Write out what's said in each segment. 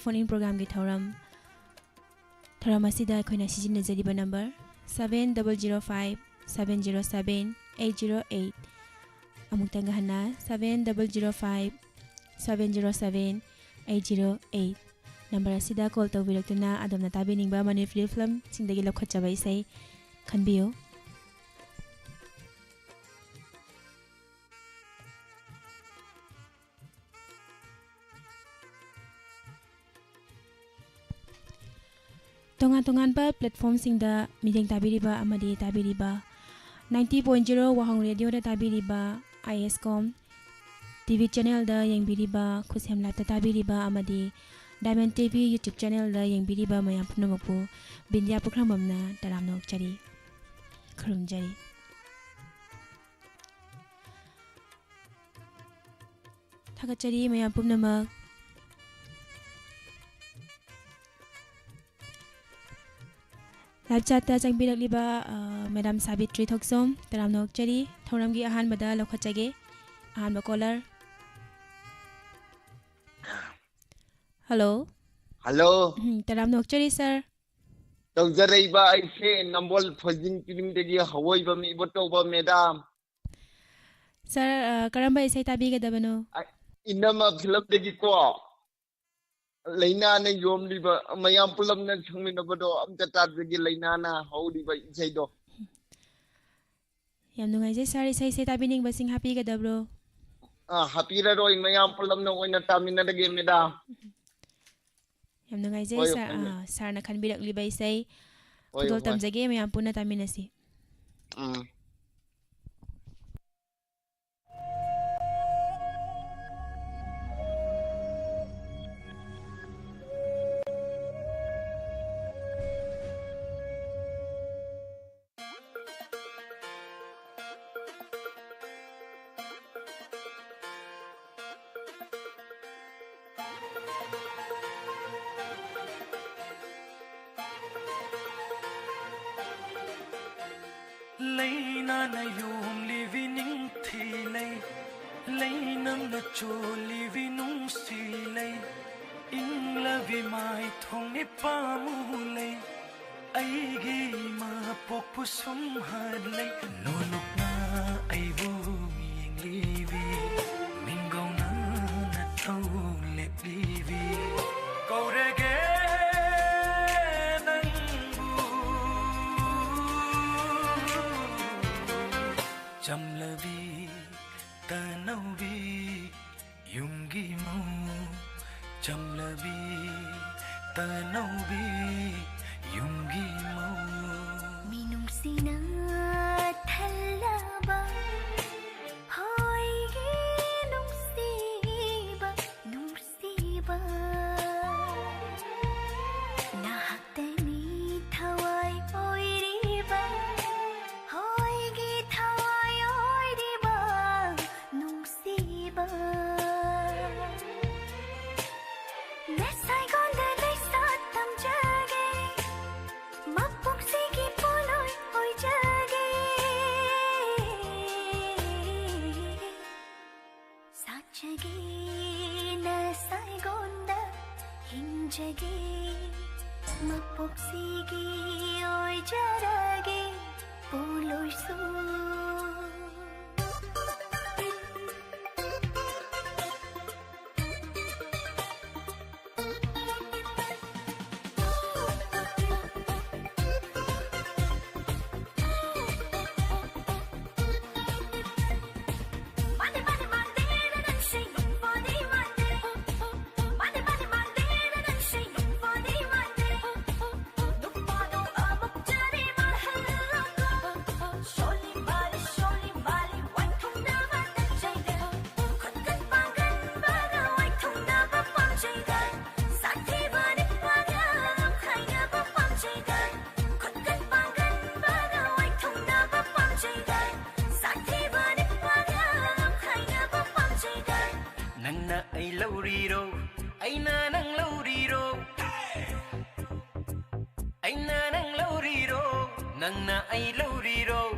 phone in program ki thoram asida akhona sijinajariba number 7005 707 808 amuktanga hana 7005 707 808 number asida call tawbiraktuna adamna tabiningba mani film singdagi lokhatchaba isai khanbiyo tongan pa platform singda mideng tabiriba amadi tabiriba 90.0 wahang radio da tabiriba iscom tv channel da yengbiriba khusem la ta tabiriba amadi diamond tv youtube channel da yengbiriba mayam phunamakpu bindia pukramamna taramnok chari khurumjari thagachari mayam pumnamak live chat ta jangbirak liba madam Sabitri Thoksom taramnok chari thoramgi ahan bada lokhachage ahan ba caller hello taramnok chari sir tawjaraiba aise nambol phajing piling degi hawai ba mi boto ba madam sir karamba isai tabi ga dabano inama film degi ko laina na yom liba mayam pulam na chungmina bado amta tatgi laina na haudi ba isai do yam nungai je sir isai sai tabi ning basing happy ga dabro happy ra roi mayam pulam na oina tamina degi madam yam nungai je sir na khanbirak liba isai kudol tamjage mayam puna taminasi Laina na yom living thilay Lainam na cho living silay Ingla vi mai thong ni pamulay Aigi ma pokpusum hadlay Nonok na ay bumiyang livi Mingaw na natawlip livi Kaurege Jamlavi tanawi yungi mau Jamlavi tanawi yungi mau Minung sina thalaba hoy gi nung siba nahakte ni thawai oi riba hoy gi jage mapoksigi oi jarage puloi su Nangna ay lauriro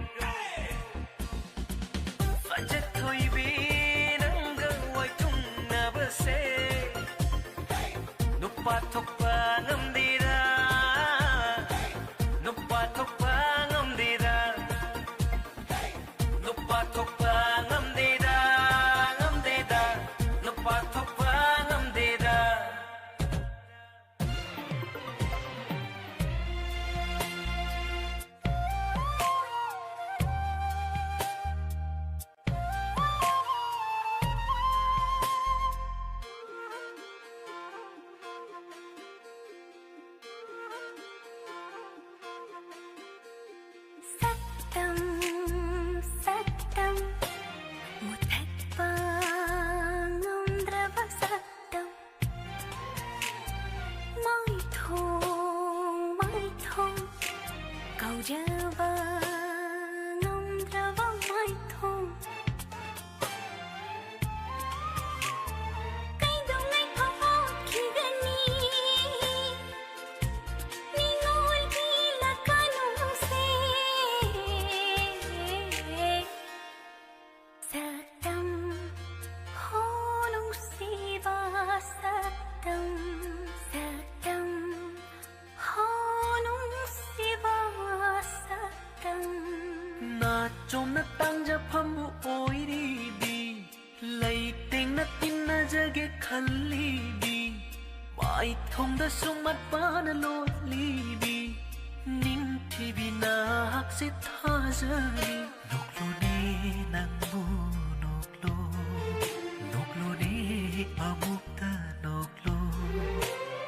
Fajat koi bin ang gawai tung na base Nupa nupa thokpa ngamdira nupa thokpa ngamdira nupa thokpa ngamdira ngamdira nupa thokpa ngamdira Saktam, saktam, muthakpa ngamdraba saktam. Mai thong, kau jaba ngamdraba mai thong. Kai dong ngai thong khigani, ningol bila kanong se. Saktam, holong siva saktam, saktam, holong siva saktam. na chom na tang ja phamu oiri bi lai teng na tin na jage khalli bi mai thong da sumat pa na lo li bi nim thi bi na hak se tha jari nok lo ne nang bu nok lo ne amuk ta nok lo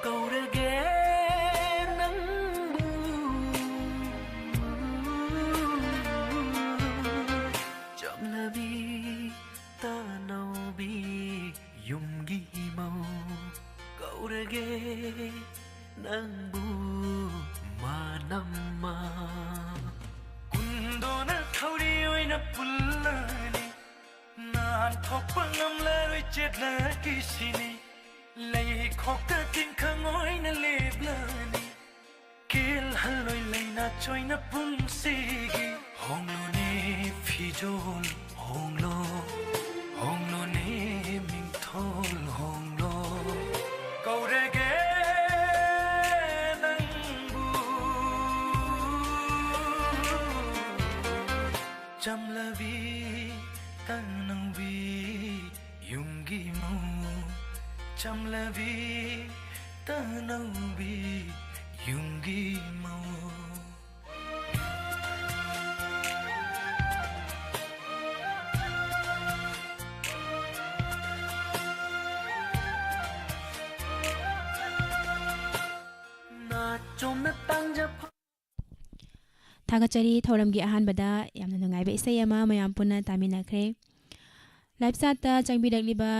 kau ra ge nang bu chậm là bi ta nâu bi dùng ghi màu cậu đã ghé nang bu mà năm mà kundo na khâu đi ôi na pullani nan thọc ngâm lê ôi chết là kỳ sini lấy khóc ta tin khang ôi na lệp lani kil haloi lấy na choi na pun sigi hong lo ne phi jol hong lo ne ming thol hong lo câu re ge nang bu chăm la vi tăng nang vi yung gi mau chăm la vi tăng nang vi yung gi mau Thagachari thoramgi ahanbada yamna nungai ba isai ama mayam punna taminakre live chat ta changbidakliba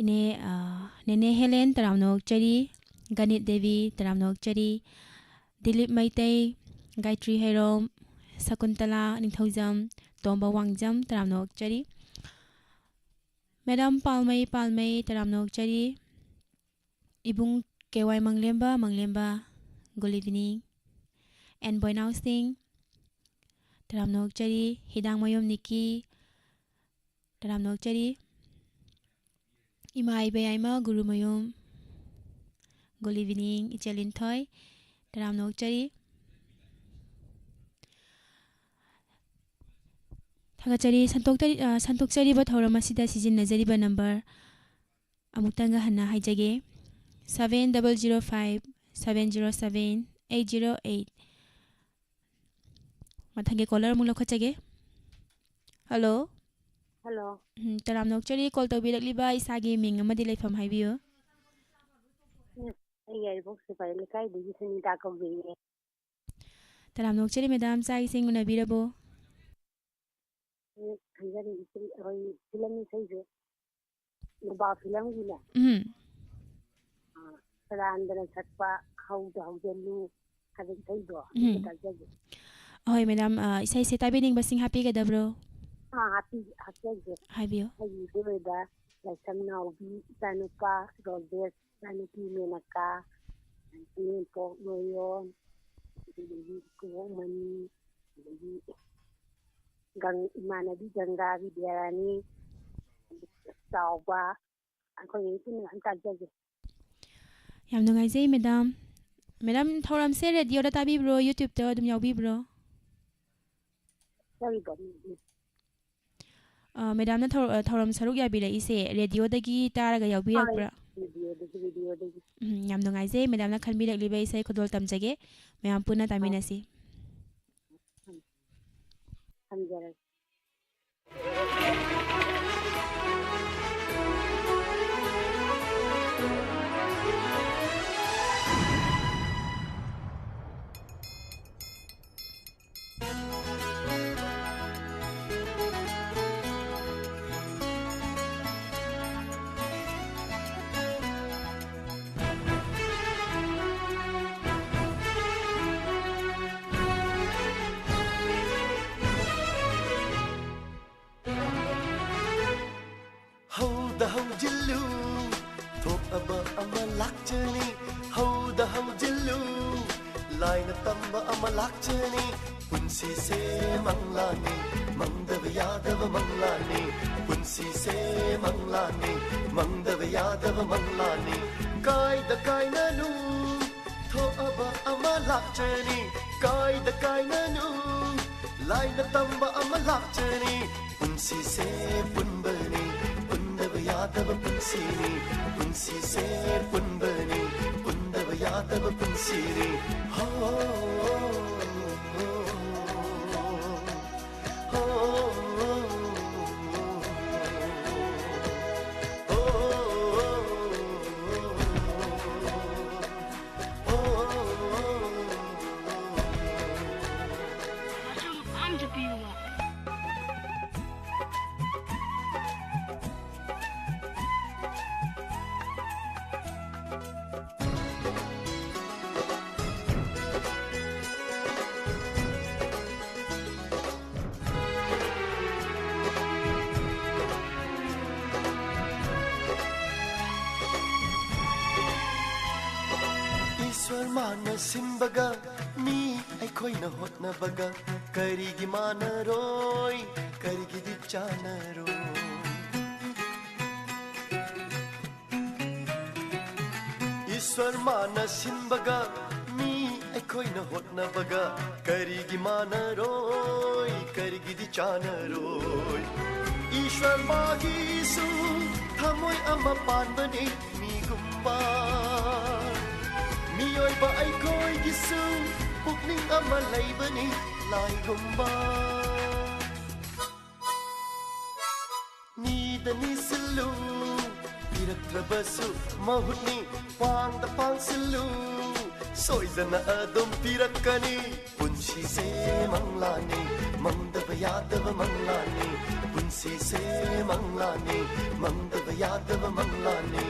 ine nene Helen taramnok chari Ganit Devi taramnok chari Dilip Maitai Gayatri Herom Sakuntala Ningthaujam Tomba Wangjam taramnok chari Madam Palmai taramnok chari Ibung KY Manglemba good evening and Boynau Singh taramnok chari Hidang Mayom Niki taramnok chari Imai Bayaima Guru Mayom good evening Ichelin Thoi taramnok chari Thagachari santok chari ba thorama sida sijinnajariba number amuktanga hanna haijage 7005 707 808 mathangge caller mung lokhachage hello taramnok chari call tawbirakliba isagi ming amadi leifam haibiyo taramnok chari madam chai sing unabirabo Ahoy madam isai se tabining basing happy gadabro haibiyo gang imanabi ganga bidyarani tawba ako yiti na antajaje ꯌꯥꯝ ꯅꯨꯡꯉꯥꯏꯖꯩ madam madam ꯊꯧꯔꯝꯁꯦ ꯔꯦꯗꯤꯑꯣꯗ ꯇꯥꯕꯤꯕ꯭ꯔꯣ ꯌꯨꯇ꯭ꯌꯨꯕꯇ ꯑꯗꯨꯝ ꯌꯥꯎꯕꯤꯕ꯭ꯔꯣ ꯃꯦꯗꯥꯝꯅ ꯊꯧꯔꯝ ꯁꯔꯨꯛ ꯌꯥꯕꯤꯔꯛꯏꯁꯦ ꯔꯦꯗꯤꯑꯣꯗꯒꯤ ꯇꯥꯔꯒ ꯌꯥꯎꯕꯤꯔꯛꯄ꯭ꯔꯥ ꯌꯥꯝ ꯅꯨꯡꯉꯥꯏꯖꯩ ꯃꯦꯗꯥꯝꯅ ꯈꯟꯕꯤꯔꯛꯂꯤꯕ ꯏꯁꯩ ꯈꯨꯗꯣꯜ ꯇꯝꯖꯒꯦ ꯃꯌꯥꯝ ꯄꯨꯟꯅ ꯇꯥꯃꯤꯟꯅꯁꯤ ꯊꯝꯖꯔꯒꯦ Hauda haujillu thop aba ama lakchani hauda haujillu laina tamba ama lakchani punsi se manglani mangdava yadava manglani punsi se manglani mangdava yadava manglani kaida kainanu thop aba ama lakchani kaida kainanu laina tamba ama lakchani punsi se punbani Yadava Punsini, Punsi se Punbani, Pundava Yadava Punsini. Mana simbaga mi aikoi na hot na baga karigi mana roi karigi di chana roi Iswar mana simbaga mi aikoi na hot na baga karigi mana roi karigi di chana roi Ishwar magi su thamoi ama pan bani mi gumba Miyoi ba ay ko'y gising Pukning ama laybani Lai gumba Nida ni silu Pirak trabasu Mahut ni Pang da pang silu Soy zana adom pirak kani Punsi se manglani Mangda bayadava manglani Punsi se manglani Mangda bayadava manglani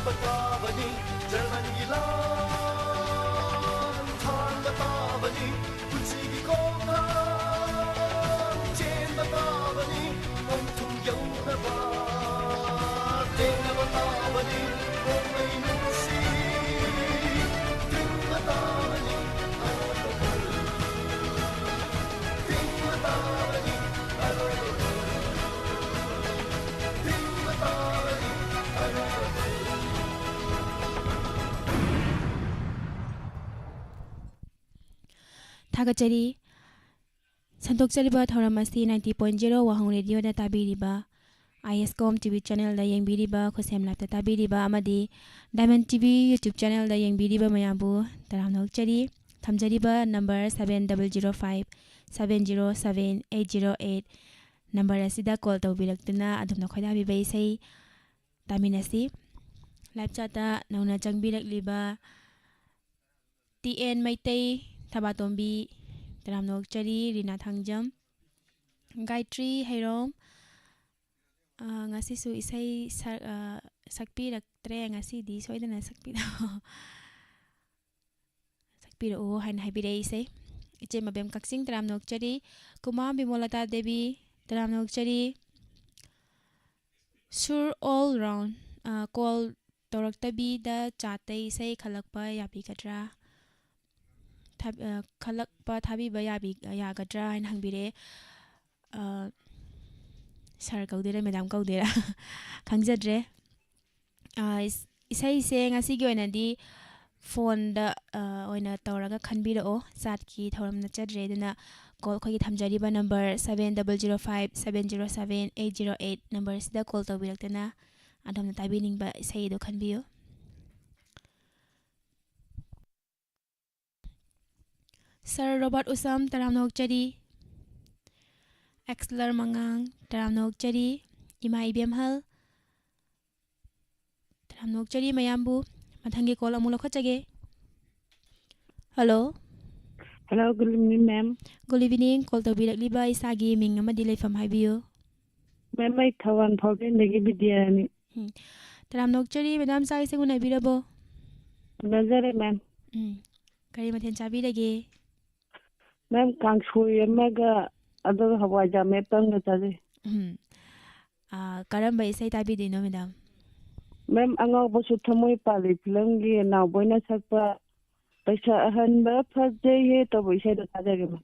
Patavani, German Gilan, Tanga Pavani, Putsigi Kona, Chen Patavani, Ontum Yonava, Tenga Patavani, Omai Nusi, Tenga Patavani, Tenga Patavani, Tenga Patavani, थागतचरी संतोक्चरीबा थौरम असी 90.0 वाहंग रेडियोदा ताबीरिबा आईएसकॉम TV channel दा येंबिरिबा खुसेम लापता ताबीरिबा अमदी diamond TV YouTube channel दा येंबिरिबा मयाबु तराम नोक्चरी ꯊꯝꯖꯔꯤꯕ number 7005-707-808 number ꯑꯁꯤꯗ call ꯇꯧꯕꯤꯔꯛꯇꯨꯅ ꯑꯗꯣꯝꯅ ꯈꯣꯏꯗꯥꯕꯤꯕ ꯏꯁꯩ ꯇꯥꯃꯤꯟꯅꯁꯤ live ꯆꯥꯠꯇ ꯅꯧꯅ ꯆꯪꯕꯤꯔꯛꯂꯤꯕ TN Meitei ꯊꯕꯥꯇꯣꯝꯕꯤ ꯇꯔꯥꯝꯅꯣꯛꯆꯔꯤ Rina Thangjam Gayatri ꯍꯩꯔꯣꯝ ngasi su isai sakpiraktre ngasi di soidana sakpirao haina haibire isai iche mabem kaksing taramnokchari kuma bimolata devi taramnokchari sur all round call toraktabi da chatai isai khalakpa yabi katra khalakpa thabi ba yabi yagadra haina hangbire Sir kaudera madam kaudera khangjadre isai se ngasi gi oina di phone da oina tawraga khanbirao chat ki thoram na chadre duna call khoi thamjari ba number 7005-707-808 number sida call tawbiraktana adamna tabining ba isai do khanbiyo Sir Robert Usam taramnokchari Exler Mangang Taramnokchari Ima Ibemhal Taramnokchari Mayambu Mathangi call amula khachage Hello Hello, good evening, ma'am. Good evening call to birakliba isagi ming amadi leifam haibiyo Ma'am, I Thawan Phawden dagi bidyani. Taramnokchari madam sa iseng unai birabo Nazare, ma'am. Kari mathen chabirage Ma'am, kangshui amaga adar hawaja mepang na tade. Karamba isai tabidino madam Ma'am, angaw basu thamoy pali film gi naw boina sakpa paisa ahan ba phajai he to boisai da tadage ma.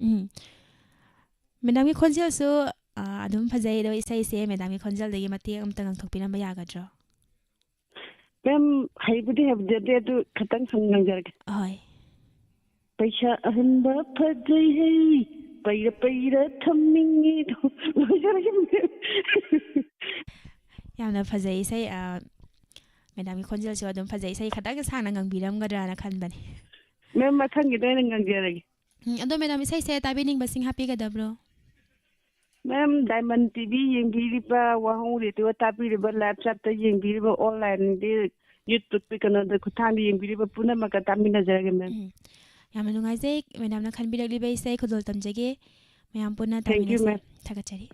Madam ki khonjel su adum phajai do isai se madam ki khonjel dagi mati amta ngangthokpinamba yagadro Ma'am, haibudi habjade du khatang sangang jarge. Hoy Paisa ahan ba phajai he paira thammingi do lojarage. Yamna phajai isai madam ki khonjel su adum phajai isai khatang sangna ngangbiramgadra na khanbani Ma'am, mathangi do ngang jarage. ado madam isai se tabining basing happy gadabro Ma'am, Diamond TV yengbiriba wahong radio tapiriba live chat ta yengbiriba online de YouTube pe kana da khuthani yengbiriba puna maka tamina jarage ma'am. Yamna nungaijai madam na khanbirakliba isai khudol tamjage mayam puna Thank you, tamina ma'am. thagachari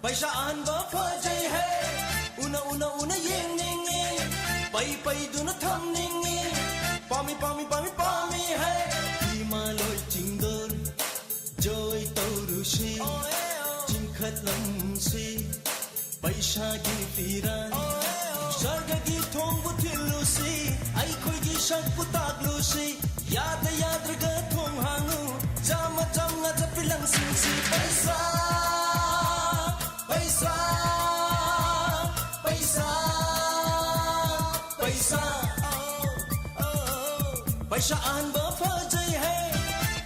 पैसा अनबा फजै है उना उना उना येंगेंगे पै पै दुन थमनेंगे पामी पामी पामी पामी है हिमालय चिंगोर जोय तौरुसी चिंखत लमसी पैसा गी फिरान स्वर्ग गी थोंग बुथिलुसी आई खोई गी शक पुतागलुसी याद याद रग थोंग हांगु जाम जाम ना जपिलंग सिंसी पैसा पैसा पैसा पैसा पैसा अनबा फजै है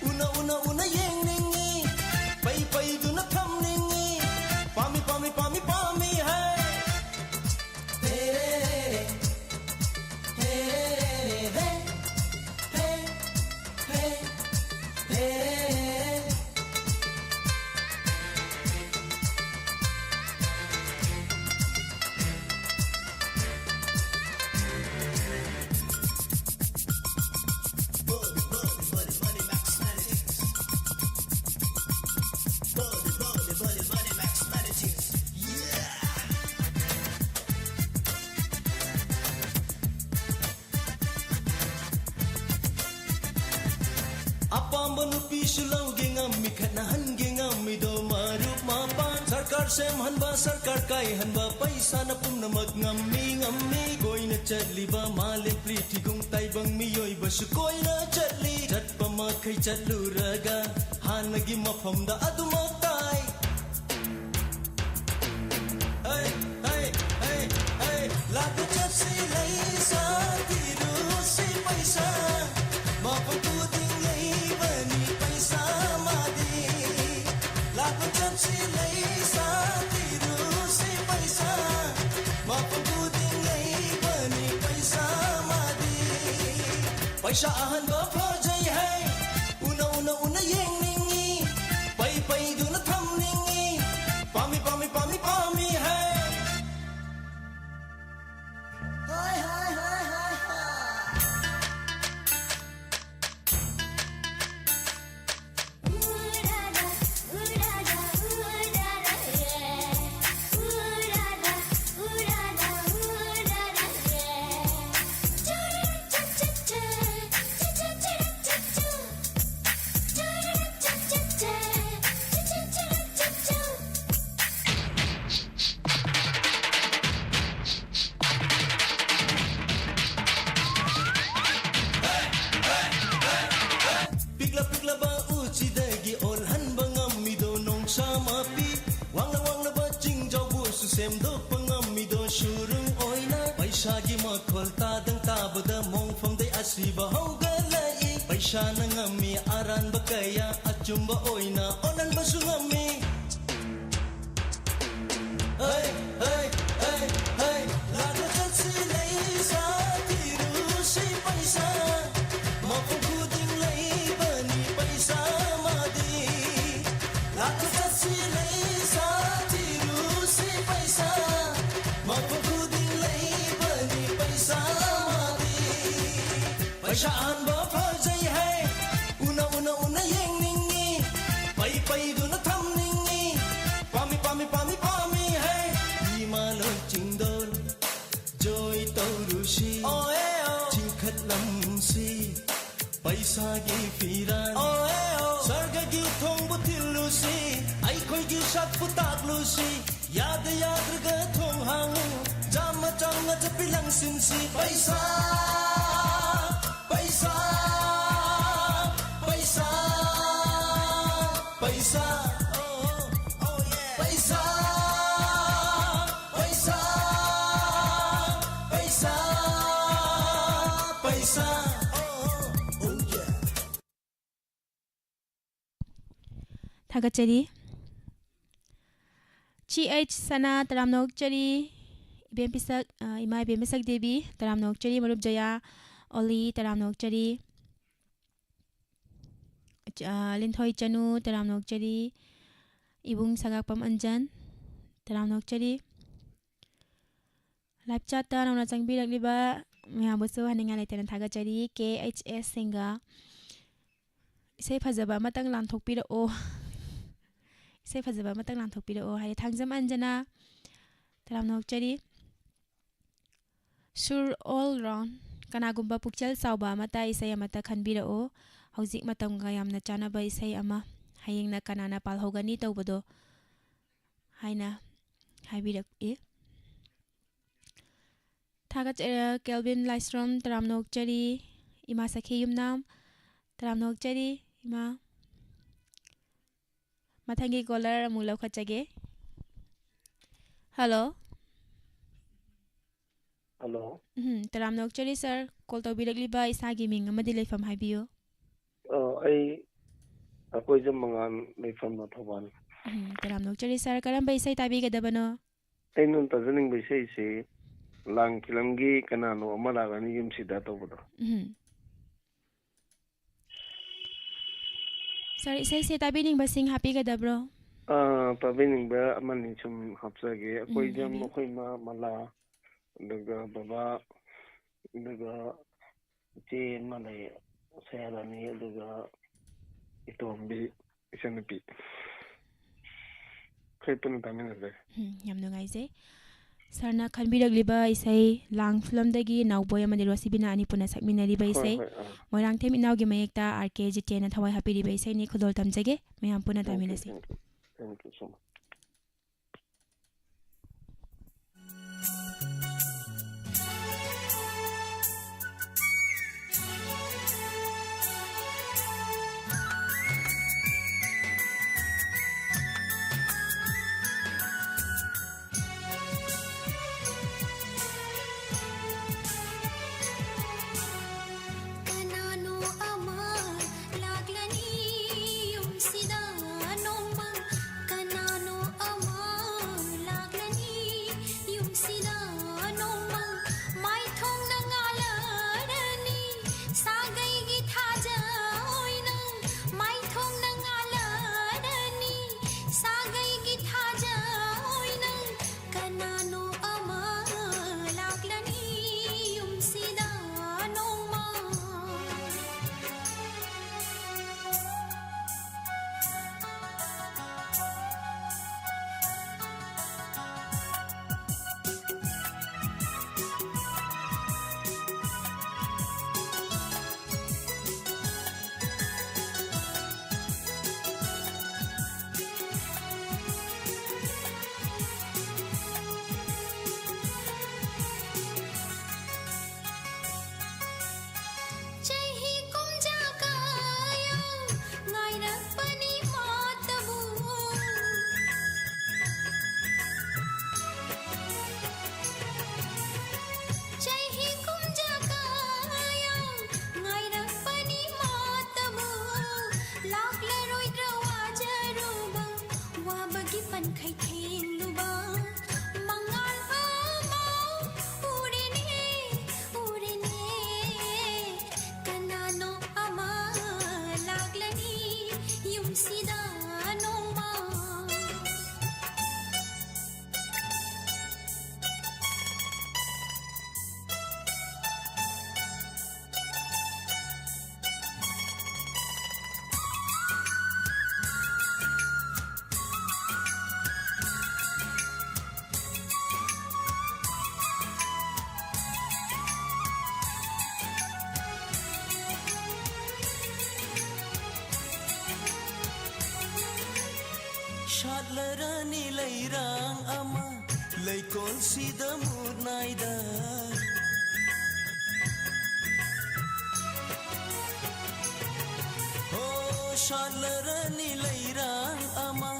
उना उना उना येंगनेंगे पै पै दुना थमनेंगे पामी पामी पामी पामी है Apambanu pisulau gengam mikanahan gengam mido marup mapan sarkar sem hanba sarkar kai hanba paisa na pumna magngammi ngammi koina chatliba male priti gung taibang miyoi basu koina chatli chatpa makai chatluraga hanagi mafamda aduma पैसा अहनबा फजै है उना उना उना येंगनिंगी पै पै दुना थमनिंगी पामी पामी पामी पामी है हाय हाय हाय हाय पैसा नंगमी Aran बकया अचुंबा ओइना ओनन बसुंगमी hey hey hey hey लागा चसी लई साथी रूसी पैसा मफु खुदिंग लई बनी पैसा मादी लागा चसी लई साथी रूसी पैसा मफु खुदिंग लई बनी पैसा मादी पैसा अनबा पैसा की फिरान सर्ग की थोंग बुथिलुसी आई कोई की शक पुताकलुसी याद याद रग थोंग हांगू जाम चांग जपिलंग सिंसी पैसा पैसा पैसा पैसा पैसा पैसा पैसा पैसा थागचरी GH सना तरामनोक चरी इबेम पिसक इमा इबेम पिसक देवी तरामनोक चरी मरुप जया ओली तरामनोक चरी लिंथोई चनु तरामनोक चरी इबुंग सगाकपम अंजन तरामनोक चरी लाइव chat ta नौना चंगबिरकलिबा मयाबुसु हनिंगा लेतेन थागचरी KHS सिंगा इसे फजबा मतंग लांथोकपिरओ इसे फजबा मतंग लांथोकपिरओ हाय थांगजम अंजना तरामनोक चरी सुर ऑल राउंड कनागुम्बा पुक्चल साउबा मता इसे मता खनबिरओ हौजिक मतंगा यामना चानाबा इसे अमा हायेंगना कनाना पालहोगनी तौबदो हायना हायबिरक ए थागच केल्विन लाइस्ट्रम तरामनोक चरी इमा सखी युमनाम तरामनोक चरी इमा मथंगी कॉलर अमु लौखचगे हेलो हेलो तरामनोक चरी सर कॉल तौबिरकलिबा इसागी मिंग अमदि लेफम हायबियो आई अकोई जम मंगान लेफम न थोबान तरामनोक चरी सर करम बैसै ताबिगदबनो आई नुन तजनिंग बैसै से लांग किलंगी कनानो अमलागनी युमसिदा तौबदो सर इसे से ताबिनिंग बसिंग हापिगदब्रो ताबिनिंग बा अमनि सुम हपसगे अकोई जम अकोई मा मला दगा बाबा दगा चे मले सयालानी दगा इतोंबी इसनपी खैपन तामिनजे याम नुगाइजे सरना खनबिरकलिबा इसे लांग फिल्मदगी नाउबोय अमदि रोसिबिना अनि पुना सकमिनरिबा इसे मोरांग थेम इनाउगी मयेक्ता आरके जितेना थवाई हापिरिबा इसे नि खुदोल तमजगे मयाम पुना तामिनसी thank you so much Kanano ꯁꯥꯠꯂꯔꯅꯤ ꯂꯩꯔꯥꯡ ꯑꯃ ꯂꯩꯀꯣꯜꯁꯤꯗ ꯃꯨꯠꯅꯥꯏꯗ ꯁꯥꯠꯂꯔꯅꯤ ꯂꯩꯔꯥꯡ ꯑꯃ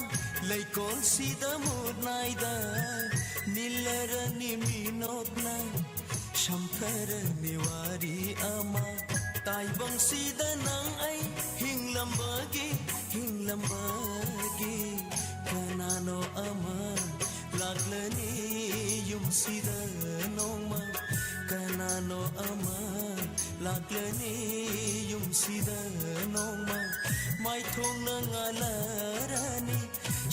ꯂꯩꯀꯣꯜꯁꯤꯗ ꯃꯨꯠꯅꯥꯏꯗ ꯅꯤꯜꯂꯔꯅꯤ ꯃꯤꯅꯣꯛꯅ ꯁꯝꯊꯔꯅꯤ ꯋꯥꯔꯤ ꯑꯃ ꯇꯥꯏꯕꯪꯁꯤꯗ ꯅꯪ ꯑꯩ ꯍꯤꯡꯂꯝꯕꯒꯤ ꯀꯅꯥꯅꯣ ꯑꯃ ꯂꯥꯛꯂꯅꯤ ꯌꯨꯝꯁꯤꯗ ꯅꯣꯡꯃ ꯀꯅꯥꯅꯣ ꯑꯃ ꯂꯥꯛꯂꯅꯤ ꯌꯨꯝꯁꯤꯗ ꯅꯣꯡꯃ ꯃꯥꯏꯊꯣꯡꯅ ꯉꯥꯜꯂꯔꯅꯤ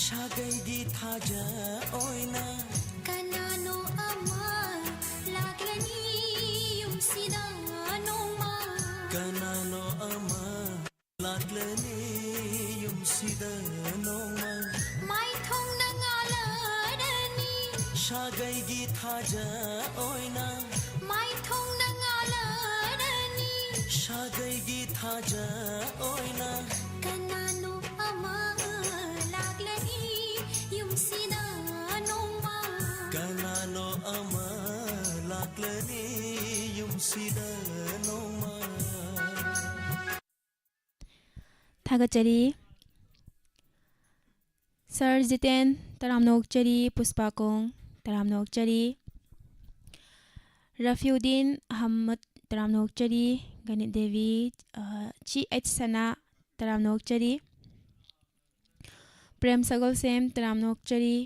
ꯁꯥꯒꯩꯒꯤ ꯊꯥꯖ ꯑꯣꯏꯅ ꯀꯅꯥꯅꯣ ꯑꯃ ꯂꯥꯛꯂꯅꯤ ꯌꯨꯝꯁꯤꯗ ꯅꯣꯡꯃ ꯀꯅꯥꯅꯣ ꯑꯃ ꯂꯥꯛꯂꯅꯤ ꯌꯨꯝꯁꯤꯗ ꯅꯣꯡꯃ ꯃꯥꯏꯊꯣꯡꯅ ꯉꯥꯜꯂꯔꯅꯤ ꯁꯥꯒꯩꯒꯤ ꯊꯥꯖ ꯑꯣꯏꯅ ꯃꯥꯏꯊꯣꯡꯅ ꯉꯥꯜꯂꯔꯅꯤ ꯁꯥꯒꯩꯒꯤ ꯊꯥꯖ ꯑꯣꯏꯅ ꯀꯅꯥꯅꯣ ꯑꯃ ꯂꯥꯛꯂꯅꯤ ꯌꯨꯝꯁꯤꯗ ꯅꯣꯡꯃ ꯀꯅꯥꯅꯣ ꯑꯃ ꯂꯥꯛꯂꯅꯤ ꯌꯨꯝꯁꯤꯗ ꯅꯣꯡꯃ थागतचरी सर जितेन तरामनोकचरी पुष्पाकोंग तरामनोकचरी रफीउद्दीन अहमद तरामनोकचरी गणित देवी ची एच सना तरामनोकचरी प्रेम सगोल सेम तरामनोकचरी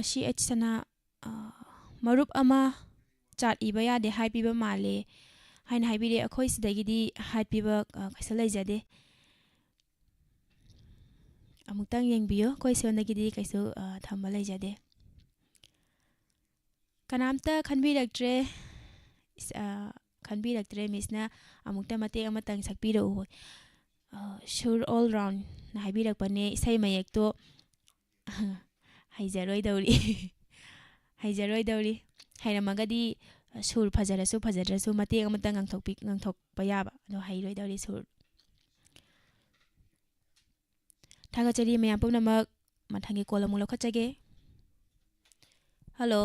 शी एच सना मरुप अमा चाट इबा यादे हाई पीबा माले हाइन हाइबिरे अखोई सिदगिदी हाई पीबा कैसा लैजादे अमुक्तंग येंगबियो कोई सोनगिदी कैसो थंबा लैजादे कनामता खनबिरक्ट्रे मिसना अमुक्ता मते अमतंग सकपिरो शुर ऑल राउंड ना हाइबिरकपने इसै मयेक्तो हाइजरोय दौरी हाइरमगदी सुर फजरसु मते अमतंग ngangthokpa yaba no hairoi dawri sur थागतचरी मयाम पुनमक मथंगी कोलमु लखचगे हेलो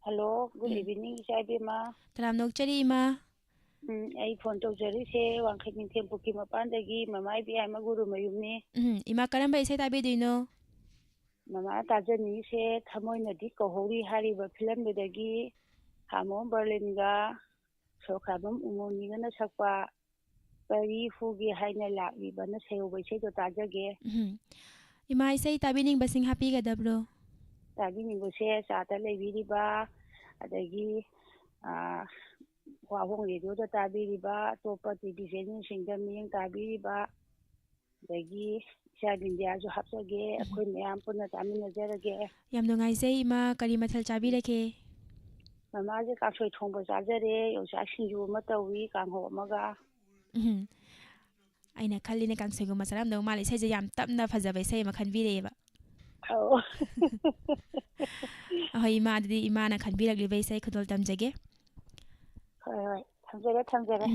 हेलो गुड इवनिंग इसाइबेमा तरामनोकचरी इमा आई फोन तौजरिसे वांखै निथेंपुकी मपानदगी ममाई बियाय मगुरु मयुमनी इमा करंबा इसे ताबेदिनो ममा ताजनीसे थमोइनदी कोहौरी हारिबा फिल्मदगी हामो बर्लिनगा सोखाबम उमोनीगना सकपा परी हुगी हाइना लाक्लिबना सेउबैसे तो ताजगे इमा इसे ताबिनिंग बसिंग हापी गदब्रो ताबिनिंगसे चाता लेबिरिबा अदगी वाहोंग रेडियो तो ताबिरिबा तोपा टीवी चैनल सिंगम मियंग ताबिरिबा दगी ꯏꯆꯥ ꯕꯤꯟꯗꯤꯌꯥꯁꯨ ꯍꯥꯞꯆꯒꯦ ꯑꯩꯈꯣꯏ ꯃꯌꯥꯝ ꯄꯨꯟꯅ ꯆꯥꯃꯤꯟꯅꯖꯔꯒꯦ ꯌꯥꯝ ꯅꯨꯡꯉꯥꯏꯖꯩ ꯏꯃꯥ ꯀꯔꯤ ꯃꯊꯦꯜ ꯆꯥꯕꯤꯔꯒꯦ ꯃꯃꯥꯁꯦ ꯀꯥꯡꯁꯣꯏ ꯊꯣꯡꯕ ꯆꯥꯖꯔꯦ ꯌꯣꯡꯆꯥꯛ ꯁꯤꯡꯖꯨ ꯑꯃ ꯇꯧꯏ ꯀꯥꯡꯍꯧ ꯑꯃꯒ ꯑꯩꯅ ꯈꯜꯂꯤꯅꯦ ꯀꯥꯡꯁꯣꯏꯒꯨꯝꯕ ꯆꯥꯔꯝꯗꯧ ꯃꯥꯜꯂꯦ ꯏꯁꯩꯁꯦ ꯌꯥꯝ ꯇꯞꯅ ꯐꯖꯕ ꯏꯁꯩ ꯑꯃ ꯈꯟꯕꯤꯔꯛꯑꯦꯕ ꯑꯍꯣꯏ ꯏꯃꯥ ꯑꯗꯨꯗꯤ ꯏꯃꯥꯅ ꯈꯟꯕꯤꯔꯛꯂꯤꯕ ꯏꯁꯩ ꯈꯨꯗꯣꯜ ꯇꯝꯖꯒꯦ ꯍꯣꯏ ꯊꯝꯖꯔꯦ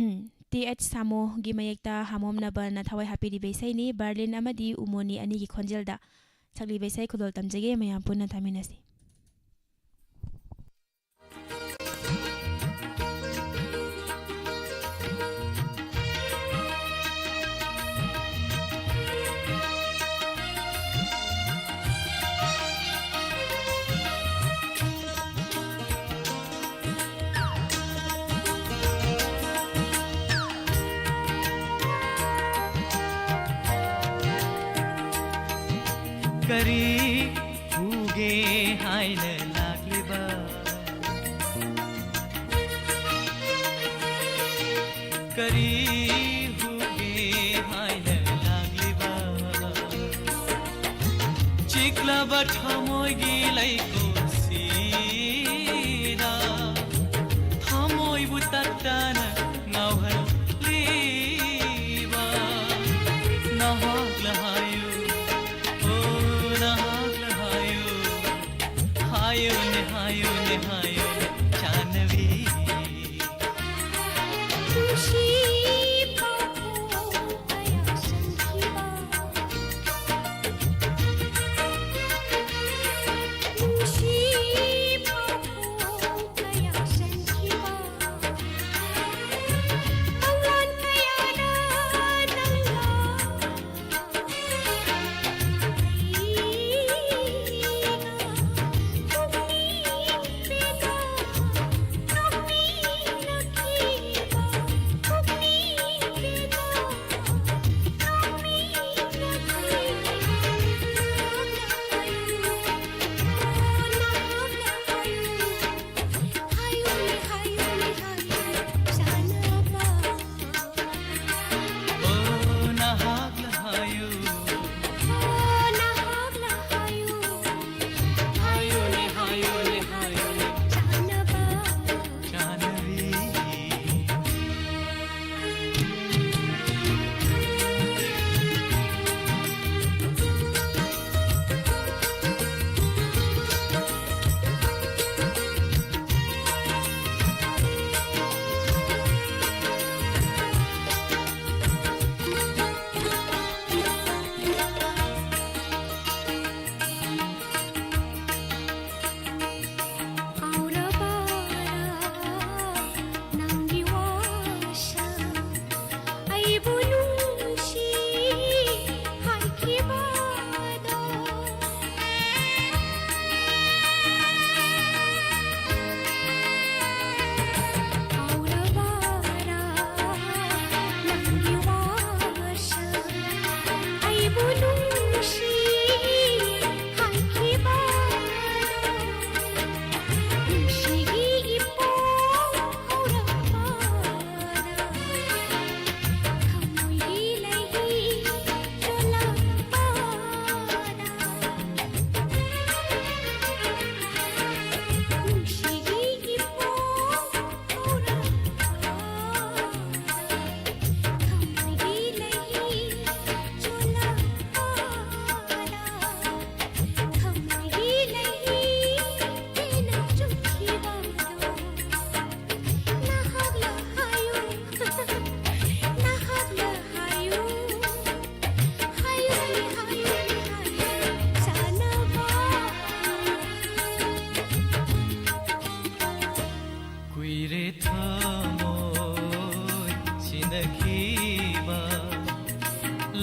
ꯇꯤ ꯑꯩꯆ ꯁꯥꯃꯣꯒꯤ ꯃꯌꯦꯛꯇ ꯍꯥꯃꯣꯝꯅꯕꯅ ꯊꯋꯥꯏ ꯍꯥꯞꯄꯤꯔꯤꯕ ꯏꯁꯩꯅꯤ ꯕꯔꯂꯤꯟ ꯑꯃꯗꯤ ꯎꯃꯣꯅꯤ ꯑꯅꯤꯒꯤ ꯈꯣꯟꯖꯦꯜꯗ ꯁꯛꯂꯤꯕ ꯏꯁꯩ ꯈꯨꯗꯣꯜ ꯇꯝꯖꯒꯦ ꯃꯌꯥꯝ ꯄꯨꯟꯅ ꯇꯥꯃꯤꯟꯅꯁꯤ करी हुगे हाइन लाग्लिबा करी हुगे हाइन लाग्लिबा चिक्ला बठमोगी लाइको सीरा थमोई बुतत्तान नावहल लीबा नहाग लहायु हायो ने जानवी खुशी पाऊं आया संगी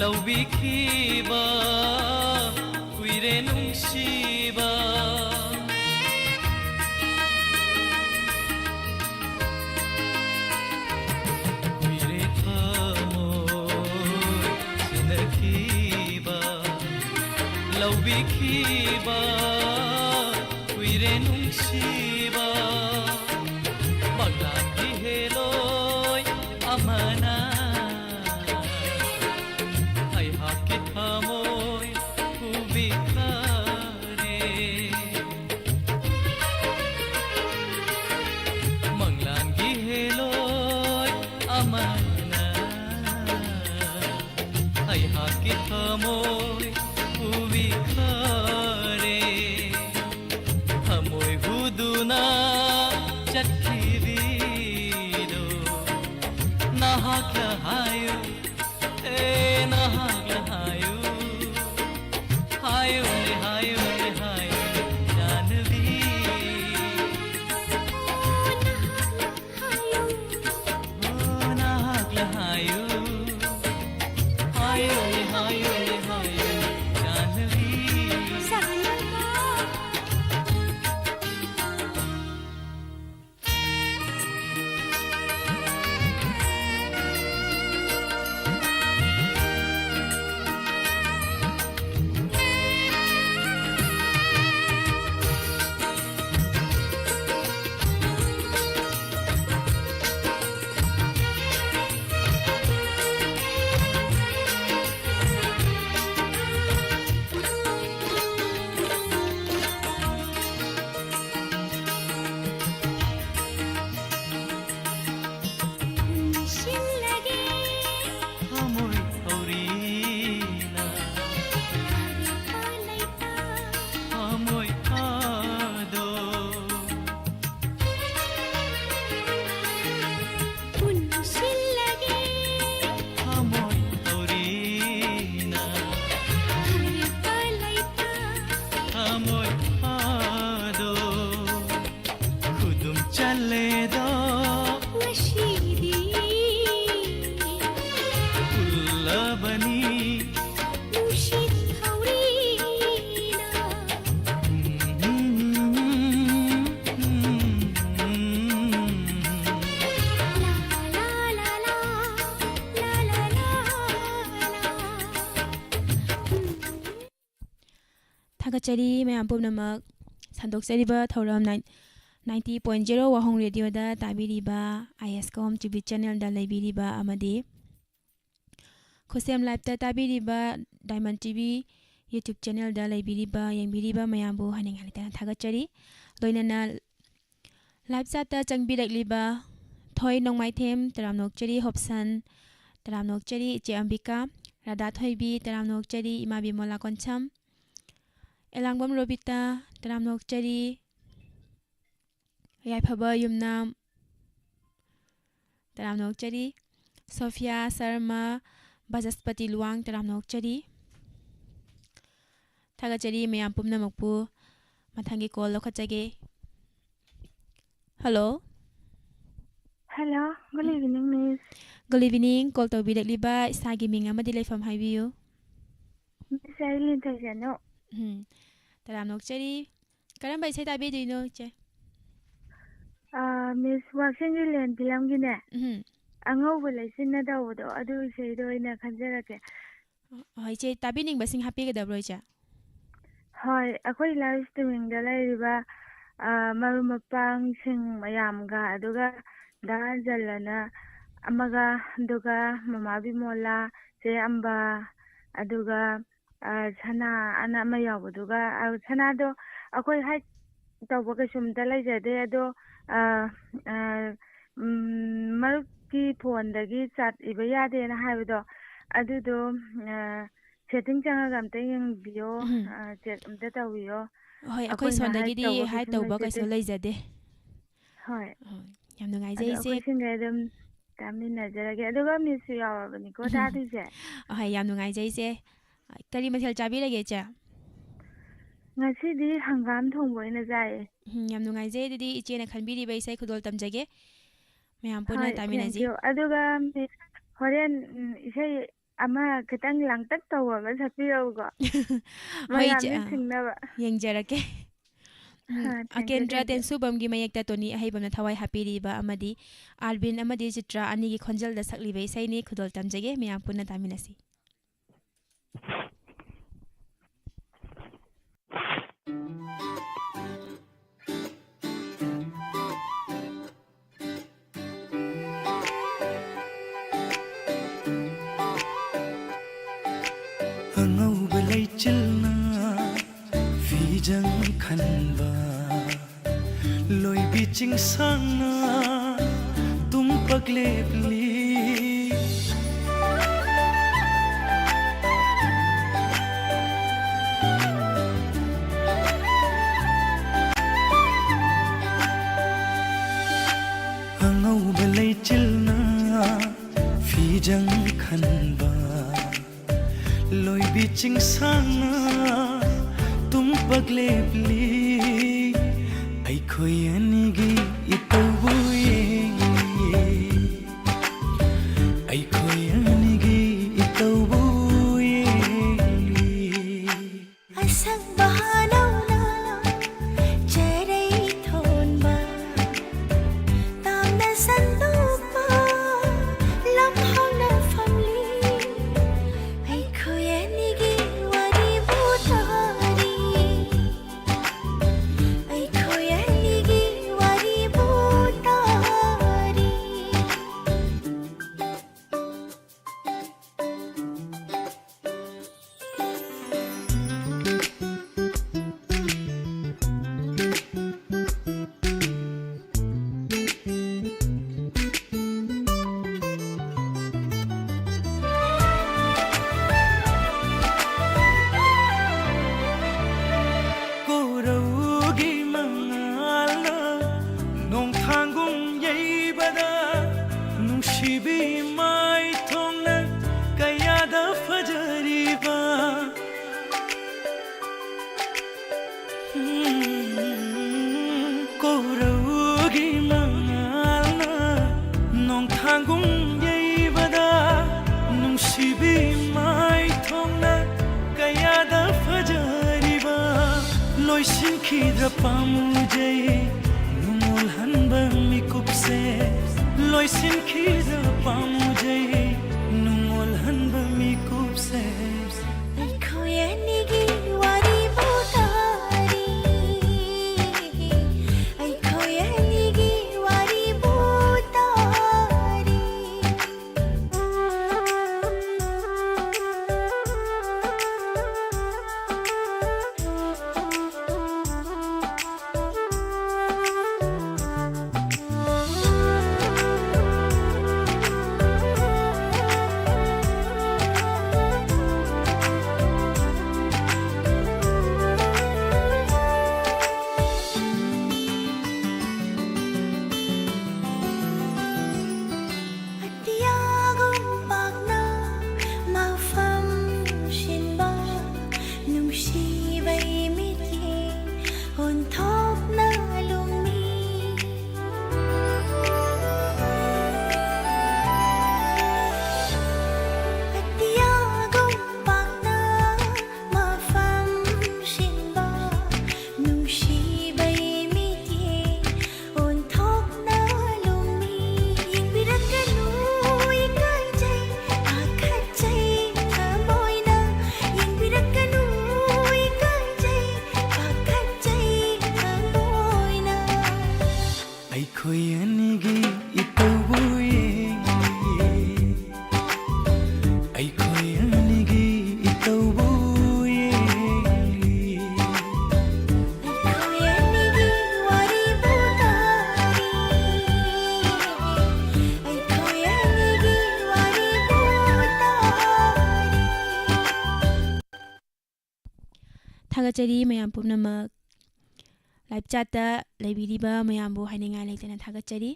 ꯂꯧꯕꯤꯈꯤꯕ ꯀꯨꯏꯔꯦ ꯅꯨꯡꯁꯤꯕ ꯀꯨꯏꯔꯦ ꯊꯃꯣꯏ ꯁꯤꯟꯅꯈꯤꯕ ꯂꯧꯕꯤꯈꯤꯕ ꯀꯨꯏꯔꯦ ꯅꯨꯡꯁꯤꯕ ꯃꯪꯂꯥꯟꯒꯤ ꯍꯦꯂꯣꯏ ꯑꯃꯅ ꯑꯩꯍꯥꯛꯀꯤ ꯊꯃꯣꯏ ꯍꯨꯕꯤꯈꯔꯦ ꯃꯪꯂꯥꯟꯒꯤ ꯍꯦꯂꯣꯏ ꯑꯃꯅ ꯑꯩꯍꯥꯛꯀꯤ ꯊꯃꯣꯏ ꯍꯨꯕꯤꯈꯔꯦ ꯊꯃꯣꯏ ꯍꯨꯗꯨꯅ ꯆꯠꯈꯤꯕꯤꯗꯣ ꯅꯍꯥꯛꯅ ꯍꯥꯏꯌꯨ nahagla hayu hayu le hayu le hayu janvi nahagla hayu hayu le hayu le hayu janvi ꯊꯥꯒꯠꯆꯔꯤ ꯃꯌꯥꯝ ꯄꯨꯝꯅꯃꯛ ꯁꯟꯗꯣꯛꯆꯔꯤꯕ ꯊꯧꯔꯝ 90.0 ꯋꯥꯍꯣꯡ ꯔꯦꯗꯤꯑꯣꯗ ꯇꯥꯕꯤꯔꯤꯕ ISCOM TV ꯆꯦꯅꯦꯜꯗ ꯂꯩꯕꯤꯔꯤꯕ ꯑꯃꯗꯤ ꯈꯨꯠꯁꯦꯝ ꯂꯥꯏꯚꯇ ꯇꯥꯕꯤꯔꯤꯕ ꯗꯥꯏꯃꯟ TV YouTube ꯆꯦꯅꯦꯜꯗ ꯂꯩꯕꯤꯔꯤꯕ ꯌꯦꯡꯕꯤꯔꯤꯕ ꯃꯌꯥꯝꯕꯨ ꯍꯟꯅꯤꯡ ꯍꯟꯅ ꯊꯥꯒꯠꯆꯔꯤ ꯂꯣꯏꯅꯅ ꯂꯥꯏꯚ ꯆꯥꯠꯇ ꯆꯪꯕꯤꯔꯛꯂꯤꯕ ꯊꯣꯏ ꯅꯣꯡꯃꯥꯏꯊꯦꯝ ꯇꯔꯥꯝꯅꯣꯛꯆꯔꯤ ꯍꯣꯞꯁꯟ ꯇꯔꯥꯝꯅꯣꯛꯆꯔꯤ ꯏꯆꯦ ꯑꯝꯕꯤꯀꯥ ꯔꯥꯙꯥ ꯊꯣꯏꯕꯤ ꯇꯔꯥꯝꯅꯣꯛꯆꯔꯤ ꯏꯃꯥ ꯕꯤꯃꯣꯂꯥ ꯀꯣꯟꯁꯝ ꯑꯦꯂꯥꯡꯕꯝ ꯔꯣꯕꯤꯇꯥ ꯇꯔꯥꯝꯅꯣꯛꯆꯔꯤ ꯌꯥꯏꯐꯕ ꯌꯨꯝꯅꯥꯝ ꯇꯔꯥꯝꯅꯣꯛꯆꯔꯤ ꯁꯣꯐꯤꯌꯥ ꯁꯔꯃ ꯕꯥꯖꯁꯄꯇꯤ ꯂꯨꯋꯥꯡ ꯇꯔꯥꯝꯅꯣꯛꯆꯔꯤ ꯊꯥꯒꯠꯆꯔꯤ ꯃꯌꯥꯝ ꯄꯨꯝꯅꯃꯛꯄꯨ ꯃꯊꯪꯒꯤ ꯀꯣꯜ ꯂꯧꯈꯠꯆꯒꯦ hello Hello, good evening, Miss. Good evening call ꯇꯧꯕꯤꯔꯛꯂꯤꯕ ꯏꯁꯥꯒꯤ ꯃꯤꯡ ꯑꯃꯗꯤ ꯂꯩꯐꯝ ꯍꯥꯏꯕꯤꯌꯨ Miss Eileen Tajano. ꯇꯔꯥꯝꯅꯣꯛꯆꯔꯤ ꯀꯔꯝꯕ ꯏꯁꯩ ꯇꯥꯕꯤꯗꯣꯏꯅꯣ ꯏꯆꯦ Miss Washington Land Filamgine. ꯎꯝ ꯑꯉꯧꯕ ꯂꯩꯆꯤꯟꯅ ꯇꯧꯕꯗꯣ ꯑꯗꯨ ꯏꯁꯩꯗꯣ ꯑꯣꯏꯅ ꯈꯟꯖꯔꯛꯀꯦ ꯏꯆꯦ ꯇꯥꯕꯤꯅꯤꯡꯕꯁꯤꯡ ꯍꯥꯞꯄꯤꯒꯗꯕ꯭ꯔꯣ ꯏꯆꯦ ꯍꯣꯏ ꯑꯩꯈꯣꯏ ꯂꯥꯏꯚ ꯁ꯭ꯇ꯭ꯔꯤꯃꯤꯡꯗ ꯂꯩꯔꯤꯕ ꯃꯔꯨꯞ ꯃꯄꯥꯡꯁꯤꯡ ꯃꯌꯥꯝꯒ ꯑꯗꯨꯒ ꯗꯥꯖꯜꯂꯅ ꯑꯃꯒ ꯑꯗꯨꯒ ꯃꯃꯥ ꯕꯤꯃꯣꯂꯥ ꯆꯦ ꯑꯝꯕ ꯑꯗꯨꯒ ꯁꯅꯥ ꯑꯅ ꯑꯃ ꯌꯥꯎꯕꯗꯨꯒ ꯁꯅꯥꯗꯣ ꯑꯩꯈꯣꯏ ꯍꯥꯏꯠ ꯇꯧꯕ ꯀꯩꯁꯨꯝꯇ ꯂꯩꯖꯗꯦ ꯑꯗꯣ ꯃꯔꯨꯞꯀꯤ ꯐꯣꯟꯗꯒꯤ ꯆꯥꯠ ꯏꯕ ꯌꯥꯗꯦꯅ ꯍꯥꯏꯕꯗꯣ ꯑꯗꯨꯗꯣ ꯁꯦꯠꯇꯤꯡ ꯆꯪꯉꯒ ꯑꯝꯇ ꯌꯦꯡꯕꯤꯌꯣ ꯆꯦꯛ ꯑꯝꯇ ꯇꯧꯕꯤꯌꯣ ꯍꯣꯏ ꯑꯩꯈꯣꯏ ꯑꯩꯈꯣꯏꯅ ꯁꯣꯟꯗꯒꯤꯗꯤ ꯍꯥꯏꯠ ꯀꯩꯁꯨꯝ ꯇꯧꯕ ꯂꯩꯖꯗꯦ ꯀꯩꯁꯨ ꯂꯩꯖꯗꯦ ꯍꯣꯏ ꯌꯥꯝ ꯑꯗꯣ ꯅꯨꯡꯉꯥꯏꯖꯩ ꯏꯆꯦ ꯑꯩꯈꯣꯏ ꯁꯤꯡꯒꯩ ꯑꯗꯨꯝ ꯇꯥꯃꯤꯟꯅꯖꯔꯒꯦ ꯑꯗꯨꯒ ꯃꯤꯁꯁꯨ ꯌꯥꯎꯔꯕꯅꯤꯀꯣ ꯇꯥꯗꯣꯏꯁꯦ ꯍꯣꯏ ꯌꯥꯝ ꯅꯨꯡꯉꯥꯏꯖꯩ ꯏꯆꯦ ꯀꯔꯤ ꯃꯊꯦꯜ ꯆꯥꯕꯤꯔꯒꯦ ꯏꯆꯦ ꯉꯁꯤꯗꯤ ꯍꯪꯒꯥꯝ ꯊꯣꯡꯕ ꯑꯣꯏꯅ ꯆꯥꯏꯌꯦ ꯌꯥꯝ ꯅꯨꯡꯉꯥꯏꯖꯩ ꯑꯗꯨꯗꯤ ꯏꯆꯦꯅ ꯈꯟꯕꯤꯔꯤꯕ ꯏꯁꯩ ꯈꯨꯗꯣꯜ ꯇꯝꯖꯒꯦ ꯃꯌꯥꯝ ꯄꯨꯟꯅ ꯍꯣꯏ ꯇꯥꯃꯤꯟꯅꯁꯤ ꯊꯦꯡꯀ꯭ꯌꯨ ꯑꯗꯨꯒ ꯃꯤꯁ ꯍꯣꯔꯦꯟ ꯏꯁꯩ ama kitang langtak tawaga sapirawgo Hoi mayamni thingnaba yengjarake thank you Akendra thank you Tensubamgi mayekta toni ahibamna thawai hapiriba amadi Alvin amadi Chitra anigi khonjal da sakliba isaini khudol tamjage miyam punna taminasi angauba leichilna fijang khanba loi biching sangna tum paglepli angauba leichilna fijang khanba loi biching sangna tum paglepli ai khoi anigi itawu ye ai khoi anigi itawu ye asang bahanaw na charay thonba tamna sandok pa lamhaw na family ay khoyanigi wari butari ay khoyanigi wari butari Koraugi mangala nong thanggung yeibada nungsibi mai thongna kayada fajariba Koraugi mangala nong thanggung yeibada nungsibi mai thongna kayada fajariba loisin khidra pamujai numol hanba mikup se loisin khidra pamujai numol hanba mikup se ay khoyanigi wari butari ay khoyanigi wari butari Tiagong pagna mafam shinba nungsibay mitye honthok na lumi Tiagong pagna mafam shinba nungsibay mitye honthok na lumi yung biragano ikay jay akhat jay thamoy na yung biragano ikay jay akhat jay thamoy na ai khoi anigi itawu ye ai khoi anigi itawu ye khoyanigi wari butari ay khoyanigi wari butari Thagachari mayam pumnamak live chat da leibiriba mayam bu haninga leitena thagachari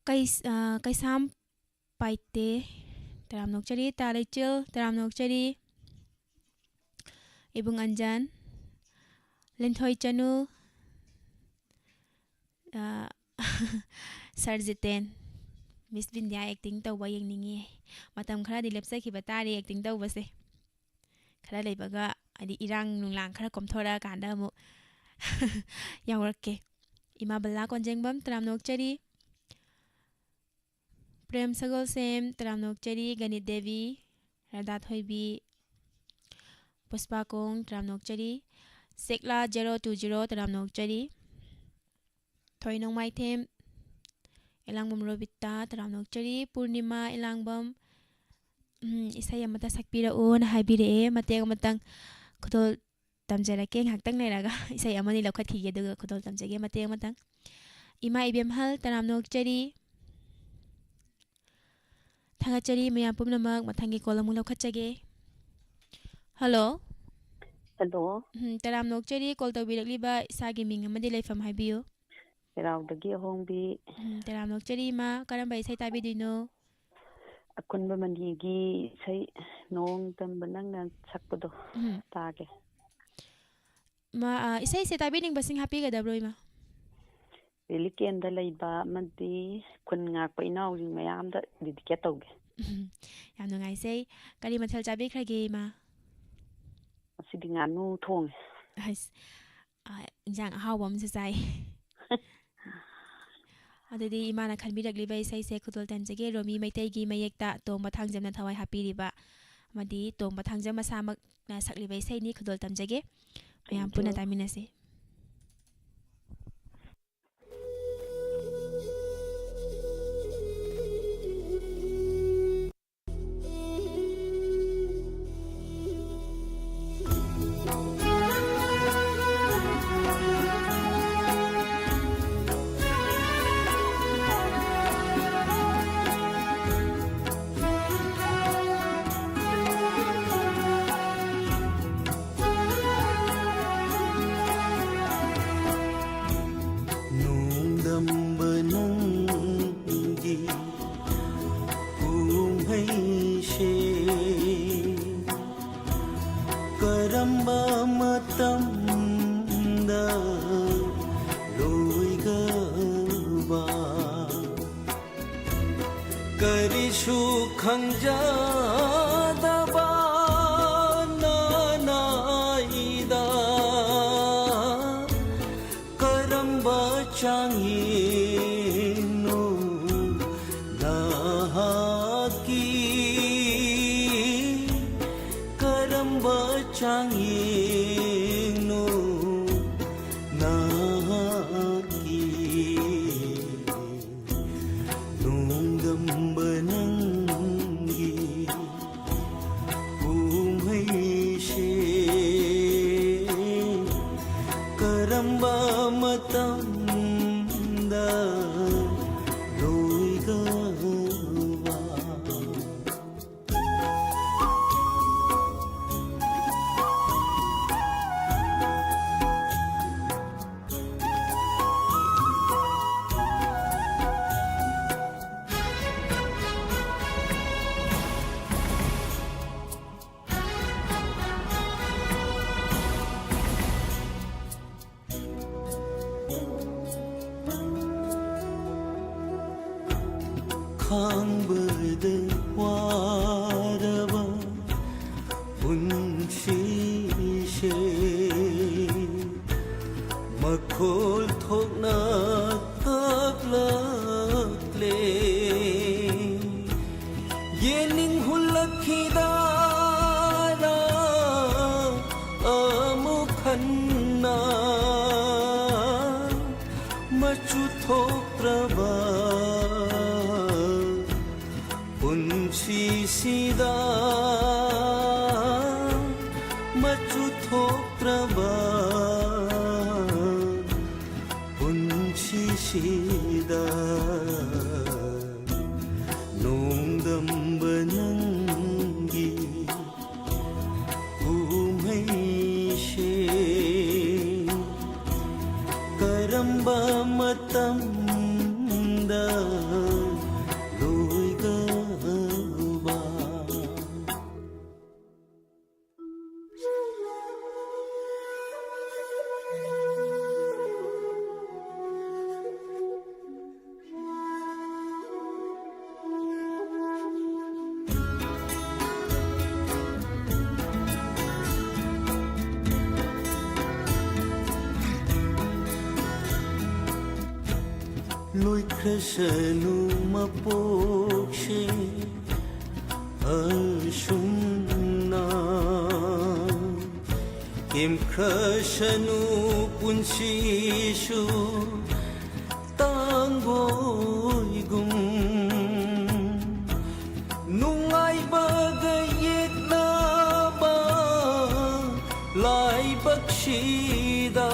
kaisam paite taram nokchari talaichil taram nokchari ibung anjan lenthoi chanu sarjiten Miss Vindya acting tawba yengningi matam khara di lepsakhiba tari acting tawbase khara leibaga adi irang nunglang khara komthora kanda mu yawrakke Ima Balla Konjengbam Tramnok Chari Prem Sagol Sem Tramnok Chari Ganit Devi Radha Thoibi Puspa Kong Tramnok Chari Sekla 020 Tramnok Chari Thoinong Maithem Elangbam Robita Tramnok Chari Purnima Elangbam Isai amata sakpira o na haibire mateng matang khudol tamjarake ngaktang nairaga isai amani lokhat khige duga khudol tamjage mateng matang Ima ibem hal Tramnok Chari Thanga Chari Mayam Pumnamak Mathangi Kolamung Lokhatchage Hello Hello, Tramnok Chari call tawbirakliba isagi ming amadi leifam haibiyo Raudagi Hongbi, Tramnok Chari ma karamba isai tabidino Akunba Manigi, say, Nong Tambanang and Sakado, Tage. ma isai se tabining basing happy ga dabro ima Really can the Laiba Madi, Kunga Painao, in my arm that did get out. Yam nungai sei kari mathal chabi khrage ma Sitting a no tongue. has jang hawam se sai adadi imana khanbirakliba isai se khudol tamjage romi maitai gi mayekta tongba thangjamna thawai happy riba madi tongba thangjam masamak na sakliba isai ni khudol tamjage mayam puna taminase Karishu Khangjadaba Nanaida Karamba Changinu Nahaki Karamba Changinu Nahaki Nungdambanangi Umhaishe Karamba Matamda Loigawa Khangberda waraba Unshishe Makhol thokna taklakle Yening hulakhidara Amukhanna Machu thokraba Sida Machu Thokraba Sida Nungdambanangi Umhaishe Karamba Matamda ꯂꯣꯏꯈ꯭ꯔꯁꯅꯨ ꯃꯄꯣꯛꯁꯦ ꯑꯁꯨꯝꯅ ꯀꯦꯝꯈ꯭ꯔꯁꯅꯨ ꯄꯨꯟꯁꯤꯁꯨ ꯇꯥꯡꯒꯣꯏꯒꯨꯝ ꯅꯨꯡꯉꯥꯏꯕꯒ ꯌꯦꯛꯅꯕ ꯂꯥꯏꯕꯛꯁꯤꯗ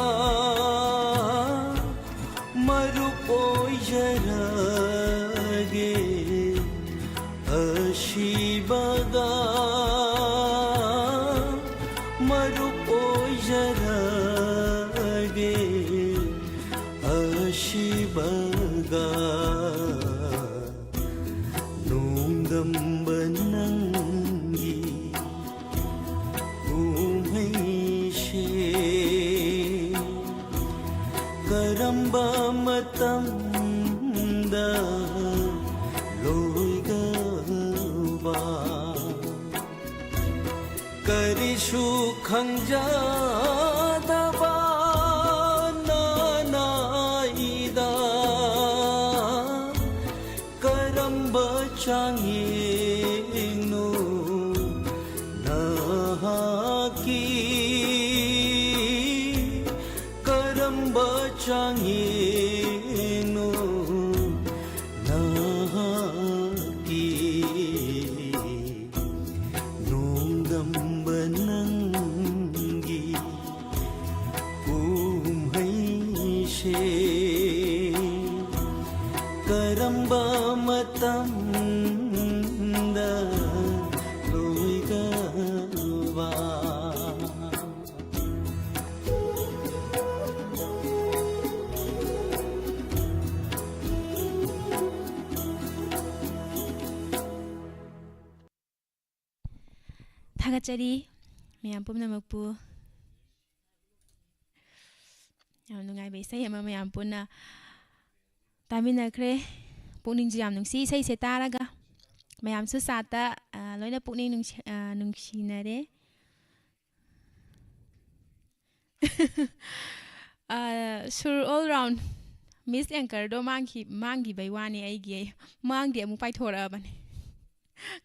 मरुप ओइजरगे अशिबगा मरुप ओइजरगे अशिबगा नोंगंबनंगी उमैशे करम्बा मतंदा लोइगबा करिशु खंजादबा नानाइदा करम्बा चांगेनो नाकी करम्बा चांगेनो नाकी नोंगंबनंगी कुम्हैशे करम्बा मतंदा लोइगबा थागतचरी मयाम पुनमकपु याम नुंगाइबे इसै अमा मयाम पुना तामिनखरे पुकनिंग याम नुंसी इसै से तारगा मयाम सु साता लोइना पुकनिंग नुंसिनरे सुर ऑल राउंड मिस एंकर दो मांगी बै वानी आइगी मांगदे अमु पाइथोरबने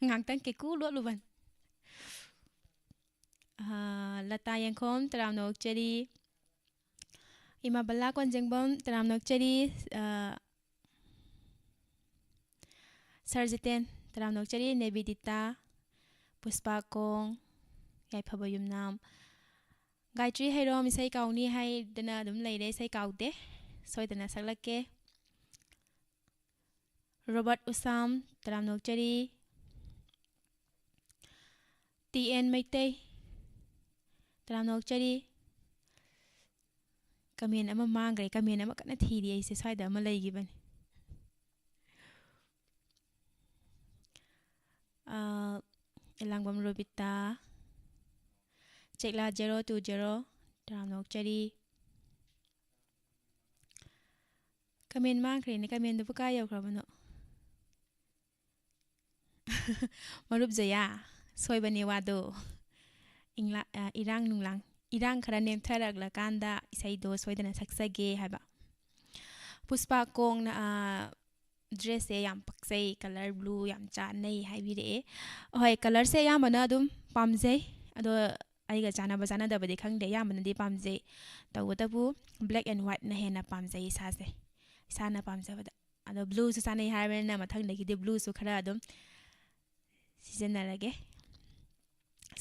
ngangtang ke ku lo luban lata yangkhom taramnok cheri ima balla konjengbom taramnok cheri sarjiten taramnok cheri nebidita puspa kong yai phabayumnam gaitri hairom isai kauni hai dana dum leire isai kaude soidana saklake robert usam taramnok cheri TN Maitei taramnok cheri kamen ama mangre kamen ama kana thiri aise saida ama leigibani elangbam robita chekla 020 taramnok cheri kamen mangre ne kamen du puka yaukrabano marup jaya soibani wado ingla irang nunglang irang khara nem tharagla kanda isai do soidana saksage haba puspa kong na dress e yam paksai color blue yam cha nei haibire hoi color se yam bana dum pamjai ado aiga chana bajana da bade khangde yam bana di pamjai tawdabu black and white na hena pamjai sase sana pamjabada ado blue su sanai harena mathang dagi de blue su khara adum sijanarage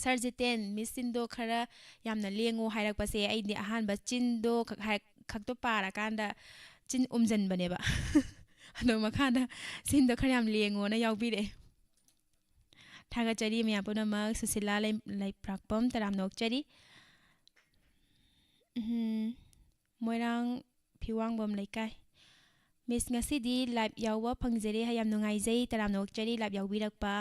sarjiten misindo khara yamna lengo hairakpase aidi ahanba chindo khakto para kanda chin umjan baneba ado makhada sindo khara yam lengo na yaubire thaga chari mya puna mak susila lai prakpam taramnok chari moirang phiwangbam laikai miss ngasidi live yawa phangjere hayam nungai jai taramnok chari live yaubirakpa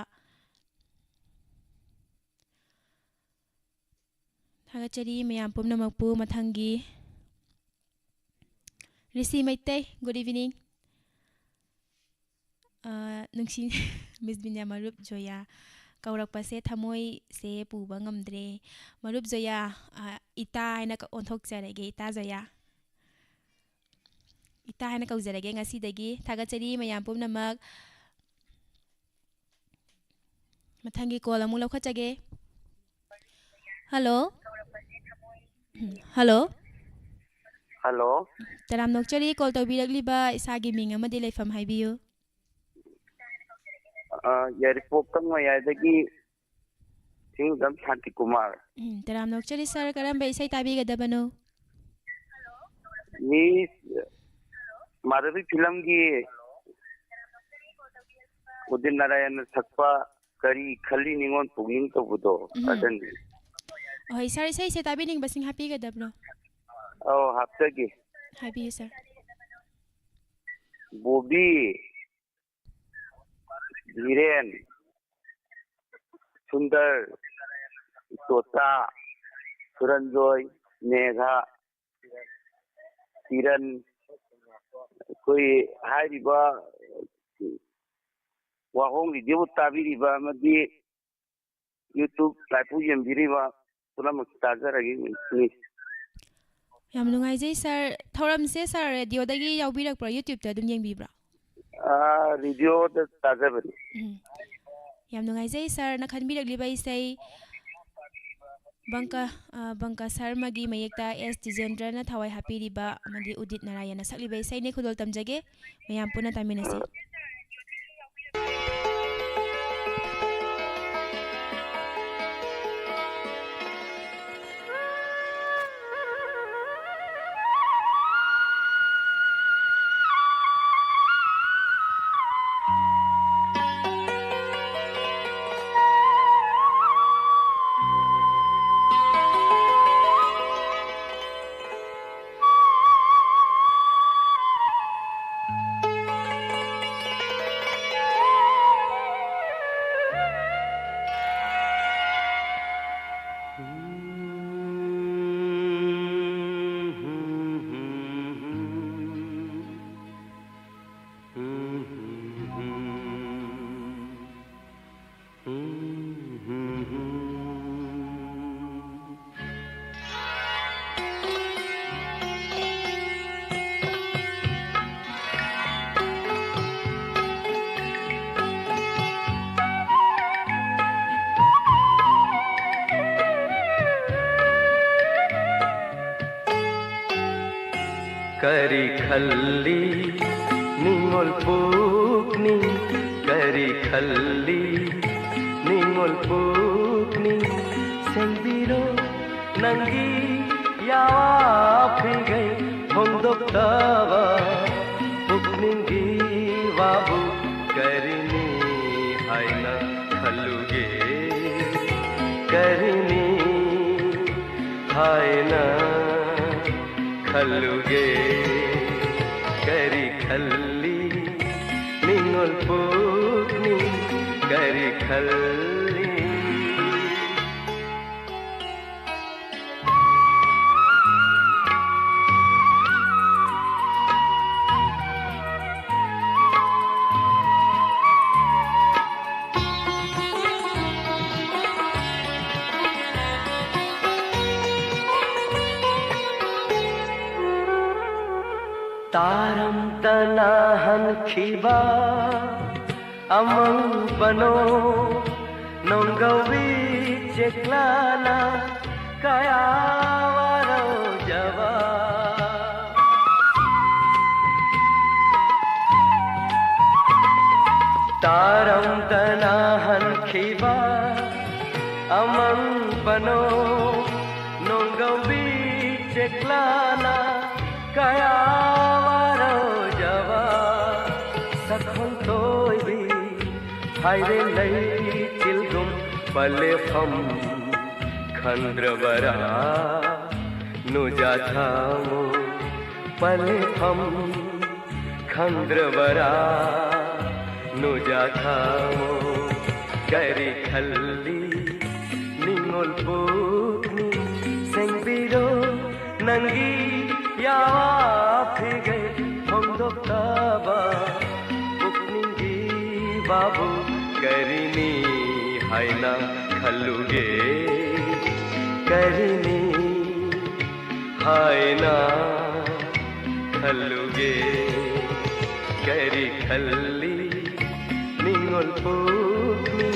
Hagachari mayam pumnamakpu mathangi Risi Maitei, good evening. Nungsi Miss Binya Marup Joya kaurakpase thamoi se puba ngamdre Marup Joya ita haina ka onthok charege ita Joya ita haina kaujarage ngasidagi thagachari mayam pumnamak mathangi call amuk laukhachage. Hello. Hello. Hello. Taram nokchari call tawbirakliba isagi ming amadi leifam haibiyu. Yaripokang mayadagi Singam Shanti Kumar. Taram nokchari sir karamba isai tabigadabano. Ni Marathi film ki Udin Narayan Sakpa Kari Khali Ningon Puging to Budo. Adan. Oh, sir isai se tabining basing happy gadabno. Oh, hafta ki. Happy sir. Bobby Dhiren Sundar Tota Suranjoy Megha Kiran koi hairiba wahong video tabiriba madi YouTube live yembiriba punamak tajaragi ni Yam nungaijai sir thoramse sir radio dagi yaubirakpra YouTube ta dum yengbibra. video da tajabari Yam nungaijai sir na khanbirakliba isai Bangka Sarma gi mayekta S Tijendra na thawai hapiriba amadi Udit Narayana sakliba isai ne khudol tamjage mayam puna taminasi. Kari khalli ningol pukni kari khalli ningol pukni sembiro nangi yawa phigai hondok tawa pukningi babu karini haina khaluge karini haina khaluge kari khalli ningol pukni kari khalli Taram tanahan khiba amang bano nonggawi ceklana kaya waro jawa Taram tanahan khiba amang bano nonggawi ceklana kaya Haire lay tilgum pale hum khandravara nuja thamo pale hum khandravara nuja thamo kari khalli ningol pukni sengbiro nangi yawa phigai hondok taba pukningi babu karini haina khaluge karini haina खल्लुगे करी खल्ली निंगोल पुकनी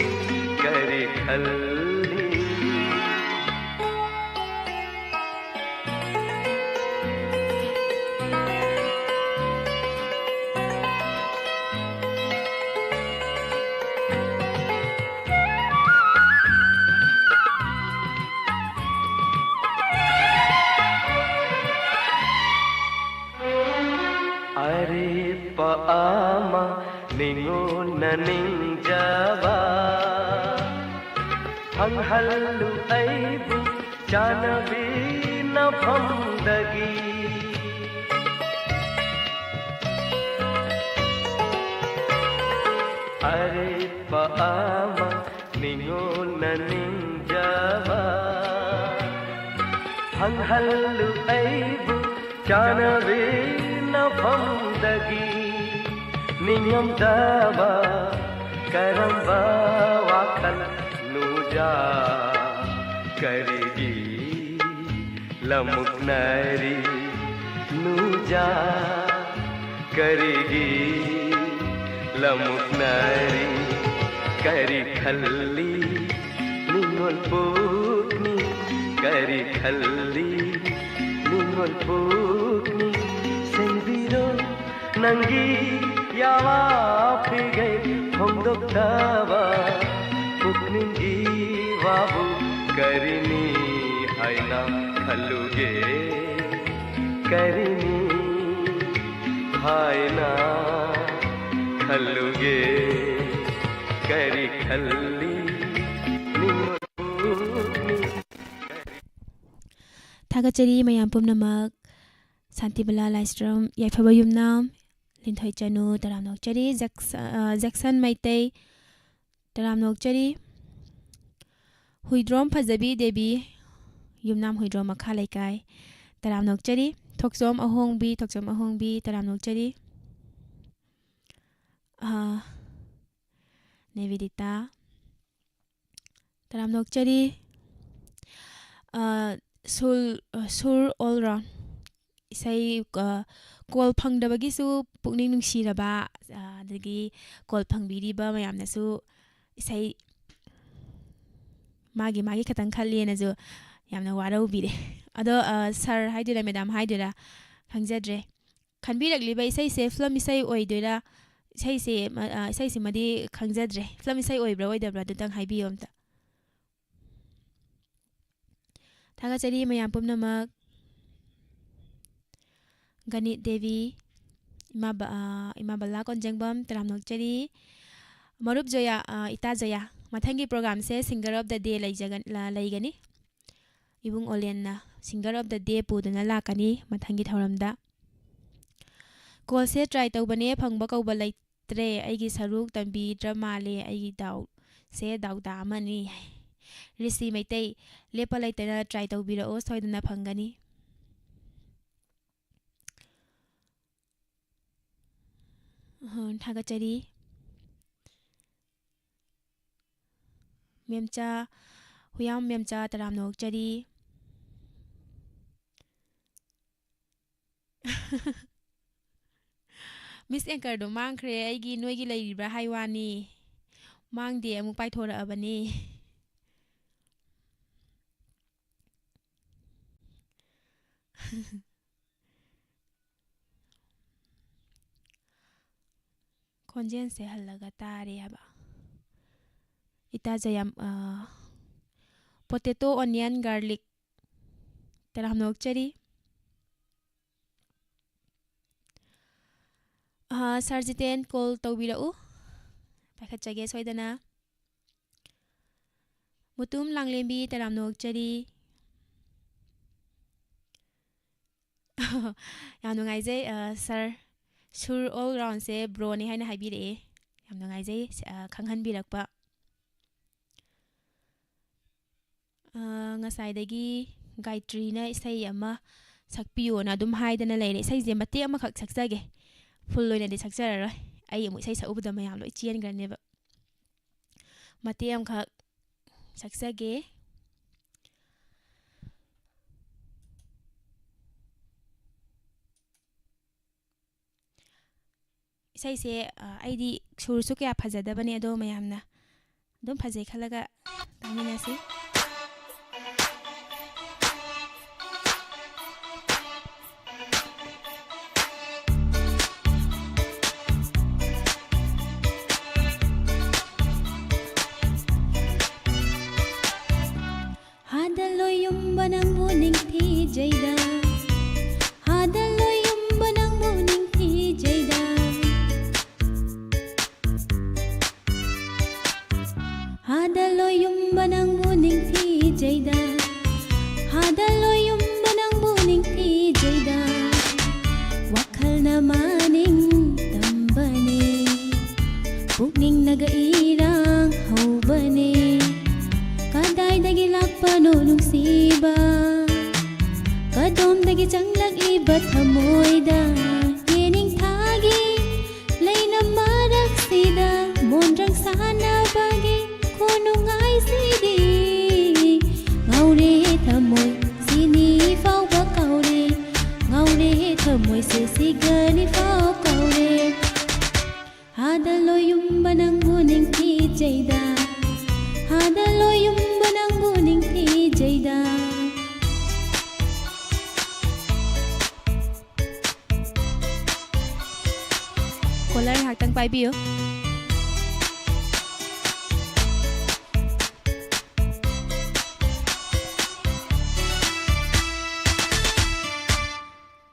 करी खल्ली Paama ningo naningjaba hanghallu aibu janabi na phamdagi are paama ningo naningjaba hanghallu aibu janabi na phamdagi नियम दबा करम्बा वाखल नूजा करेगी लमुक नारी नूजा करेगी लमुक नारी करी खल्ली निंगोल पुकनी करी खल्ली निंगोल पुकनी सेंबिरो नंगी यावा फिगै होंदोक्तावा पुकनिंगी वाबु करिनी हाइना खल्लुगे करिनी हाइना खल्लुगे करी खल्ली थागचरी मयाम पुमनमक शांतिबला लाइस्ट्रम याइफबा युमनाम लिंथोय चनु तराम नोकचरी जैक्सन मैते तराम नोकचरी हुइद्रोम फजबी देवी युमनाम हुइद्रोम मखा लेकाय तराम नोकचरी थोकसोम अहोंगबी तराम नोकचरी नेविदिता तराम नोकचरी सुर ऑल राउंड इसै कॉल फंगदबगिसु पुकनिंग नुंसिरबा अदगी कॉल फंगबिरिबा मयामनसु इसै मागी मागी खतंग खल्लेनजु यामना वारौबिरे अदो सर हाइदुरा मैडम हाइदुरा खंगजद्रे खनबिरगलिबा इसै से फिल्म इसै ओइदुरा इसै से मदि खंगजद्रे फिल्म इसै ओइब्रा ओइदब्रा दुतंग हाइबियो अमता थागाचरी मयाम पुमनमक गणित देवी इमा बल्ला कोंजेंगबम तराम नोकचरी मरुप जोया इता जोया मथंगी प्रोग्राम से सिंगर ऑफ द डे लैगनी इबुंग ओलेनना सिंगर ऑफ द डे पुदना लाकनी मथंगी थौरमदा कॉल से ट्राई तौबने फंगबा कौबा लैत्रे आइगी सरुक तंबी ड्रामाले आइगी दाउ से दाउदा अमनी रिसी मैतै लेपा लैतना ट्राई तौबिरओ सोइदना फंगनी थागचरी मेमचा हुयाम मेमचा तराम नोकचरी मिस एंकर दो मांगख्रे आइगी नोइगी लैरिब्रा हाइवानी मांगदे अमुक पाइथोरअबनी खोंजेन से हल्लगा तारे हबा इता जयम पोटैटो ऑनियन गार्लिक तराम नोकचरी सर्जिटेन कॉल तौबिरउ पाखचगे सोइदना मुतुम लांगलेंबी तराम नोकचरी याम नुंगाइजे सर सुर ऑल राउंड से ब्रोनी हाइना हाइबिरे याम नुंगाइजे खंगहनबिरकपा ngसाइदगी गायत्रीना इसै अमा सक्पियोना दुम हाइदना लेरे इसैजे मते अमा खक सक्सगे फुल लोइनादि सक्चररय आई अमु इसै सउबदा मयाम लोइ चेनग्रनेबा मते अम खक सक्सगे ꯏꯁꯩꯁꯦ ꯑꯩꯗꯤ ꯁꯨꯔꯁꯨ ꯀꯌꯥ ꯐꯖꯗꯕꯅꯦ ꯑꯗꯣ ꯃꯌꯥꯝꯅ ꯑꯗꯨꯝ ꯐꯖꯩ ꯈꯜꯂꯒ ꯇꯥꯃꯤꯟꯅꯁꯤ 하달로윰바 낭부 닝티제이다 하달로윰바 낭부 닝티제이다 하달로윰바 낭부 닝티제이다 하달로윰바 낭부 닝티제이다 와칼나 마닝 담바네 푹닝 나가이랑 하우바네 Kadaydagi lakpano nungsiba Kadomdagi changlak-libat hamoyda Yening thagi Layna maragsida Mondrang sana bagi Kunungay sidi Ngaure thamoy Sini phao ba kaure Ngaure thamoy Sisigani phao kaure Hadaloyumba nang buning tijayda Hadaloyumba nang buning tijayda colour ꯉꯥꯏꯍꯥꯛꯇꯪ ꯄꯥꯏꯕꯤꯌꯨ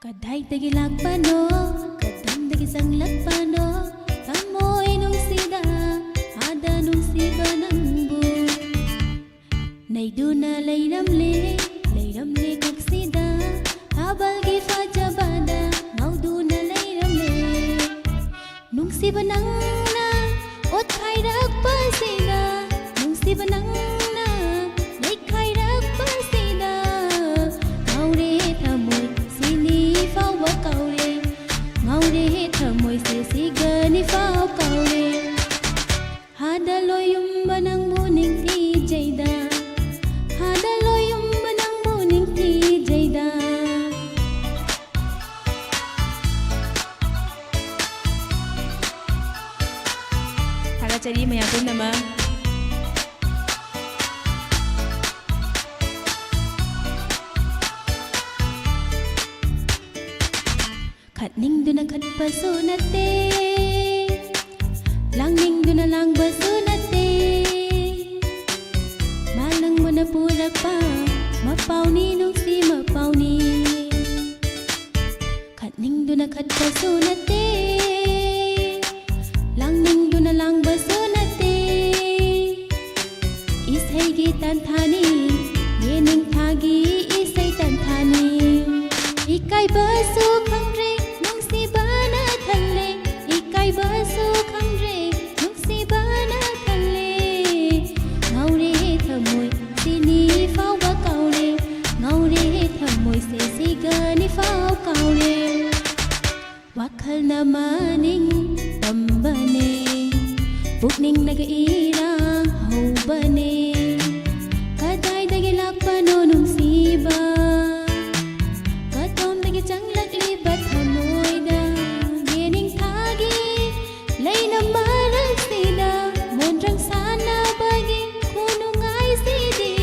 Kadaydagi lakpano Kadomdagi sanglakpano Tamoy nungsida Hada nungsiba nangbu Nayduna layramle kagsida Habalgi fajabada Ngauduna layramle Nungsiba nangna Ot khairak pasida Nungsiba nangna Lay khairak pasida Ngaure thamoy Sini phao ba kaure Ngaure thamoy Sisigani phao kaure Hadaloyumba nang buning tijayda Hadaloyumba nang buning tijayda ꯊꯥꯒꯠꯆꯔꯤ ꯃꯌꯥꯝ ꯄꯨꯝꯅꯃꯛ Khatningduna khatpasu natte Langningduna langbasu natte Malang mo na purakpa Mapauni nungsi mapauni Khatningduna khatpasu natte Langningduna langbasu natte Isay gitan thani Yening thagi isay tan thani Ikay basu khangre nungsi bana thalle Ikay basu khangre nungsi bana thalle Ngaure thamoy sini phao ba kaure Ngaure thamoy se sigani phao kaure Wakhal na maning tambane Pukning nagairang haubane Kadaydagi lakpano nungsiba Kadomdagi changlak-libat hamoyda Yening thagi Layna maragsida Mondrang sana bagi Kunungay sidi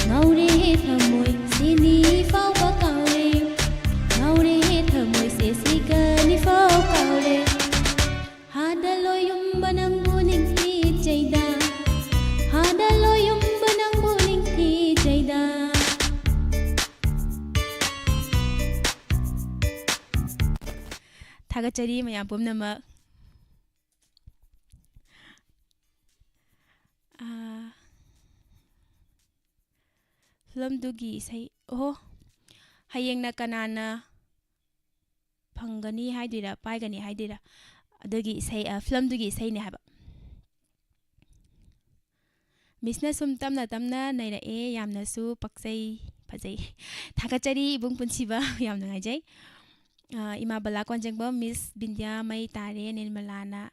Ngaure thamoy Sini phao ba kaure Ngaure thamoy Sisigani phao kaure Hadaloyumba nang buning tijayda Hadaloyumba nang buning tijayda ꯊꯥꯒꯠꯆꯔꯤ ꯃꯌꯥꯝ ꯄꯨꯝꯅꯃꯛ ꯐꯤꯂꯝꯗꯨꯒꯤ ꯏꯁꯩ ꯑꯣꯍꯣ ꯍꯌꯦꯡꯅ ꯀꯅꯥꯅ ꯐꯪꯒꯅꯤ ꯍꯥꯏꯗꯣꯏꯔꯥ ꯄꯥꯏꯒꯅꯤ ꯍꯥꯏꯗꯣꯏꯔꯥ ꯑꯗꯨꯒꯤ ꯏꯁꯩ ꯐꯤꯂꯝꯗꯨꯒꯤ ꯏꯁꯩꯅꯦ ꯍꯥꯏꯕ ꯃꯤꯁꯅ ꯁꯨꯝ ꯇꯞꯅ ꯇꯞꯅ ꯅꯩꯔꯛꯑꯦ ꯌꯥꯝꯅꯁꯨ ꯄꯛꯆꯩ ꯐꯖꯩ ꯊꯥꯒꯠꯆꯔꯤ ꯏꯕꯨꯡ ꯄꯨꯟꯁꯤꯕ ꯌꯥꯝ ꯅꯨꯡꯉꯥꯏꯖꯩ ꯏꯃꯥ ꯕꯂꯥ ꯀꯣꯟꯖꯦꯡꯕꯝ ꯃꯤꯁ ꯕꯤꯟꯗ꯭ꯌꯥ ꯃꯩ ꯇꯥꯔꯦ ꯅꯤꯔꯃꯂꯥꯅ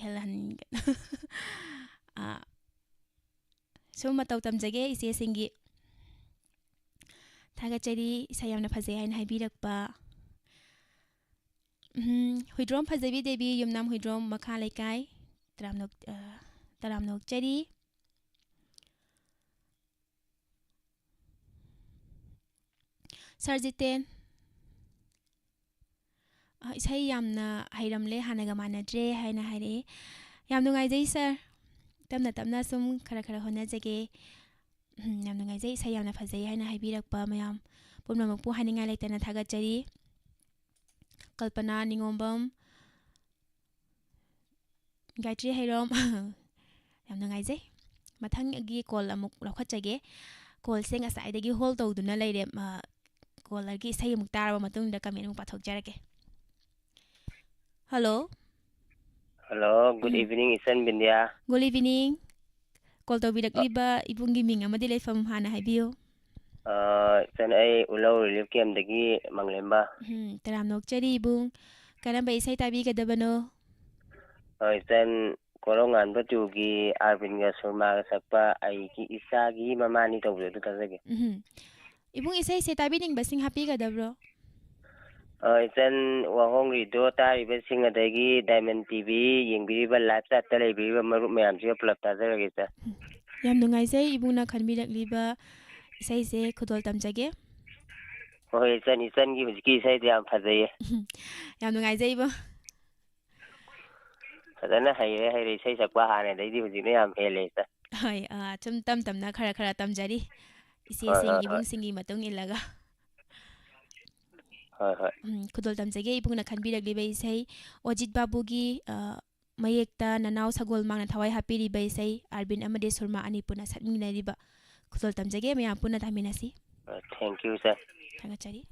ꯍꯦꯜꯍꯟꯒꯅ ꯁꯨꯝ ꯃꯇꯧ ꯇꯝꯖꯒꯦ ꯏꯆꯦꯁꯤꯡꯒꯤ ꯊꯥꯒꯠꯆꯔꯤ ꯏꯁꯩ ꯌꯥꯝꯅ ꯐꯖꯩ ꯍꯥꯏꯅ ꯍꯥꯏꯕꯤꯔꯛꯄ Huidrom Fazabi Debi Yumnam Huidrom Makale Kai Taramnok Jadi Sarjiten Isai Yamna Hairamle Hanagamana Dre Haina Hari Yamnungai Jay sir Tamna Sum Karakara Hona Jage Yamnungai Jay Sayamna Fazay Haina Habirak Mayam Pumamapu Haninga Latana Taga Jadi Kalpana Ningombam Gayatri Hairom Yamnungai Jay Matang Gi Call Amuk Lokachage Call Sing aside the hold to Duna Lady Call Lagi Say Mutara Matung the Kamin Patok Jarake. Hello. Hello, good evening, Isan Bindia. Good evening. Call to Bidak Liba, Ibung Giming, a Madele from Hana Habio. Isan ay ulaw relief cam dagi Manglemba. Taramnok Cherry Bung. Karamba Isai Tabi Kadabano. Isan Kolongan Batugi, Arvin Gasurma Sapa, Aiki Isagi, Mamani to the Kazaki. Ibung Isai Tabining Basing Happy Kadabro. Isan Wahongi Dota, Ibasing a dagi, Diamond TV, Yingiba Lapsa, Televiva, Marumam, Plaptazagita. Yamnungai say Ibuna can be like Liba, say Kudol Tamjage. Oh, Isan gives key say the Ampade. Yamnungai Zabo. I don't know how you say Saquahan and they do the name Helesa. Hi, Tum na Karakara Tamjadi. Is Ibung singing Matung Ilaga. Kudol Tamjage, Ibuna can be like Liba say, Ojit Babugi, Mayekta, Nanao Sagol Mang and Hawaii Happy Bay say, Arbin Amade Surma Anipuna Satmina Riba. Kudol Tamjage, may Apuna Taminasi. Thank you, sir. Tangachari.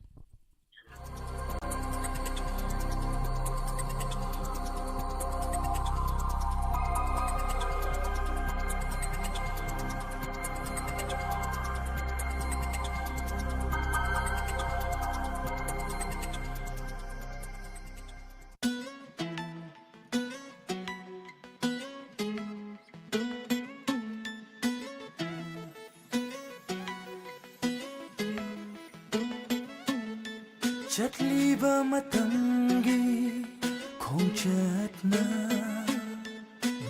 Chatliba matangi kong chatna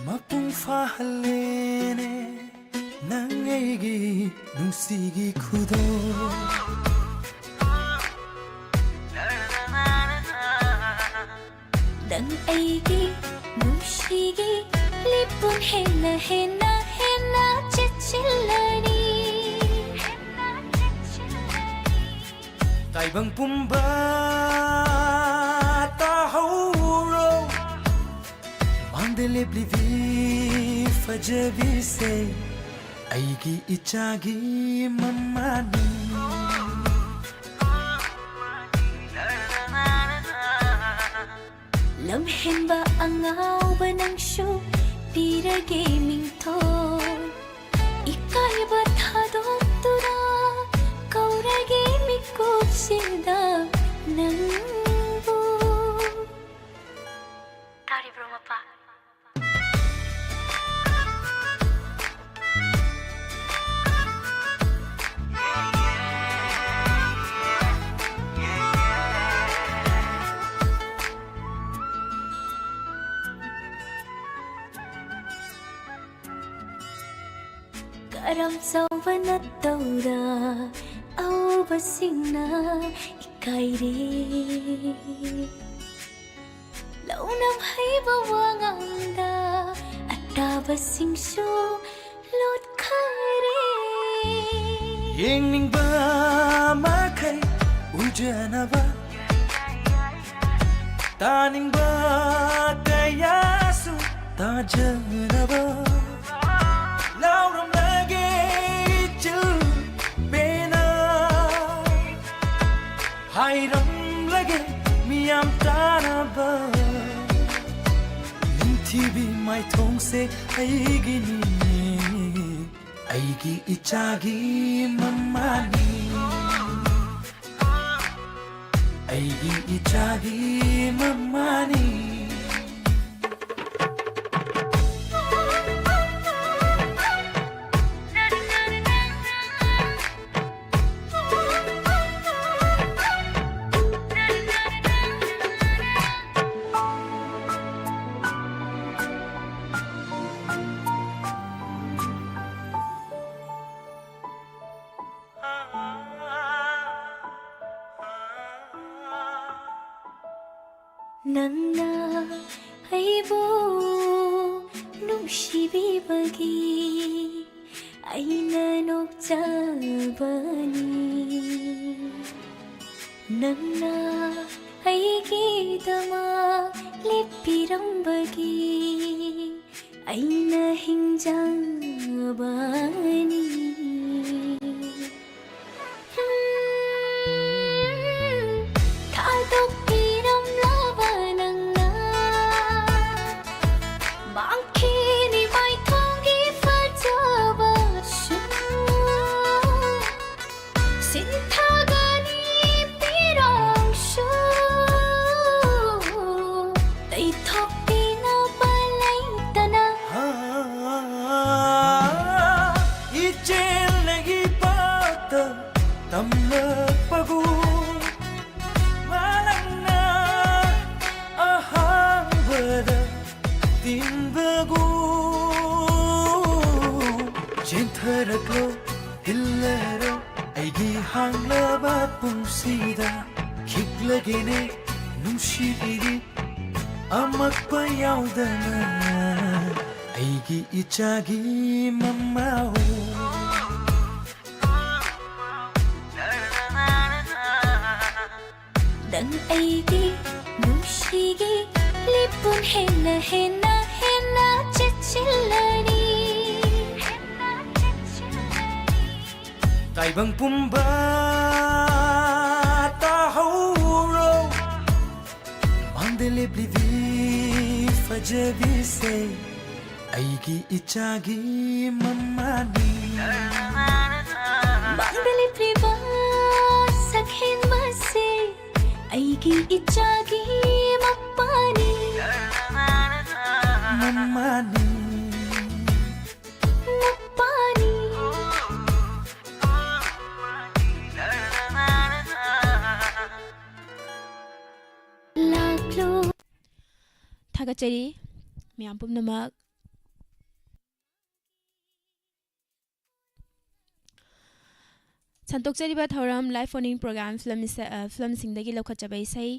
mapung fahalene nangegi nusigi kudo Dang aigi nusigi lipun hena chichilani Taibang pumba tahuro Mandele blivi fajabi se Aigi ichagi mamani Lamhen ba angaw ba ng show Tira gaming to Ikay ba tadok tura Kauragi mikot sida nangbo Tari bro mapa Karam sawa na taura Aw basing na ikay rin Launam hay bawang anda At tabasing siyo lot ka rin Yengning ba makay ujana ba Taning ba kaya su tajana ba Lauram lagi ju bena Hairam lagi miyam tana ba Nintibi mai thong se aigi ni Aigi ichagi mamani Aigi ichagi mamani ꯅꯪꯅ ꯑꯩꯕꯨ ꯅꯨꯡꯁꯤꯕꯤꯕꯒꯤ ꯑꯩꯅ ꯅꯣꯛꯆꯕꯅꯤ ꯅꯪꯅ ꯑꯩꯒꯤꯗꯃꯛ ꯂꯦꯞꯄꯤꯔꯝꯕꯒꯤ ꯑꯩꯅ ꯍꯤꯡꯖꯕꯅꯤ ꯊꯥꯗꯣꯛꯄꯤꯔꯝꯂꯕ ꯅꯪꯅ ꯃꯥꯡꯈꯤꯅꯤ ꯃꯥꯏꯊꯣꯡꯒꯤ ꯐꯖꯕꯁꯨ ꯁꯤꯟꯊꯒꯅꯤ ꯄꯤꯔꯥꯡꯁꯨ ꯇꯩꯊꯣꯛꯄꯤꯅꯕ ꯂꯩꯇꯅ 이제내기 봤다 담력바구 말랑나 아하보다 띵바구 진타라고 힐레로 아이기 항라바 뿡시다 킥라기네 눈시비리 아막바 야우다나 아이기 이차기 맘마오 ꯅꯪ ꯑꯩꯒꯤ ꯅꯨꯡꯁꯤꯒꯤ ꯂꯤꯞꯄꯨꯟ ꯍꯦꯟꯅ ꯍꯦꯟꯅ ꯍꯦꯟꯅ ꯆꯦꯠꯁꯤꯜꯂꯅꯤ ताइबंग पुम्बा ताहौरो मांगदले प्लिवी फजबी से आईगी इचागी मम्मानी ꯃꯥꯡꯗ ꯂꯦꯞꯂꯤꯕ ꯁꯛꯍꯦꯟꯕꯁꯦ ꯑꯩꯒꯤ ꯏꯆꯥꯒꯤ ꯃꯄꯥꯅꯤ मम्मानी ꯃꯄꯥꯅꯤ ꯂꯥꯛꯂꯣ ꯊꯥꯒꯠꯆꯔꯤ ꯃꯌꯥꯝ ꯄꯨꯝꯅꯃꯛ ꯁꯟꯇꯣꯛꯆꯔꯤꯕ ꯊꯧꯔꯝ ꯂꯥꯏꯚ ꯐꯣꯟ-ꯏꯟ ꯄ꯭ꯔꯣꯒ꯭ꯔꯥꯝ ꯐꯤꯂꯝꯁꯤꯡꯗꯒꯤ ꯂꯧꯈꯠꯆꯕ ꯏꯁꯩ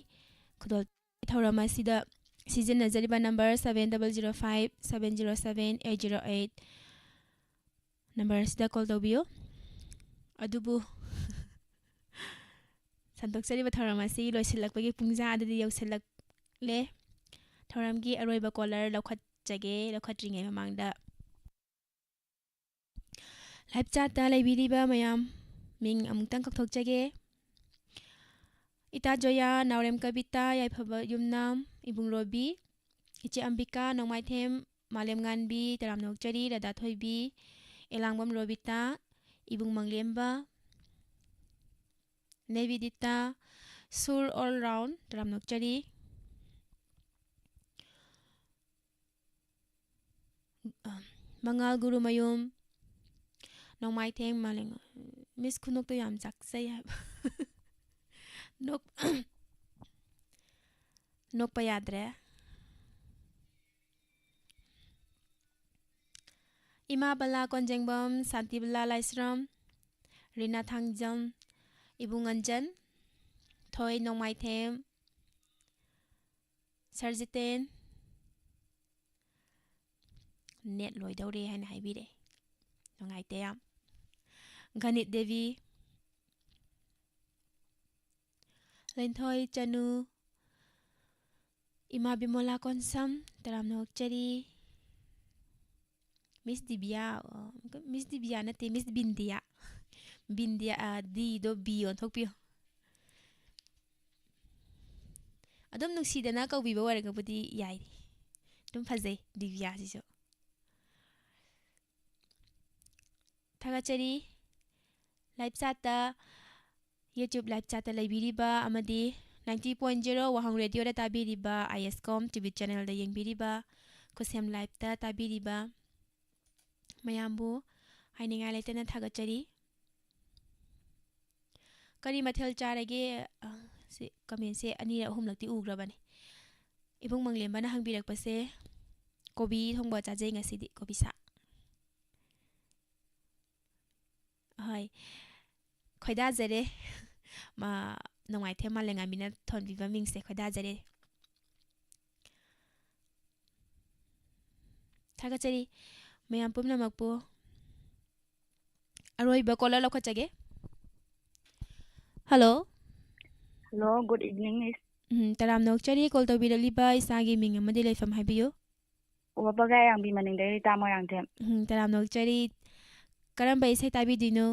ꯈꯨꯗꯣꯜ ꯊꯧꯔꯝ ꯑꯁꯤꯗ ꯁꯤꯖꯤꯟꯅꯖꯔꯤꯕ ꯅꯝꯕꯔ 7005-707-808 ꯅꯝꯕꯔ ꯑꯁꯤꯗ ꯀꯣꯜ ꯇꯧꯕꯤꯌꯨ ꯑꯗꯨꯕꯨ ꯁꯟꯇꯣꯛꯆꯔꯤꯕ ꯊꯧꯔꯝ ꯑꯁꯤ ꯂꯣꯏꯁꯤꯜꯂꯛꯄꯒꯤ ꯄꯨꯡꯖꯥ ꯑꯗꯨꯗꯤ ꯌꯧꯁꯤꯜꯂꯛꯂꯦ ꯊꯧꯔꯝꯒꯤ ꯑꯔꯣꯏꯕ ꯀꯣꯂꯔ ꯂꯧꯈꯠꯇ꯭ꯔꯤꯉꯩ ꯃꯃꯥꯡꯗ ꯂꯥꯏꯚ ꯆꯥꯠꯇ ꯂꯩꯕꯤꯔꯤꯕ ꯃꯌꯥꯝ ꯃꯤꯡ ꯑꯃꯨꯛꯇꯪ ꯀꯛꯊꯣꯛꯆꯒꯦ ꯏꯇꯥ ꯖꯣꯌꯥ ꯅꯥꯎꯔꯦꯝ ꯀꯕꯤꯇꯥ ꯌꯥꯏꯐꯕ ꯌꯨꯝꯅꯥꯝ ꯏꯕꯨꯡ ꯔꯣꯕꯤ ꯏꯆꯦ ꯑꯝꯕꯤꯀꯥ ꯅꯣꯡꯃꯥꯏꯊꯦꯝ ꯃꯥꯂꯦꯝ ꯉꯥꯟꯕꯤ ꯇꯔꯥꯝꯅꯣꯛꯆꯔꯤ ꯔꯥꯙꯥ ꯊꯣꯏꯕꯤ ꯑꯦꯂꯥꯡꯕꯝ ꯔꯣꯕꯤꯇꯥ ꯏꯕꯨꯡ ꯃꯪꯂꯦꯝꯕ ꯅꯦꯕꯤꯗꯤꯇꯥ ꯁꯨꯔ ꯑꯣꯜ ꯔꯥꯎꯟ ꯇꯔꯥꯝꯅꯣꯛꯆꯔꯤ ꯃꯉꯥꯜ ꯒꯨꯔꯨꯃꯌꯨꯝ ꯅꯣꯡꯃꯥꯏꯊꯦꯝ ꯃꯥꯂꯦꯝ ꯃꯤꯁ ꯈꯨꯅꯣꯛꯇꯣ ꯌꯥꯝ ꯆꯥꯛꯆꯩ ꯍꯥꯏꯕ ꯅꯣꯛꯄ ꯌꯥꯗ꯭ꯔꯦ ꯏꯃꯥ ꯕꯂꯥ ꯀꯣꯟꯖꯦꯡꯕꯝ ꯁꯥꯟꯇꯤꯕꯂꯥ ꯂꯥꯏꯁ꯭ꯔꯝ ꯔꯤꯅꯥ ꯊꯥꯡꯖꯝ ꯏꯕꯨꯡ ꯑꯟꯖꯟ ꯊꯣꯏ ꯅꯣꯡꯃꯥꯏꯊꯦꯝ ꯁꯔꯖꯤꯇꯦꯟ ꯅꯦꯠ ꯂꯣꯏꯗꯧꯔꯦ ꯍꯥꯏꯅ ꯍꯥꯏꯕꯤꯔꯛꯑꯦ ꯅꯨꯡꯉꯥꯏꯇꯦ ꯌꯥꯝ ꯒꯅꯤꯠ ꯗꯦꯕꯤ ꯂꯦꯟꯊꯣꯏ ꯆꯅꯨ ꯏꯃꯥ ꯕꯤꯃꯣꯂꯥ ꯀꯣꯟꯁꯝ ꯇꯔꯥꯝꯅꯣꯛꯆꯔꯤ ꯃꯤꯁ ꯗꯤꯕꯤꯌꯥ ꯅꯠꯇꯦ ꯃꯤꯁ ꯕꯤꯟꯗꯤꯌꯥ ꯗꯤꯗꯣ ꯕꯤ ꯑꯣꯟꯊꯣꯛꯄꯤꯌꯣ ꯑꯗꯨꯝ ꯅꯨꯡꯁꯤꯗꯅ ꯀꯧꯕꯤꯕ ꯑꯣꯏꯔꯒꯕꯨꯗꯤ ꯌꯥꯏ ꯑꯗꯨꯝ ꯐꯖꯩ ꯗꯤꯕꯤꯌꯥꯁꯤꯁꯨ ꯊꯥꯒꯠꯆꯔꯤ ꯂꯥꯏꯚ ꯆꯥꯠꯇ ꯌꯨꯇ꯭ꯌꯨꯕ ꯂꯥꯏꯚ ꯆꯥꯠꯇ ꯂꯩꯕꯤꯔꯤꯕ ꯑꯃꯗꯤ 90.0 ꯋꯥꯍꯪ ꯔꯦꯗꯤꯑꯣꯗ ꯇꯥꯕꯤꯔꯤꯕ ISCOM ꯇꯤꯚꯤ ꯆꯦꯅꯦꯜꯗ ꯌꯦꯡꯕꯤꯔꯤꯕ ꯈꯨꯠꯁꯦꯝ ꯂꯥꯏꯚꯇ ꯇꯥꯕꯤꯔꯤꯕ ꯃꯌꯥꯝꯕꯨ ꯍꯥꯏꯅꯤꯡꯉꯥꯏ ꯂꯩꯇꯅ ꯊꯥꯒꯠꯆꯔꯤ ꯀꯔꯤ ꯃꯊꯦꯜ ꯆꯥꯔꯒꯦ ꯁꯤ ꯀꯃꯦꯟꯁꯦ ꯑꯅꯤꯔꯛ ꯑꯍꯨꯝꯂꯛꯇꯤ ꯎꯈ꯭ꯔꯕꯅꯦ ꯏꯕꯨꯡ ꯃꯪꯂꯦꯝꯕꯅ ꯍꯪꯕꯤꯔꯛꯄꯁꯦ ꯀꯣꯕꯤ ꯊꯣꯡꯕ ꯆꯥꯖꯩ ꯉꯁꯤꯗꯤ ꯀꯣꯕꯤ ꯁꯥꯛ ꯍꯣꯏ ꯈꯣꯏꯗꯥꯖꯔꯦ ꯅꯣꯡꯃꯥꯏꯊꯦꯝ ꯃꯥꯂꯦꯝꯉꯥꯟꯕꯤꯅ ꯊꯣꯟꯕꯤꯕ ꯃꯤꯡꯁꯦ ꯈꯣꯏꯗꯥꯖꯔꯦ ꯊꯥꯒꯠꯆꯔꯤ ꯃꯌꯥꯝ ꯄꯨꯝꯅꯃꯛꯄꯨ ꯑꯔꯣꯏꯕ ꯀꯣꯂꯔ ꯂꯧꯈꯠꯆꯒꯦ ꯍꯜꯂꯣ ꯍꯜꯂꯣ ꯒꯨꯗ ꯏꯚꯤꯅꯤꯡ ꯃꯤꯁ ꯇꯔꯥꯝꯅ ꯑꯣꯛꯆꯔꯤ ꯀꯣꯜ ꯇꯧꯕꯤꯔꯛꯂꯤꯕ ꯏꯁꯥꯒꯤ ꯃꯤꯡ ꯑꯃꯗꯤ ꯂꯩꯐꯝ ꯍꯥꯏꯕꯤꯌꯨ ꯋꯥꯕꯒꯥꯏ ꯌꯥꯡꯕꯤ ꯃꯅꯤꯡꯗꯩ ꯔꯤꯇꯥ ꯃꯣꯏꯔꯥꯡꯊꯦꯝ ꯇꯔꯥꯝꯅ ꯑꯣꯛꯆꯔꯤ ꯀꯔꯝꯕ ꯏꯁꯩ ꯇꯥꯕꯤꯗꯣꯏꯅꯣ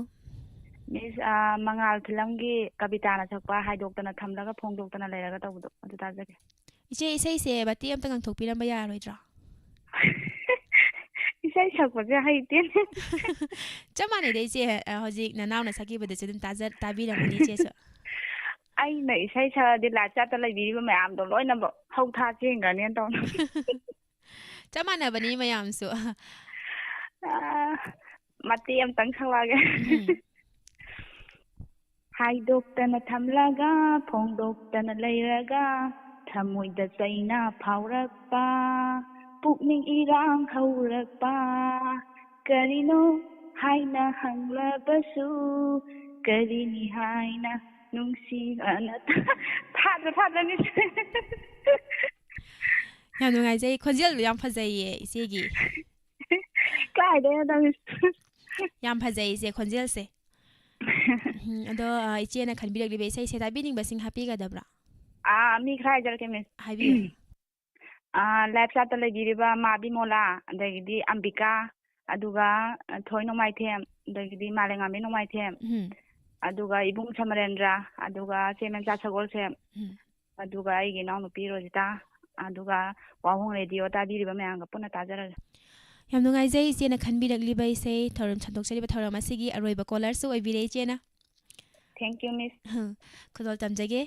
ꯃꯤꯁ ꯃꯉꯥꯜ ꯐꯤꯂꯝꯒꯤ ꯀꯕꯤꯇꯥꯅ ꯁꯛꯄ ꯍꯥꯏꯗꯣꯛꯇꯅ ꯊꯝꯂꯒ ꯐꯣꯡꯗꯣꯛꯇꯅ ꯂꯩꯔꯒ ꯇꯧꯕꯗꯣ ꯑꯗꯨ ꯇꯥꯖꯒꯦ ꯏꯆꯦ ꯏꯁꯩꯁꯦ ꯃꯇꯦꯛ ꯑꯝꯇ ꯉꯪꯊꯣꯛꯄꯤꯔꯝꯕ ꯌꯥꯔꯣꯏꯗ꯭ꯔꯣ ꯏꯁꯩ ꯁꯛꯄꯁꯦ ꯍꯩꯇꯦꯅꯦ ꯆꯞ ꯃꯥꯟꯅꯩꯗ ꯏꯆꯦ ꯍꯧꯖꯤꯛ ꯅꯅꯥꯎꯅ ꯁꯛꯈꯤꯕꯗꯁꯨ ꯑꯗꯨꯝ ꯇꯥꯕꯤꯔꯝꯃꯅꯤ ꯏꯆꯦꯁꯨ ꯑꯩꯅ ꯏꯁꯩ ꯁꯛꯑꯗꯤ ꯂꯥꯏꯞ ꯆꯥꯠꯇ ꯂꯩꯕꯤꯔꯤꯕ ꯃꯌꯥꯝꯗꯣ ꯂꯣꯏꯅꯃꯛ ꯍꯧ ꯊꯥ ꯆꯦꯟꯈ꯭ꯔꯅꯦꯅ ꯇꯧꯅ ꯆꯞ ꯃꯥꯟꯅꯕꯅꯤ ꯃꯌꯥꯝꯁꯨ ꯃꯇꯦꯛ ꯑꯃꯇꯪ ꯁꯛꯂꯛꯑꯒꯦ ꯍꯥꯏꯗꯣꯛꯇꯅ ꯊꯝꯂꯒ ꯐꯣꯡꯗꯣꯛꯇꯅ ꯂꯩꯔꯒ ꯊꯃꯣꯏꯗ ꯆꯩꯅ ꯐꯥꯎꯔꯛꯄ ꯄꯨꯛꯅꯤꯡ ꯏꯔꯥꯡ ꯍꯧꯔꯛꯄ ꯀꯔꯤꯅꯣ ꯍꯥꯏꯅ ꯍꯪꯂꯕꯁꯨ ꯀꯔꯤꯅꯤ ꯍꯥꯏꯅ ꯅꯨꯡꯁꯤꯕꯅ ꯊꯥꯗ꯭ꯔꯅꯤ ꯌꯥꯝ ꯅꯨꯡꯉꯥꯏꯖꯩ ꯈꯣꯟꯖꯦꯜꯗꯣ ꯌꯥꯝ ꯐꯖꯩꯌే ꯏꯆꯦꯒꯤ ꯀꯥꯏꯗꯩꯅꯣ ꯌꯥꯝ ꯐꯖꯩ ꯏꯆꯦ ꯈꯣꯟꯖꯦꯜꯁꯦ ꯑꯗꯣ ꯏꯆꯦꯅ ꯈꯟꯕꯤꯔꯛꯂꯤꯕ ꯏꯁꯩꯁꯦ ꯇꯥꯕꯤꯅꯤꯡꯕꯁꯤꯡ ꯍꯥꯞꯄꯤꯒꯗꯕ꯭ꯔꯥ ꯃꯤ ꯈꯔ ꯍꯥꯏꯖꯔꯛꯀꯦ ꯃꯤꯁ ꯍꯥꯏꯕꯤꯌꯨ ꯂꯥꯏꯞ ꯆꯥꯠꯇ ꯂꯩꯕꯤꯔꯤꯕ ꯃꯥꯕꯤ ꯃꯣꯂꯥ ꯑꯗꯒꯤꯗꯤ ꯑꯝꯕꯤꯀꯥ ꯑꯗꯨꯒ ꯊꯣꯏ ꯅꯣꯡꯃꯥꯏꯊꯦꯝ ꯑꯗꯒꯤꯗꯤ ꯃꯥꯂꯦꯝꯉꯥꯟꯕꯤ ꯅꯣꯡꯃꯥꯏꯊꯦꯝ ꯑꯗꯨꯒ ꯏꯕꯨꯡ ꯁꯃꯔꯦꯟꯗ꯭ꯔ ꯑꯗꯨꯒ ꯆꯦꯃꯦꯟꯆꯥ ꯁꯒꯣꯜꯁꯦꯝ ꯑꯗꯨꯒ ꯑꯩꯒꯤ ꯏꯅꯥꯎꯅꯨꯄꯤ ꯔꯣꯖꯤꯇꯥ ꯑꯗꯨꯒ ꯋꯥꯍꯣꯡ ꯔꯦꯗꯤꯑꯣ ꯇꯥꯕꯤꯔꯤꯕ ꯃꯌꯥꯝꯒ ꯄꯨꯟꯅ ꯇꯥꯖꯔꯒꯦ ꯌꯥꯝ ꯅꯨꯡꯉꯥꯏꯖꯩ ꯏꯆꯦꯅ ꯈꯟꯕꯤꯔꯛꯂꯤꯕ ꯏꯁꯩ ꯊꯧꯔꯝ ꯁꯟꯗꯣꯛꯆꯔꯤꯕ ꯊꯧꯔꯝ ꯑꯁꯤꯒꯤ ꯑꯔꯣꯏꯕ ꯀꯣꯂꯔꯁꯨ ꯑꯣꯏꯕꯤꯔꯦ ꯏꯆꯦꯅ ꯊꯦꯡꯛ ꯌꯨ ꯃꯤꯁ ꯈꯨꯗꯣꯜ ꯇꯝꯖꯒꯦ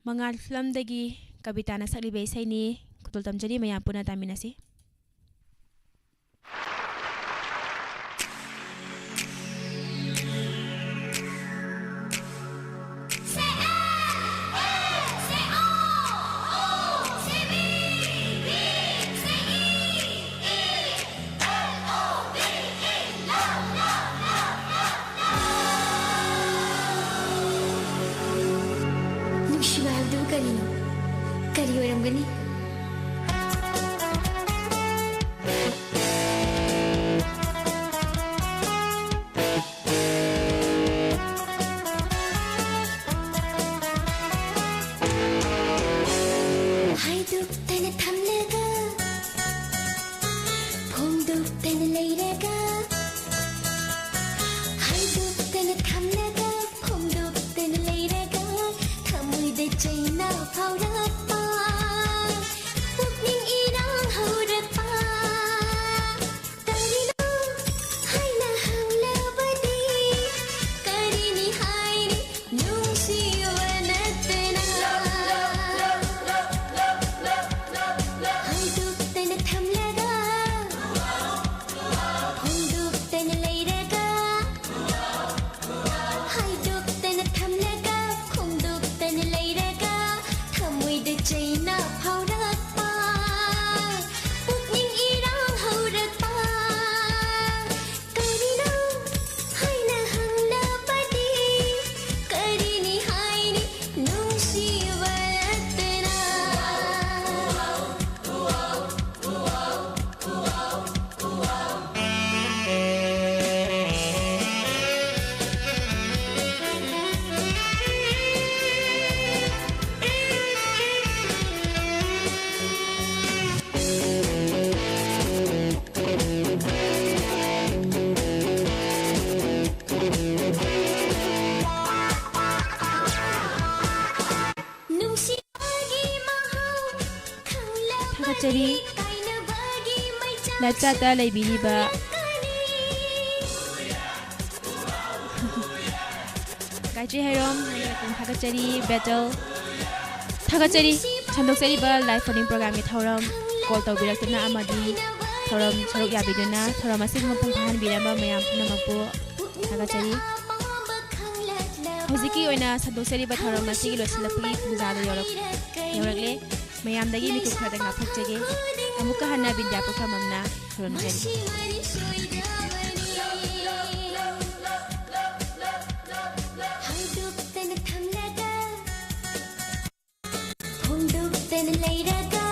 ꯃꯉꯥꯜ ꯐꯤꯂꯝꯗꯒꯤ ꯀꯕꯤꯇꯥꯅ ꯁꯛꯂꯤꯕ ꯏꯁꯩꯅꯤ ꯈꯨꯗꯣꯜ ꯇꯝꯖꯔꯤ ꯃꯌꯥꯝ ꯄꯨꯟꯅ ꯇꯥꯃꯤꯟꯅꯁꯤ ꯀꯔꯤ ꯑꯣꯏꯔꯝꯒꯅꯤ ꯍꯥꯏꯗꯣꯛꯇꯅ ꯊꯝꯂꯒ ꯐꯣꯡꯗꯣꯛꯇꯅ ꯂꯩꯔꯒ ꯍꯥꯏꯗꯣꯛꯇꯅ ꯊꯝꯂꯒ ꯐꯣꯡꯗꯣꯛꯇꯅ ꯂꯩꯔꯒ ꯊꯃꯣꯏꯗ ꯆꯩꯅ ꯐꯥꯎꯔꯛꯄ ꯄꯨꯛꯅꯤꯡ 이랑 ꯍꯧꯔꯛꯄ ꯀꯔꯤꯅꯣ ꯍꯥꯏꯅ ꯍꯪꯂꯕꯗꯤ ꯀꯔꯤꯅꯤ ꯍꯥꯏꯅꯤ ꯅꯨꯡꯁꯤꯕ ꯅꯠꯇꯅ ꯍꯥꯏꯗꯣꯛꯇꯅ ꯊꯝꯂꯒ ꯐꯣꯡꯗꯣꯛꯇꯅ ꯂꯩꯔꯒ ꯍꯥꯏꯗꯣꯛꯇꯅ ꯊꯝꯂꯒ ꯐꯣꯡꯗꯣꯛꯇꯅ ꯂꯩꯔꯒ ꯊꯃꯣꯏꯗ ꯆꯩꯅ ꯐꯥꯎꯔꯛꯄ ꯄꯨꯛꯅꯤꯡ 이랑 ꯍꯧꯔꯛꯄ ꯀꯔꯤꯅꯣ ꯍꯥꯏꯅ ꯍꯪꯂꯕꯗꯤ ꯀꯔꯤꯅꯤ ꯍꯥꯏꯅꯤ ꯅꯨꯡꯁꯤꯕ ꯅꯠꯇꯅ ꯅꯨꯡꯁꯤꯕꯒꯤ ꯃꯍꯥꯎ ꯊꯥꯒꯠꯆꯔꯤ ꯈꯪꯂꯕꯗꯤ ꯀꯥꯏꯅꯕꯒꯤ ꯃꯩꯆꯥꯛ ꯂꯥꯏꯞ ꯆꯥꯠꯇ ꯂꯩꯕꯤꯔꯤꯕ ꯒꯥꯏꯇ꯭ꯔꯤ ꯍꯩꯔꯣꯝ ꯊꯥꯒꯠꯆꯔꯤ ꯕꯦꯇꯜ ꯊꯥꯒꯠꯆꯔꯤ ꯁꯟꯗꯣꯛꯆꯔꯤꯕ ꯂꯥꯏꯚ ꯐꯣꯟ ꯄ꯭ꯔꯣꯒ꯭ꯔꯥꯝꯒꯤ ꯊꯧꯔꯝ ꯀꯣꯜ ꯇꯧꯕꯤꯔꯛꯇꯨꯅ ꯑꯃꯗꯤ ꯊꯧꯔꯝ ꯁꯔꯨꯛ ꯌꯥꯕꯤꯗꯨꯅ ꯊꯧꯔꯝ ꯑꯁꯤꯕꯨ ꯃꯄꯨꯡ ꯐꯥꯍꯟꯕꯤꯔꯝꯕ ꯃꯌꯥꯝ ꯄꯨꯝꯅꯃꯛꯄꯨ ꯊꯥꯒꯠꯆꯔꯤ ꯍꯧꯖꯤꯛꯀꯤ ꯑꯣꯏꯅ ꯁꯟꯗꯣꯛꯆꯔꯤꯕ ꯊꯧꯔꯝ ꯑꯁꯤꯒꯤ ꯂꯣꯏꯁꯤꯜꯂꯛꯄꯒꯤ ꯄꯨꯡꯖꯥꯗ ꯌꯧꯔꯛꯂꯦ ꯃꯌꯥꯝꯗꯒꯤ ꯃꯤꯀꯨꯞ ꯈꯔꯗ ꯉꯥꯛꯊꯣꯛꯆꯒꯦ ꯑꯃꯨꯛꯀ ꯍꯟꯅ ꯕꯤꯟꯗ꯭ꯌꯥ ꯄꯨꯈ꯭ꯔꯃꯝꯅ ꯊꯧꯔꯝꯖꯔꯤ ꯍꯥꯏꯗꯣꯛꯇꯅ ꯊꯝꯂꯒ ꯐꯣꯡꯗꯣꯛꯇꯅ ꯂꯩꯔꯒ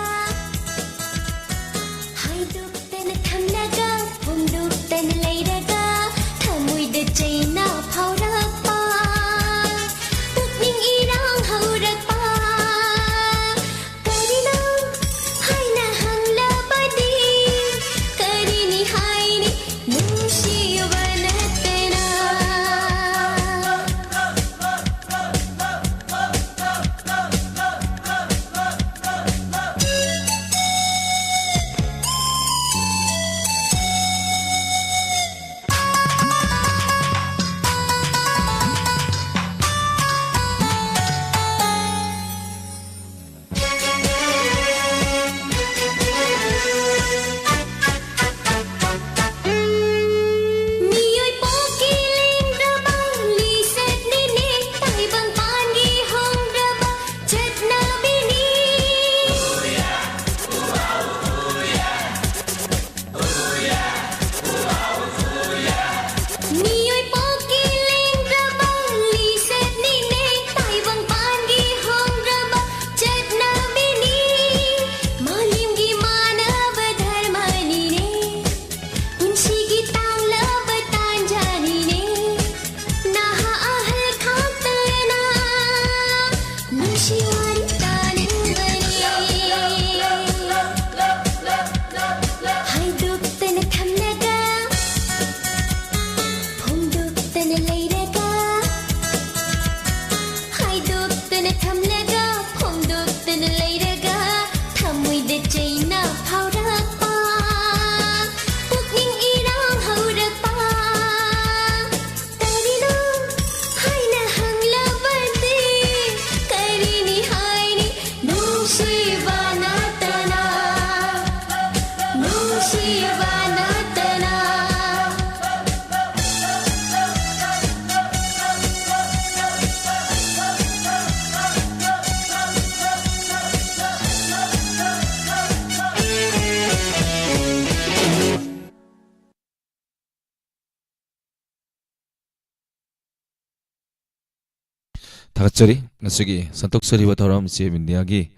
Thakachari ngasigi santoksari wa thoram che Indiagi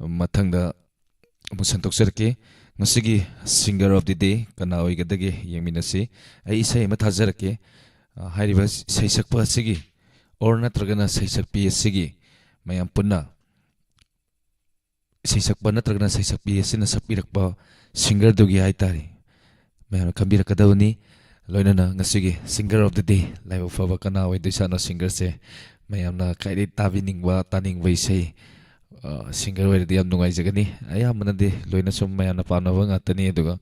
mathangda amu santoksarke ngasigi singer of the day kana oigadage yengminasi ai isai ma thajarake hairiba saisakpa sigi or natragana saisakpi sigi mayam punna saisakpa natragana saisakpi sina sakpirakpa singer dugi haitari mayam kambirakadawni loinana ngasigi singer of the day laiba faba kana oidisana singer se mayamna kaide tabiningwa taningwa isai singer oiradi yam nungaijagani ayamanadi loina sum mayamna pamnaba ngatani aduga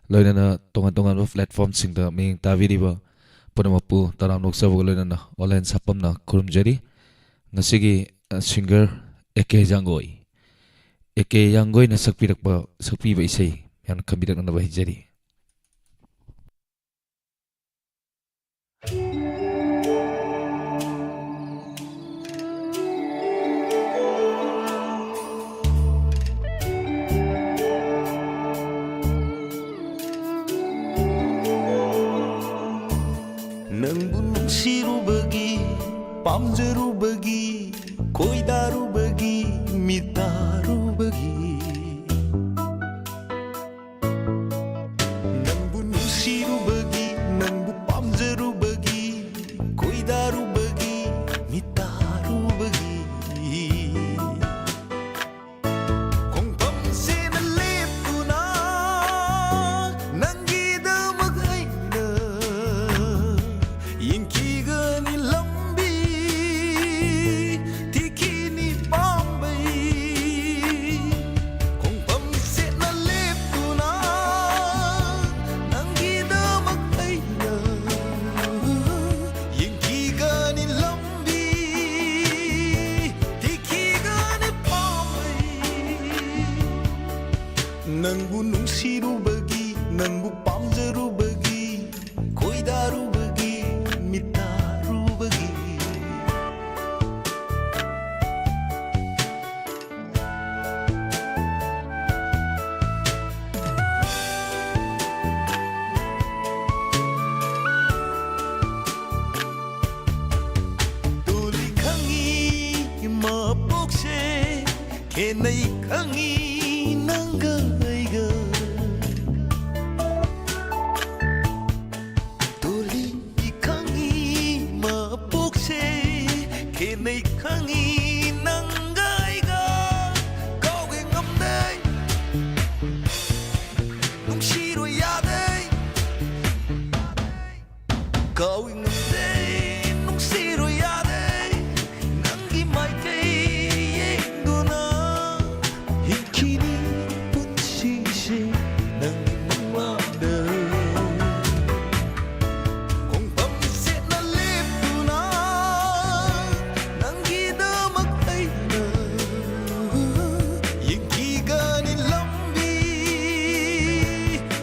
loinana tonga tonga platform singda ming tabiriba punamapu taram noksabu loinana online sapamna kurumjari ngasigi singer eke jangoi na sakpirakba sakpiba isai yan kambirakna ba hijari Nangbu nungsirubagi, pamjarubagi, koidarubagi, mitarubagi. Nangbu nungsirubagi, nangbu pamjarubagi, koidarubagi, mitarubagi. Kung pamsina lepuna, nangidamag ay na. Yinkigan ilambi, tikini Bombay. Kung pamsit na lepuna, nangidamag ay na. Yinkigan ilambi, tikigan Bombay. Nang bunong sirubagi, nang bupam jarubagi, koy darubagi, mitarubagi. Tuli kangi mapokse, kenay kangi nanggaiga. Tuli kangi mapokse, kenay kangi nanggaiga. Kauge ngamday, nung shiro yaday. Kauge ngamday, nung shiro yaday. Nanggi maitay yengduna. Hikini punsisi nanggi mamada. Kung pamsit na lepuna, nanggi damag ay na. Yingkigan ilambi,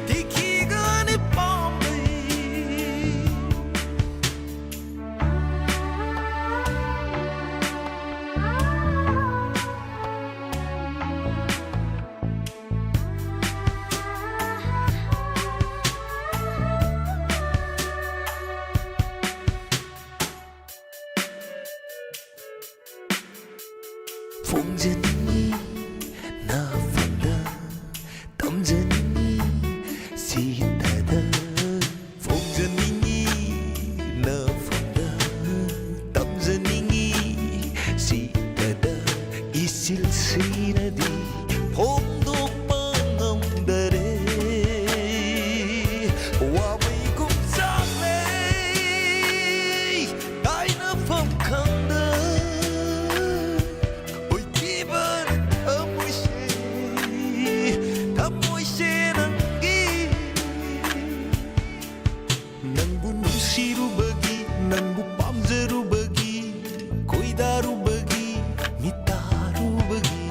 tikigan Bombay. Phongjanni na fanda, tamjanni sitada. Phongjanni na fanda, tamjanni sitada. Isil sinadi, phongdo pangamdare. Wamay kumsakle, kaina famkanda. Oi kiban amoy se nanggi. Nang bunong sirubagi, nang bupam jarubagi, koy darubagi, mitarubagi.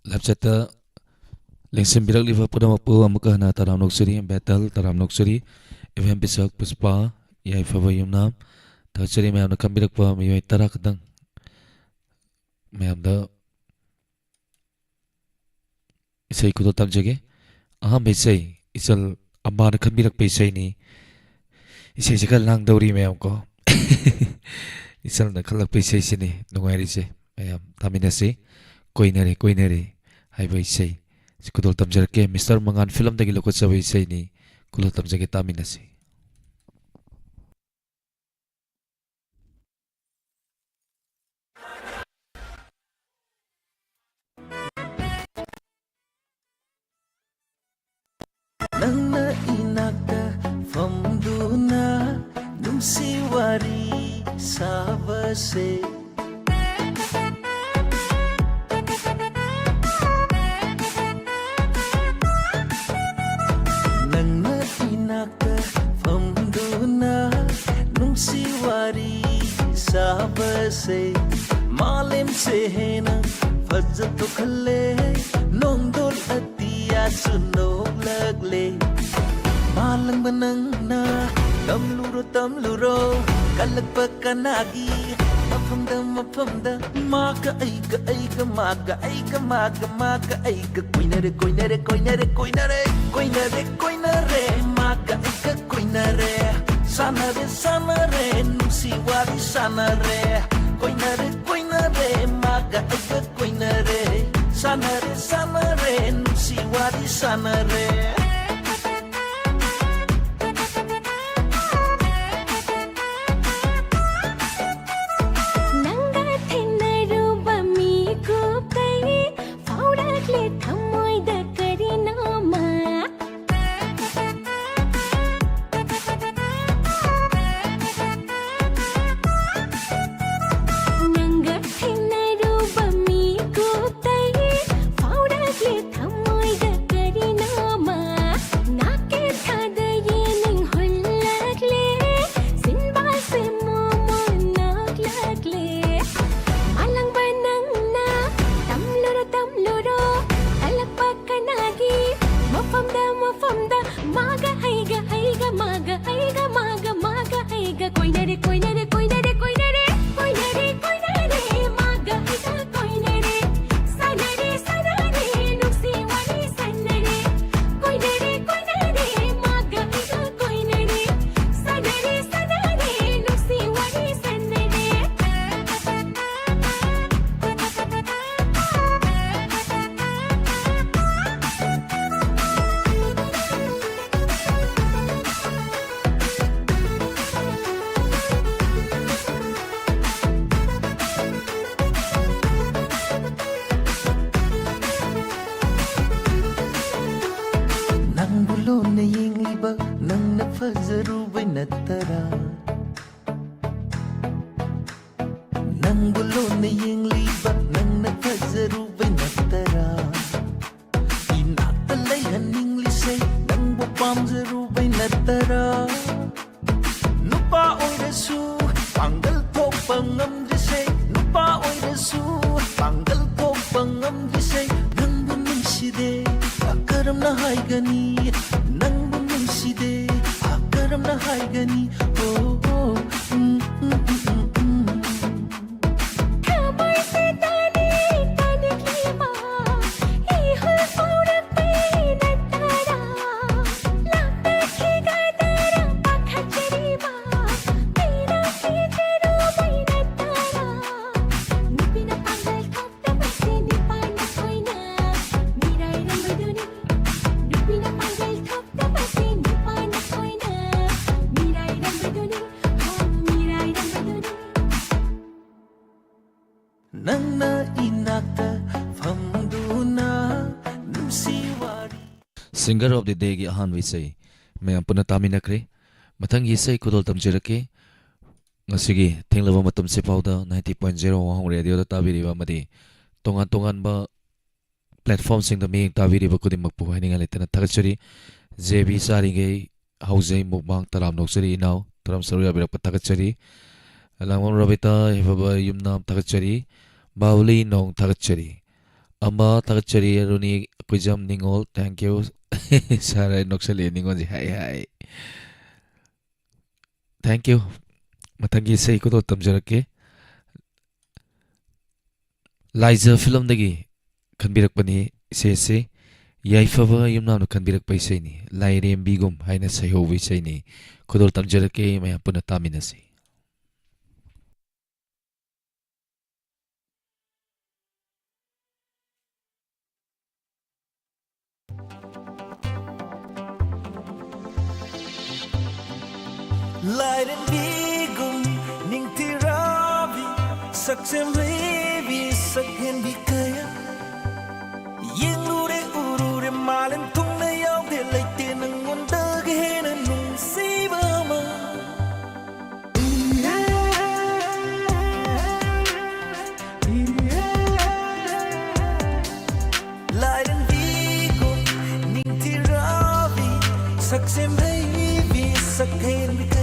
ꯂꯦꯞꯆꯠꯇ ꯂꯦꯡꯁꯤꯟꯕꯤꯔꯛꯂꯤꯕ ꯄꯨꯝꯅꯃꯛꯄꯨ ꯑꯃꯨꯛꯀ ꯍꯟꯅ ꯇꯔꯥꯝ ꯅꯣꯛꯆꯔꯤ battle ꯇꯔꯥꯝ ꯅꯣꯛꯆꯔꯤ ꯏꯚꯦꯝ ꯕꯤꯁꯛ Pushpa ꯌꯥꯏꯐꯕ ꯌꯨꯝꯅꯥꯝ ꯊꯥꯒꯠꯆꯔꯤ ꯃꯌꯥꯝꯅ ꯈꯟꯕꯤꯔꯛꯄ ꯃꯤꯑꯣꯏ 10 ꯈꯛꯇꯪ ꯃꯌꯥꯝꯗ ꯏꯁꯩ ꯈꯨꯗꯣꯜ ꯇꯝꯖꯒꯦ ꯑꯍꯥꯟꯕ ꯏꯁꯩ ꯏꯆꯜ ꯑꯃꯥꯅ ꯈꯟꯕꯤꯔꯛꯄ ꯏꯁꯩꯅꯤ ꯏꯁꯩꯁꯤ ꯈꯔ ꯂꯥꯡꯗꯧꯔꯤ ꯃꯌꯥꯝ ꯀꯣ 이sal나 칼락베 이세이시니 농아이리세 마얌 타미나시 코이나레 코이나레 하이버 이세이 kudo tamjarke Mr. Mangan film dagi lokot sabai sei ni kulo tamjage taminasi Nangna inaka famduna numsi wari sabase Nangna inaka famduna numsi wari sabase Malim sehena fajjatu khalle nongdol atiya sunok lagle Malang banangna tamluro kalakpa kanagi mafamda maga aiga maga aiga koinare maga aiga koinare sanare nusi wari sanare koinare maga aiga koinare sanare nusi wari sanare Singer of the Day gi ahan wisai mayam puna taminakre mathang isai kudol tamjirake ngasigi thenglaba matum se pauda 90.0 wahong radio da tabiriba madi tongan ba platform sing da mi tabiriba kudim makpu haninga letana thagachari JB saringe hauzai mukbang taram noksari inaw taram saruya birak thagachari langmon rabita hibaba yumnam thagachari bawli nong thagachari Ama tagachari aruni kujam ningol. Thank you. Sara noksali ningol ji hai hai. Thank you. Matangi sei ko to tamjarake. Liza film dagi kanbirak bani se yaifaba yumna no kanbirak paisai ni lairem bigum haina sayowi sai ni kodol tamjarake maya puna taminasi. Light and bigum ning tiravi saksem levi sakhen bikaya yengure urure malen tungna yaude laite nang onda gehena nung sibama Light and bigum ning tiravi saksem levi sakhen bikaya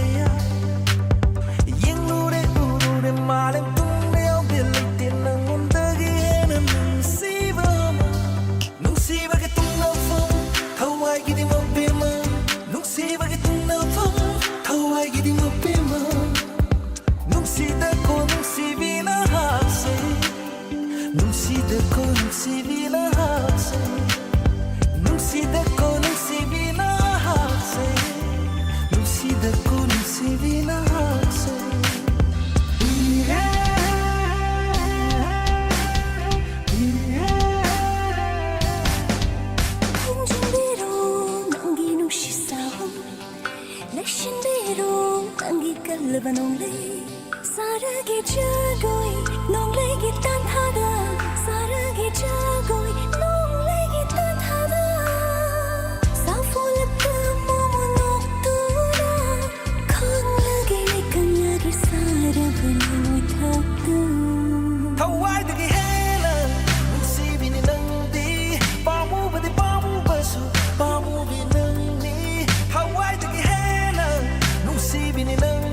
Malam tung leo bilay tinang undagi na nung siva ke tung na fam thawai gidi mo pema nung siva ke tung na fam thawai gidi mo pema nung sida ko nung sivina hakse nung sida ko nung sivina hakse nung sida ko nung sivina hakse nung sida ko nung sivina hakse Lebanonli saragi jagoi nongle gitan hada saragi jagoi nongle gitan hada safol kamo monoktura khang lagi kanya gi sara bani thaktu thawai dagi hela si bini nangdi pamu basu pamu binangni thawai dagi hela si bini nangdi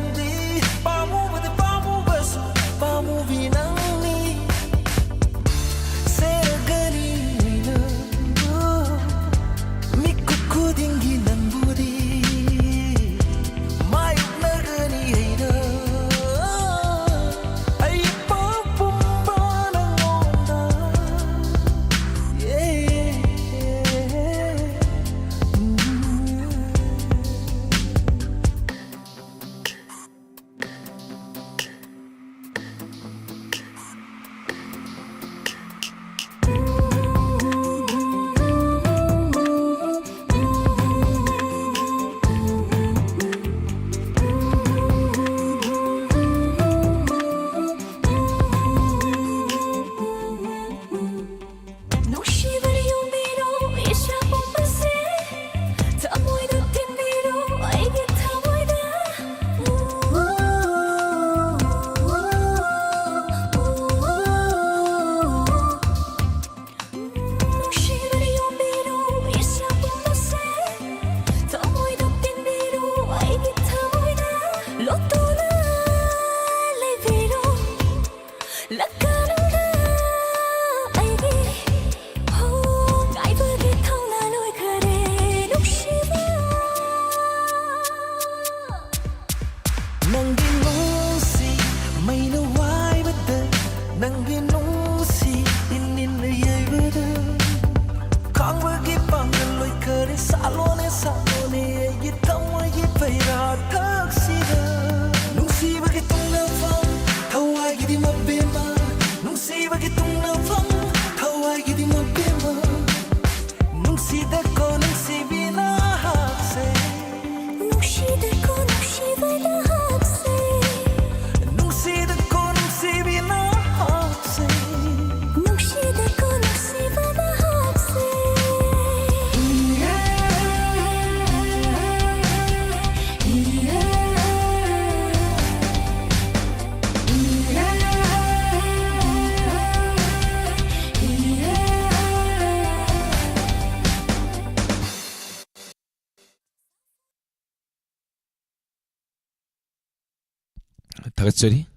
tagachari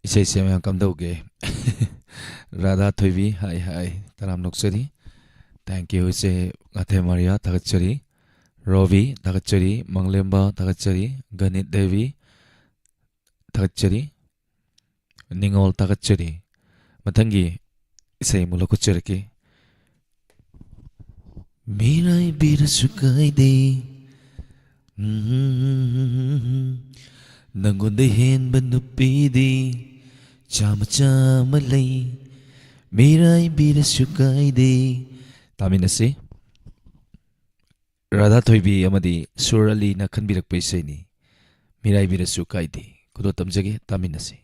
Eshei se mayam kamdauge. Radha thoibi hai taram noksari. Thank you se Ate Maria tagachari. Rovi tagachari. Manglemba tagachari. Ganit Devi tagachari. Ningol tagachari. Matangi Eshei mulakucharaki. Mirai bira sukai de. Nangonday henba nupidi. Chama chama lay. Mirai bira sukai de. Taminasi. Radha thoibi amadi surali na kanbirak paisay ni. Mirai bira sukai de. Kudo tamjage taminasi.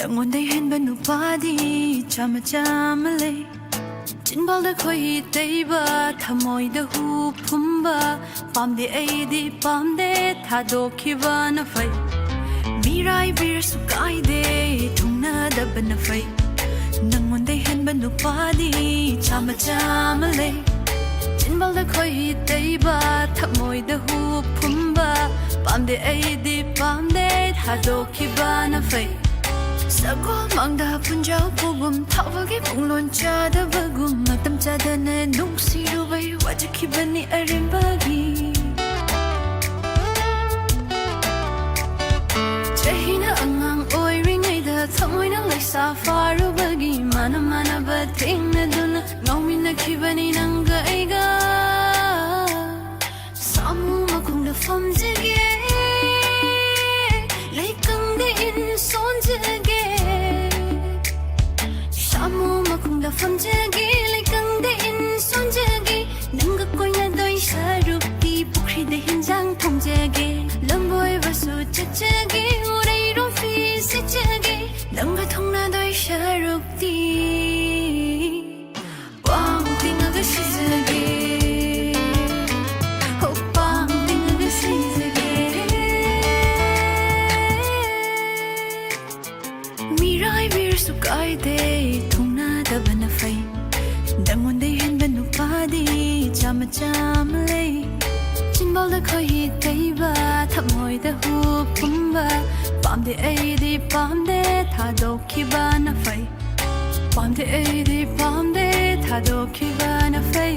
Dangonday hen banu padi chama chama le Chinbal da khoi teiba thamoy da hu phumba pam de ai di pam de thado khiba na fai Mirai bir su kai de thungna da ban fai Dangonday hen banu padi chama chama le Chinbal da khoi teiba thamoy da hu phumba pam de ai di pam de thado khiba na fai Sagol mangda punjau pugum thawagi punglon chada bagum matam chada na nungsi rubai wajaki bani arimbagi Chahina angang oi ringai da thamoy na laisa faru bagi mana mana bating na duna ngaumi na kibani nanga aiga Samu makung da famjage Laikang de in sonjage Samu makung da famjage Laikang de in sonjage Nanga koi na doi sarukti Pukri de hinjang thongjage Lamboy basu chachage Urai romfi sechage Nanga thong na doi sarukti Wang tingaga shizage Sukai de thungna da bana fai Dangonday hen banu padi chama chama lay Chinbal da khoi teiba thamoy da hu phumba pam de ai di pam de thado khiba na fai pam de ai di pam de thado khiba na fai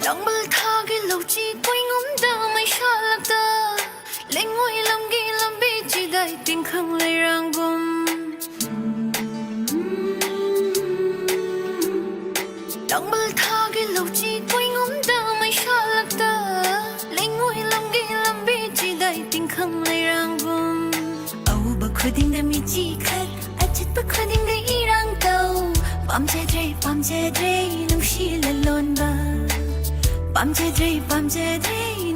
Langbal thagi lauchi koi ngom da mai shalak da lengoi lamgi lambi chi dai ting khang lai rangum Langbal thagi lauchi koi ngom da mai shalak da lengoi lamgi lambi chi dai ting khang lai rangum Au ba khuding da mi chi khat achat ba khuding da irang tau pam che dre nung shi la lon ba Pam che dre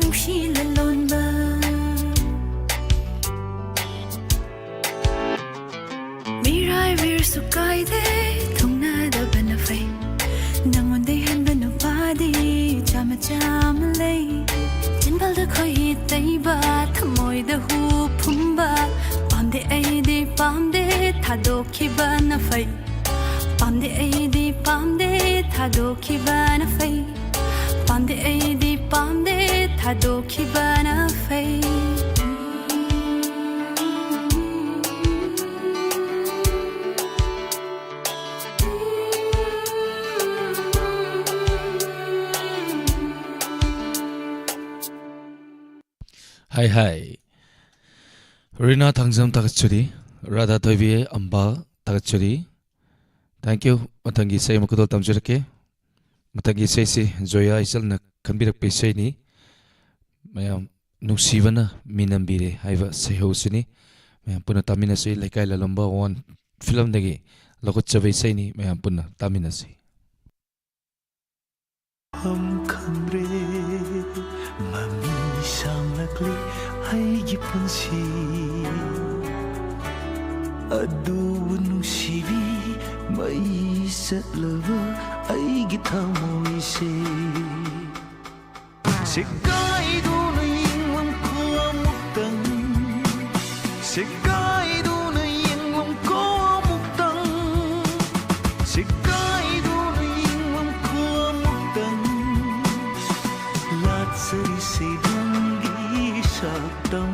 nung shi la lon ba Mirai vir su kai de thungna da bana fai Nangonday hen banu padi chama chama lay Chinbal da khoi teiba thamoy da hu phumba pam de ai di pam de thado khiba na fai pam de ai di pam de thado khiba na fai Pam de ai di pam de thado khiba na fai Hai Rina Thangjam Takachuri Radha Toibi Amba Takachuri. Thank you. Matangi say makudol tamjurake. Matangi say si Joya isal na kambirak pe say ni mayam nungsibana minambire haiba seho sini mayam puna tamina say laikai lalamba one film dagi lakot chabay say ni mayam puna tamina say. Hum khamre mami samlakli aigi punsi adu nusibi mai satlava aigi thamoi se sekai du nang ko muktang sekai du nang ko muktang sekai du nang ko muktang latsari se dangi saktam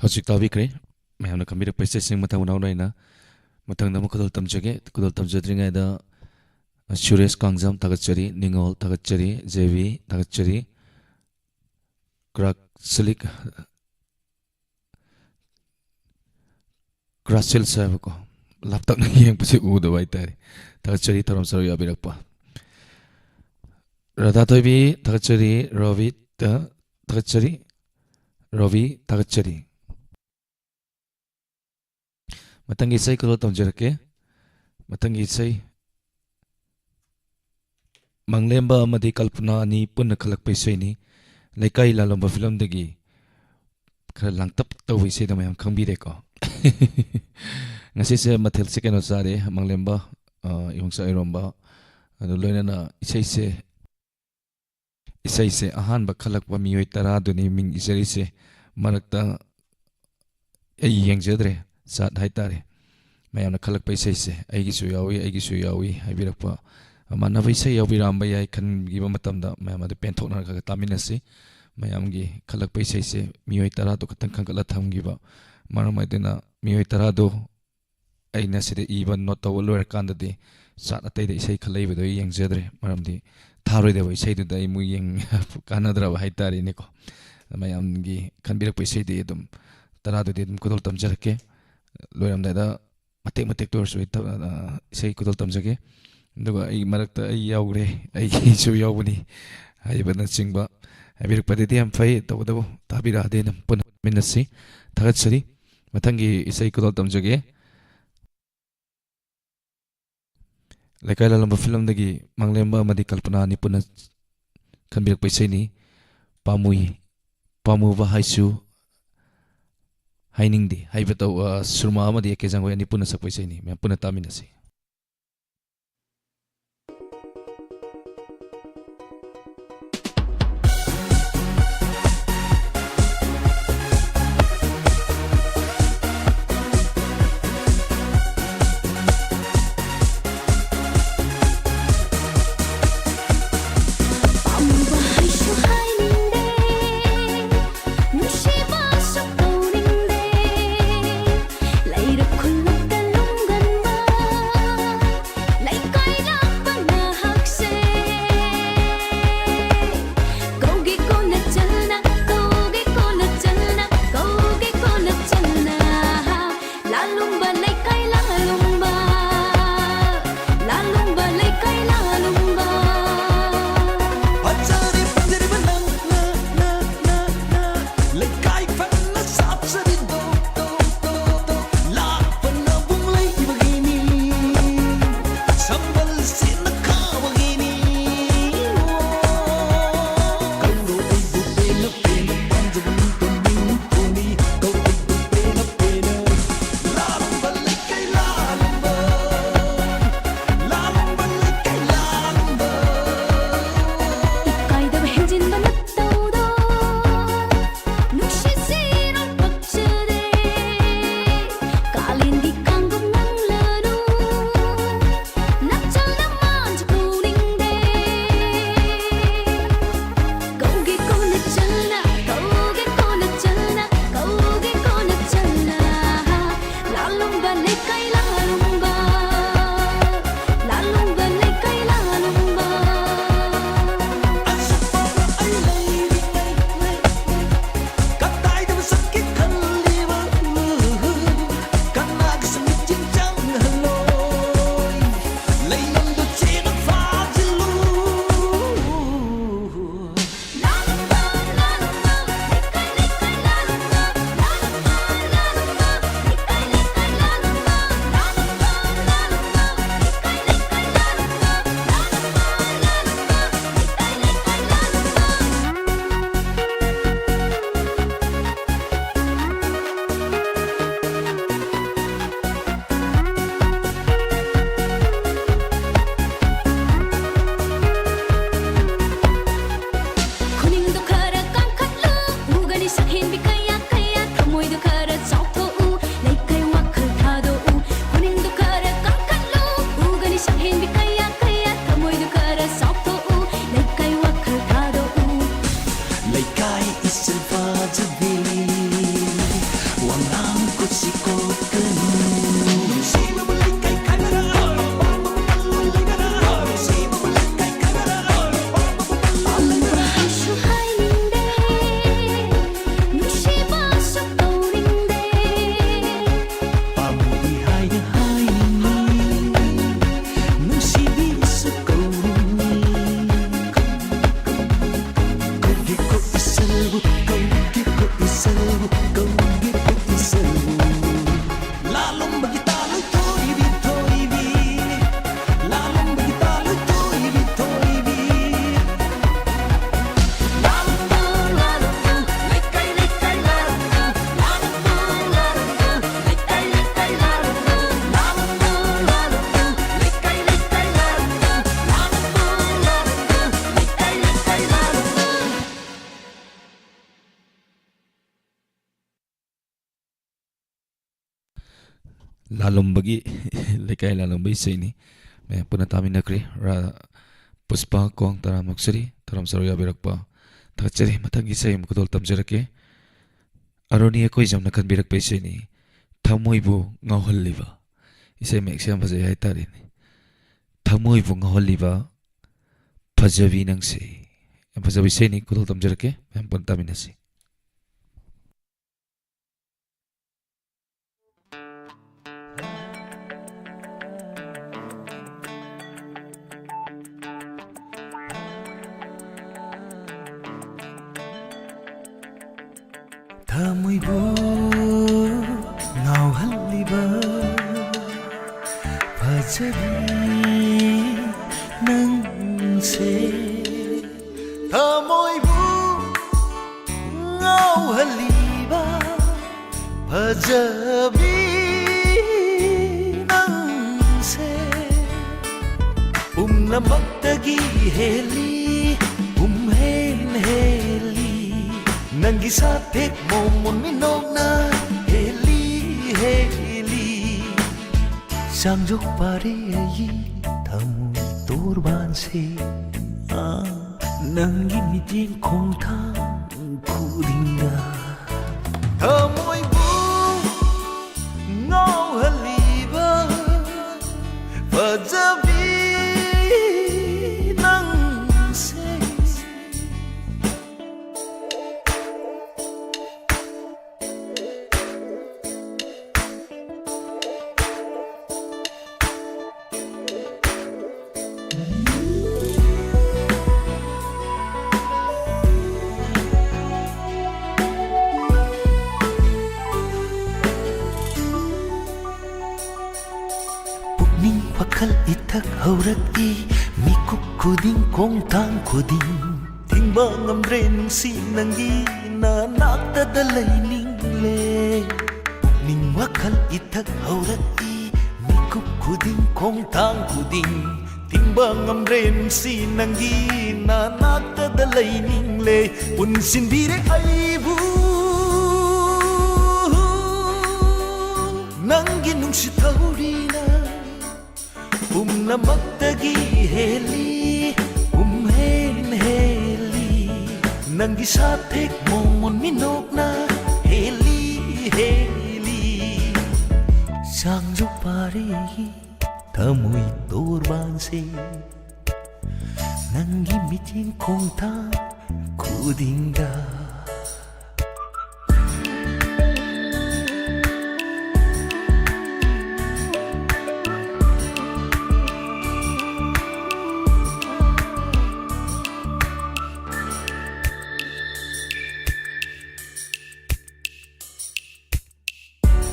Hojik tabi kre mayam na kambira paisa sing mata unau nai na matang na makudol tamjadringa da Suresh Kangjam Takachari Ningol Takachari JV Takachari Silik Krasil saya ko laptop na yang pasi udah baik tadi ꯊꯥꯒꯠꯆꯔꯤ ꯊꯧꯔꯝ ꯁꯔꯨꯛ ꯌꯥꯕꯤꯔꯛꯄ ꯔꯥꯙꯥꯊꯣꯏꯕꯤ ꯊꯥꯒꯠꯆꯔꯤ ꯔꯣꯕꯤ ꯊꯥꯒꯠꯆꯔꯤ ꯔꯣꯕꯤ ꯊꯥꯒꯠꯆꯔꯤ ꯃꯊꯪꯒꯤ ꯏꯁꯩ ꯈꯨꯗꯣꯜ ꯇꯝꯖꯔꯛꯀꯦ ꯃꯊꯪꯒꯤ ꯏꯁꯩ ꯃꯪꯂꯦꯝꯕ ꯑꯃꯗꯤ ꯀꯜꯄꯅꯥ ꯑꯅꯤ ꯄꯨꯟꯅ ꯈꯜꯂꯛꯄ ꯏꯁꯩꯅꯤ ꯂꯩꯀꯥꯏ ꯂꯥꯂꯣꯝꯕ ꯐꯤꯂꯝꯗꯒꯤ ꯈꯔ ꯂꯥꯡꯇꯞ ꯇꯧꯕ ꯏꯁꯩꯗꯣ ꯃꯌꯥꯝ ꯈꯪꯕꯤꯔꯦꯀꯣ ꯉꯁꯤꯁꯦ ꯃꯊꯦꯜꯁꯦ ꯀꯩꯅꯣ ꯆꯥꯔꯦ ꯃꯪꯂꯦꯝꯕ ꯌꯣꯡꯆꯥꯛ ꯏꯔꯣꯝꯕ ꯑꯗꯨ ꯂꯣꯏꯅꯅ ꯏꯁꯩꯁꯦ ꯑꯍꯥꯟꯕ ꯈꯜꯂꯛꯄ ꯃꯤꯑꯣꯏ 10ꯗꯨꯅꯤ ꯃꯤꯡ ꯏꯖꯔꯤꯁꯦ ꯃꯔꯛꯇ ꯑꯩ ꯌꯦꯡꯖꯗ꯭ꯔꯦ ꯆꯥꯠ ꯍꯥꯏꯇꯥꯔꯦ ꯃꯌꯥꯝꯅ ꯈꯜꯂꯛꯄ ꯏꯁꯩꯁꯦ ꯑꯩꯒꯤꯁꯨ ꯌꯥꯎꯏ ꯍꯥꯏꯕꯤꯔꯛꯄ ꯃꯥꯟꯅꯕ ꯏꯁꯩ ꯌꯥꯎꯕꯤꯔꯝꯕ ꯌꯥꯏ ꯈꯟꯈꯤꯕ ꯃꯇꯝꯗ ꯃꯌꯥꯝ ꯑꯗꯨ ꯄꯦꯟꯊꯣꯛꯅꯔꯒ ꯇꯥꯃꯤꯟꯅꯁꯤ ꯃꯌꯥꯝꯒꯤ ꯈꯜꯂꯛꯄ ꯏꯁꯩꯁꯦ ꯃꯤꯑꯣꯏ 10ꯗꯨ ꯈꯛꯇꯪ ꯈꯟꯒꯠꯂ ꯊꯝꯈꯤꯕ ꯃꯔꯝ ꯑꯣꯏꯗꯨꯅ ꯃꯤꯑꯣꯏ 10ꯗꯨ ꯑꯩꯅ ꯁꯤꯗ ꯏꯕ ꯅꯣꯠ ꯇꯧꯕ ꯂꯣꯏꯔꯀꯥꯟꯗꯗꯤ ꯆꯥꯠ ꯑꯇꯩꯗ ꯏꯁꯩ ꯈꯜꯂꯛꯏꯕꯗꯣ ꯑꯩ ꯌꯦꯡꯖꯗ꯭ꯔꯦ ꯃꯔꯝꯗꯤ ꯊꯥꯔꯣꯏꯗꯕ ꯏꯁꯩꯗꯨꯗ ꯑꯩ ꯑꯃꯨꯛ ꯀꯥꯟꯅꯗ꯭ꯔꯕ ꯍꯥꯏꯇꯥꯔꯦꯅꯦꯀꯣ ꯃꯌꯥꯝꯒꯤ ꯈꯟꯕꯤꯔꯛꯄ ꯏꯁꯩꯗꯤ ꯑꯗꯨꯝ 10ꯗꯨꯗꯤ ꯑꯗꯨꯝ ꯈꯨꯗꯣꯜ ꯇꯝꯖꯔꯛꯀꯦ ꯂꯣꯏꯔꯝꯗꯥꯏꯗ ꯃꯇꯦꯛꯇ ꯑꯣꯏꯔꯁꯨ ꯏꯁꯩ ꯈꯨꯗꯣꯜ ꯇꯝꯖꯒꯦ ꯑꯗꯨꯒ ꯑꯩ ꯃꯔꯛꯇ ꯑꯩ ꯌꯥꯎꯈ꯭ꯔꯦ ꯑꯩꯒꯤꯁꯨ ꯌꯥꯎꯕꯅꯤ ꯍꯥꯏꯕꯅꯆꯤꯡꯕ ꯍꯥꯏꯕꯤꯔꯛꯄꯗꯗꯤ ꯌꯥꯝ ꯐꯩ ꯇꯧꯕꯇꯕꯨ ꯇꯥꯕꯤꯔꯛꯑꯗꯤ ꯄꯨꯟꯅ ꯇꯥꯃꯤꯟꯅꯁꯤ ꯊꯥꯒꯠꯆꯔꯤ ꯃꯊꯪꯒꯤ ꯏꯁꯩ ꯈꯨꯗꯣꯜ ꯇꯝꯖꯒꯦ ꯂꯩꯀꯥꯏ ꯂꯥꯂꯣꯝꯕ ꯐꯤꯂꯝꯗꯒꯤ ꯃꯪꯂꯦꯝꯕ ꯑꯃꯗꯤ ꯀꯜꯄꯅꯥ ꯑꯅꯤ ꯄꯨꯟꯅ ꯈꯟꯕꯤꯔꯛꯄ ꯏꯁꯩꯅꯤ ꯄꯥꯝꯃꯨꯕ ꯍꯥꯏꯁꯨ ꯍꯥꯏꯅꯤꯡꯗꯦ ꯍꯥꯏꯕ ꯁꯨꯔꯃꯥ ꯑꯃꯗꯤ ꯑꯦꯀꯦ ꯖꯥꯡꯒꯣꯏ ꯑꯅꯤ ꯄꯨꯟꯅ ꯁꯛꯄ ꯏꯁꯩꯅꯤ ꯃꯌꯥꯝ ꯄꯨꯟꯅ ꯇꯥꯃꯤꯟꯅꯁꯤ ꯂꯩꯔꯛ ꯈꯨꯜꯂꯛꯇ ꯂꯨꯝꯒꯟꯕ lalomba gi lekai lalomba isei ni me puna taminakri ra puspa kong taramuksari taram saru yabirakpa thachari matangi sei mukdol tamjarake aroni ekoi jamna kanbirakpa isei ni thamoibu ngauhalliba isei mek siam phajai hai tari ni thamoibu ngauhalliba phajabi nangse phajabi sei ni kudol tamjarake mem pun taminasi thamoibu ngauhalliba phajabi nangse thamoibu ngauhalliba phajabi nangse pumnamaktagi heli heli nangi sathek momon minokna heli heli sangjok pare ai thamu torban se nangi miting khong thang khudinga thamoi bu ngau haliba phajabi wakhal ithak hauraki mikuk khuding kong thang khuding thingba ngamre nungsi nangi na nakta da laining le ning wakhal ithak hauraki mikuk khuding kong thang khuding thingba ngamre nungsi nangi na nakta da laining le punsin bire aibu nangi nungsi taurina pumnamaktagi heli heli nangi sathek momon minokna heli heli sangjo pare thamoi torban se nangi miting khong tha khudinga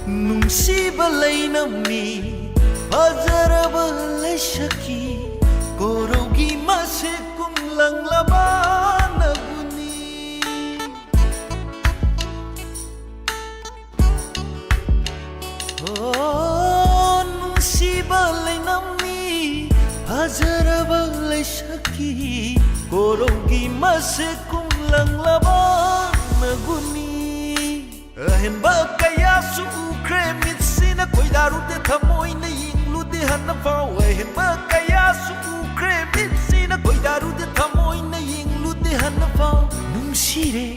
nungsiba lainami fazaraba laishaki korogi mase kumlang labana guni oh nungsiba lainami fazaraba laishaki korogi mase kumlang labana guni henba kaya su kremit sina koi daru de thamoi na yinglu de hanna pau henba kaya su kremit sina koi daru de thamoi na yinglu de hanna pau nungsire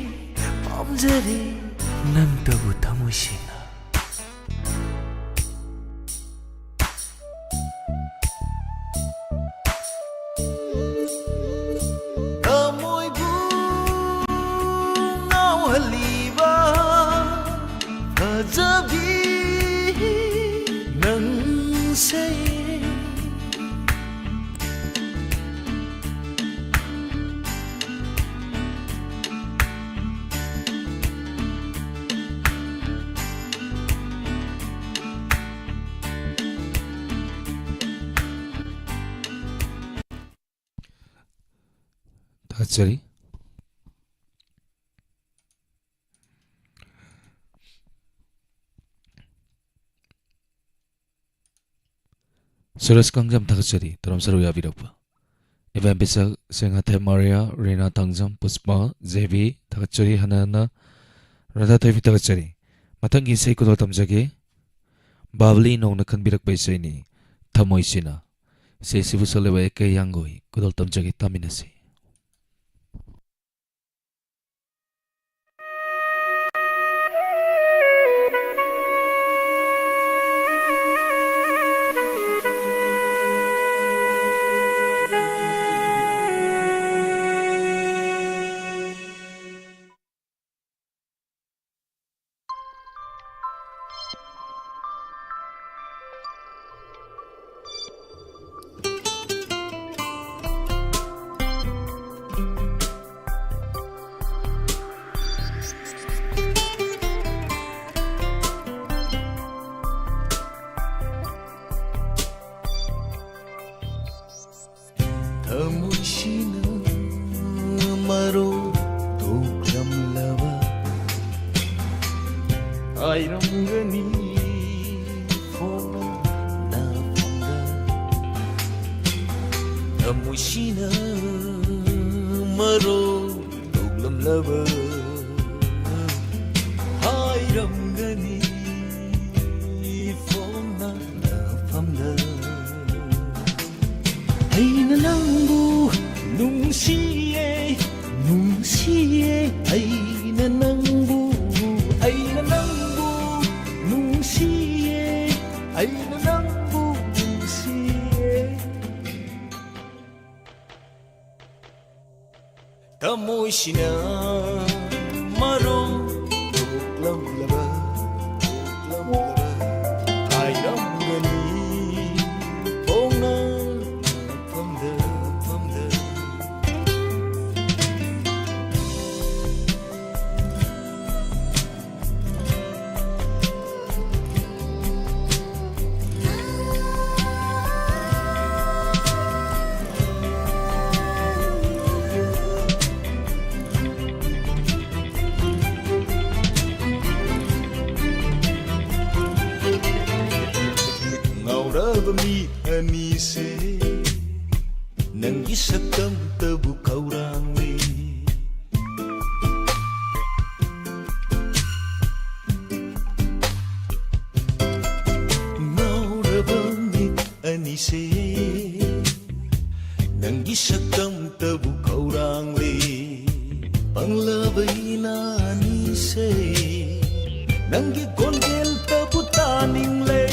pamjare nang tabu thamoi sina thamoi bu ngau haliba phajabi nangse thachari Suras kangjam thakachari taram saru yabirakpa event bisa senga the Maria Rena tangjam Puspa Zevi thakachari hanana Radha Devi thakachari matangi sei kudo tamjage Babli nong na kanbirak bai sai ni thamoi sina se sibu sole bai ke yangoi kudol tam jagi taminasi. Thamoisina maro doklamlaba airamgani phone na phanga Thamoisina maro doklamlaba airamgani phone na phanga Aina nangbu nungsiye nungsiye aina nangbu nungsiye aina nangbu nungsiye Tamoisina maro doklamlaba airamgani mi anise nanggi sakam tabu kaurang le ngauraba mi anise nanggi sakam tabu kaurang le panglabai na anise nanggi kongel tabu taning le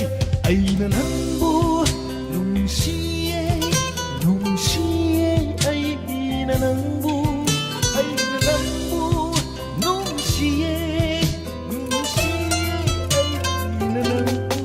aina nangbu nungsiye nungsiye aina nangbu nungsiye nungsiye aina nangbu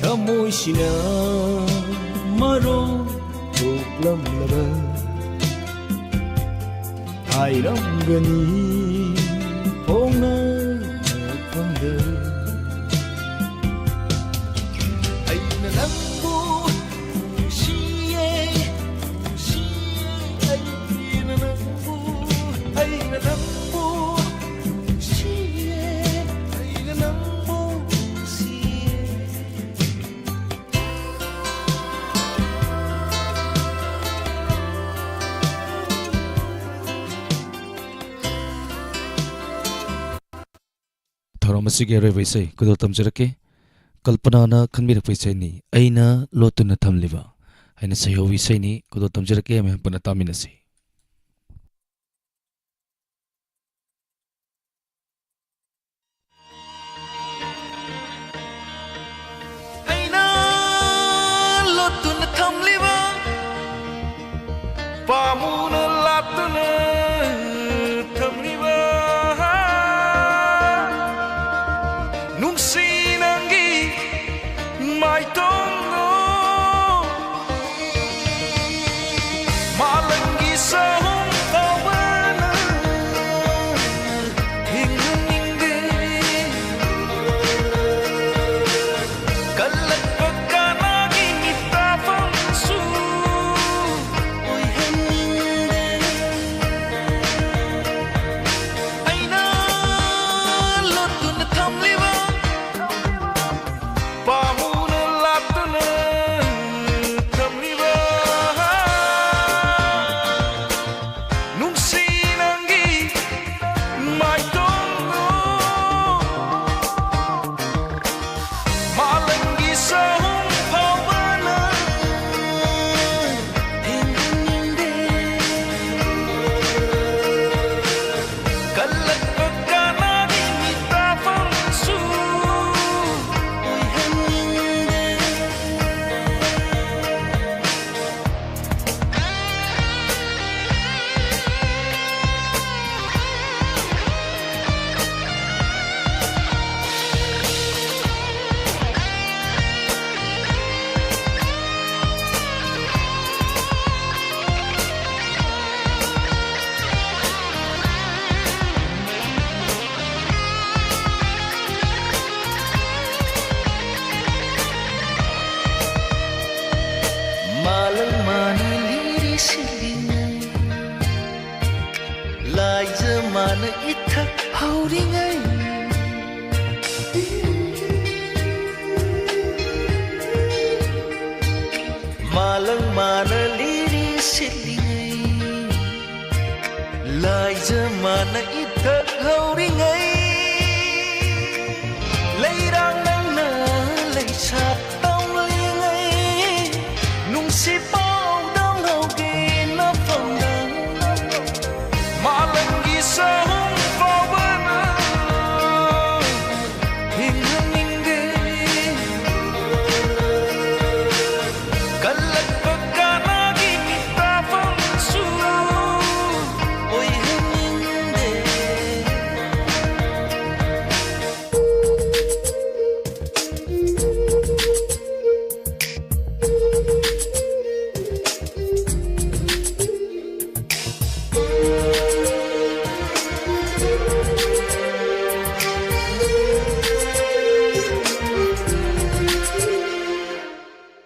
Tamoisina maro doklamlaba airamgani phona phanga aina nangbu nungsiye nungsiye aina nangbu nungsiye aina nangbu Masiga rai vaisai kudol tamjarake kalpana na khanmira paisai ni aina lotuna thamliba haina sayowi saini kudo tamjarake me puna taminasi. aina lotun thamliba pamuna latuna thamliba nungsi nangi mai tongno malangi sahum kawana hingingde kalak pagkanagi mitafang su oy hingingde aina lotun thamliba pamuna latuna thamliba nungsi nangi mai tongno malangi sahum pawana hingingde kalak pagkanagi mitafang su oy hingingde malang mani liri silingai lai zamana ithak hauringai malang mana liri silingai lai zamana ithak hauringai leirang nang na lei sat tong lingai nung si bao dang hau ge na phong dang malangi sahum pawana hingingde kalak pagkanagi mitafang su oy hingingde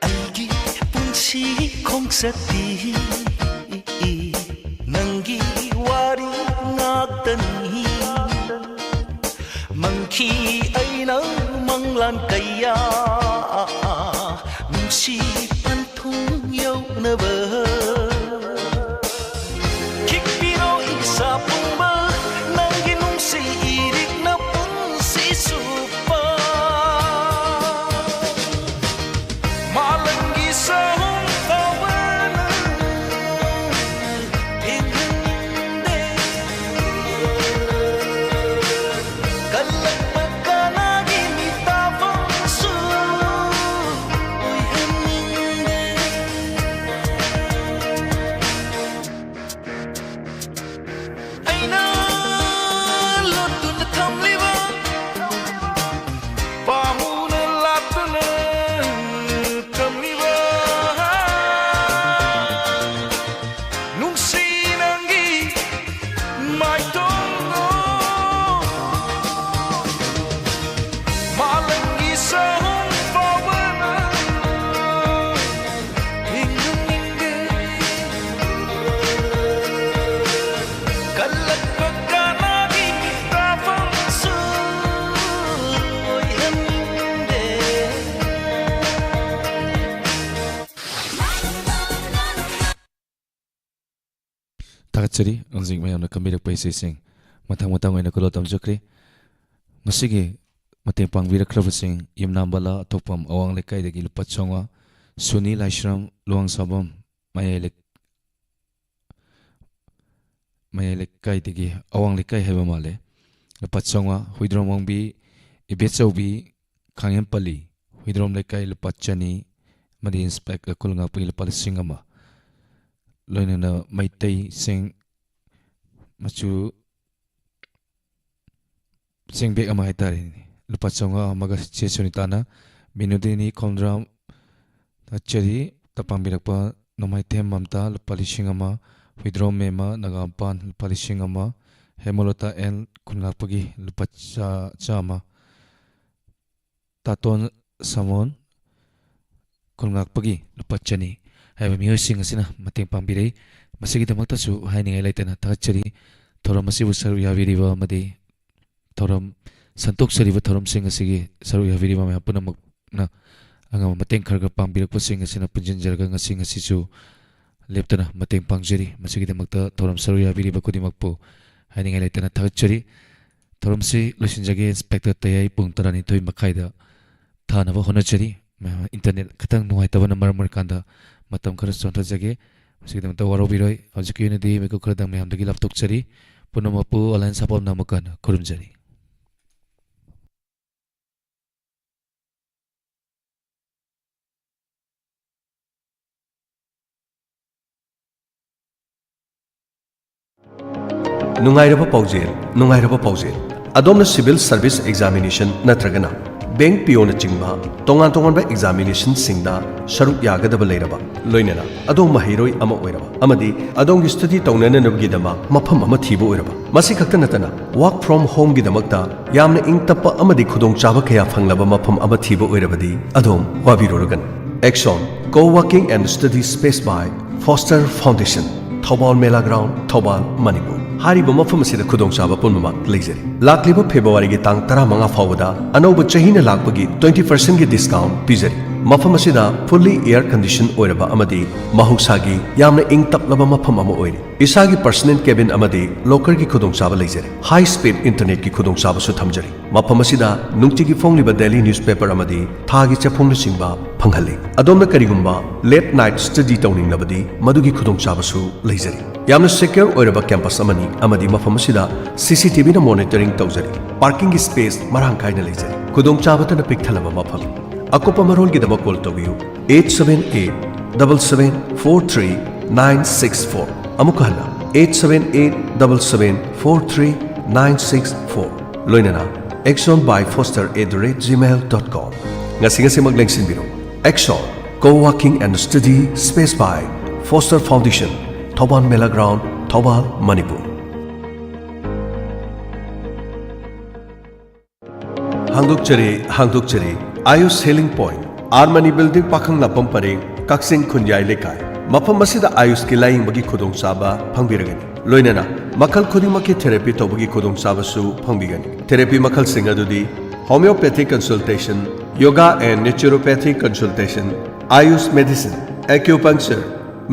aigi punsi khongsati nangi wari ngaktani mangki aina manglan kaya nungsi panthung yaunaba kikpiro isa pumba nangi nungsi irik na punsi supa malangi sahum kawana hingingde kalak pagkanagi mitafang su oy hingingde aina lotun thamliba pamuna latuna thamliba nungsi nangi mai tongno malangi sahum pawana hingingde kalak pagkanagi mitafang su oy hingingde Takachari anjing mayamna kambirak paise sing matang oina kulo tamjakri ngasigi mateng pangbirakhrabasing yumnambala atopam awang lekai dagi lupa chonga Suni Laishram Luang Sabam Mayelek Kai Digi Awang Likai Hebamale Lupatsonga Huidrom Wangbi Ibetsobi Kangem Pali Huidrom Lekai Lupachani Madi Inspect Kulanga Pil Palisingama Loinana Maitei Sing Machu Sing Big Amaitari Lupatsonga Magas Chesunitana Binudini Kondram Achari Tapambirakpa Nomaitem Mamta Lupalishingama Huidrom Mema Nagampan Lupalishingama Hemolota N Kunapagi Lupacha Chama Taton Samon Kunapagi Lupachani have a musing asina Mating Pambire Masigi Matasu hiding a later Tachari Toramasibu Saruya Viriva Madi Toram Santok Sariva Toram Sing a Sigi Saruya Viriva Punam na ang mating karga pambirak po sing asina punjanjarga nga sing asisu leptana mating pangjari masigida magta toram saruya viriba kudi magpo haning ay laitana thachari toram si lusinjage inspector tayay pung tarani toy makaida thana ba honachari internet katang nuai taba na marmar kanda matam kara sonta jage masigida magta waro biroi hojiki unidi meko kradang me hamdagi laptok chari punomapu alliance sapam namakan kurumjari Nungairaba Paujel. Adomna Civil Service Examination Natragana. Bank Piona Chingba, Tongan Tongan Examination Singda, Sharuk Yagadaba Leraba, Loinana, Adom Mahiroi Ama Oiraba, Amadi, Adom Study Tongan and Gidama, Mapam Amatibo Iraba. Masikatanatana, Work from Home Gidamakta, Yamna Inktapa Amadi Kudong Chavakaya Fanglaba Mapam Amatibo Irabadi, Adom, Wabirogan. Exxon, Co-working and Study Space by Foster Foundation, Thobal Mela Ground, Thobal, Manipur. Hariba mafam asida khudong chaba punmama leizeri lakliba February gi tang 15 fawada anoba chahina lakpagi 20% gi discount pizeri mafam asida fully air condition oiraba amadi mahusagi yamna ing taplaba mafam ama oiri isagi personal cabin amadi locker gi khudong chaba leizeri high speed internet gi khudong chaba su thamjari mafam asida nungti gi fongliba daily newspaper amadi thagi chapongna singba phanghalli adomna karigumba late night study tawning labadi madugi khudong chaba su leizeri yamna secure oiraba campus amani amadi mafam asida CCTV na monitoring tawjari parking space marang kaina leizeri khudong chaba tana pikthalaba mafam akopa marol gi dama call tawiyu 878-7743-964 amukahla 878-7743-964 loinana Exxon by Foster@gmail.com ngasi maglengsin biro Exxon Co-working and Study Space by Foster Foundation Thoban Mela Ground Thobal Manipur Hangdukchari Ayush Healing Point Armani Building Pakhang Lapam Pareng Kaksing Khunyai Lekai Mafam Masida Ayush ki laing bagi khudong chaba phangbiragani loinana makhal khudimaki therapy tobagi khudong chaba su phangbigani therapy makhal singa dudi homeopathic consultation yoga and naturopathic consultation Ayush medicine acupuncture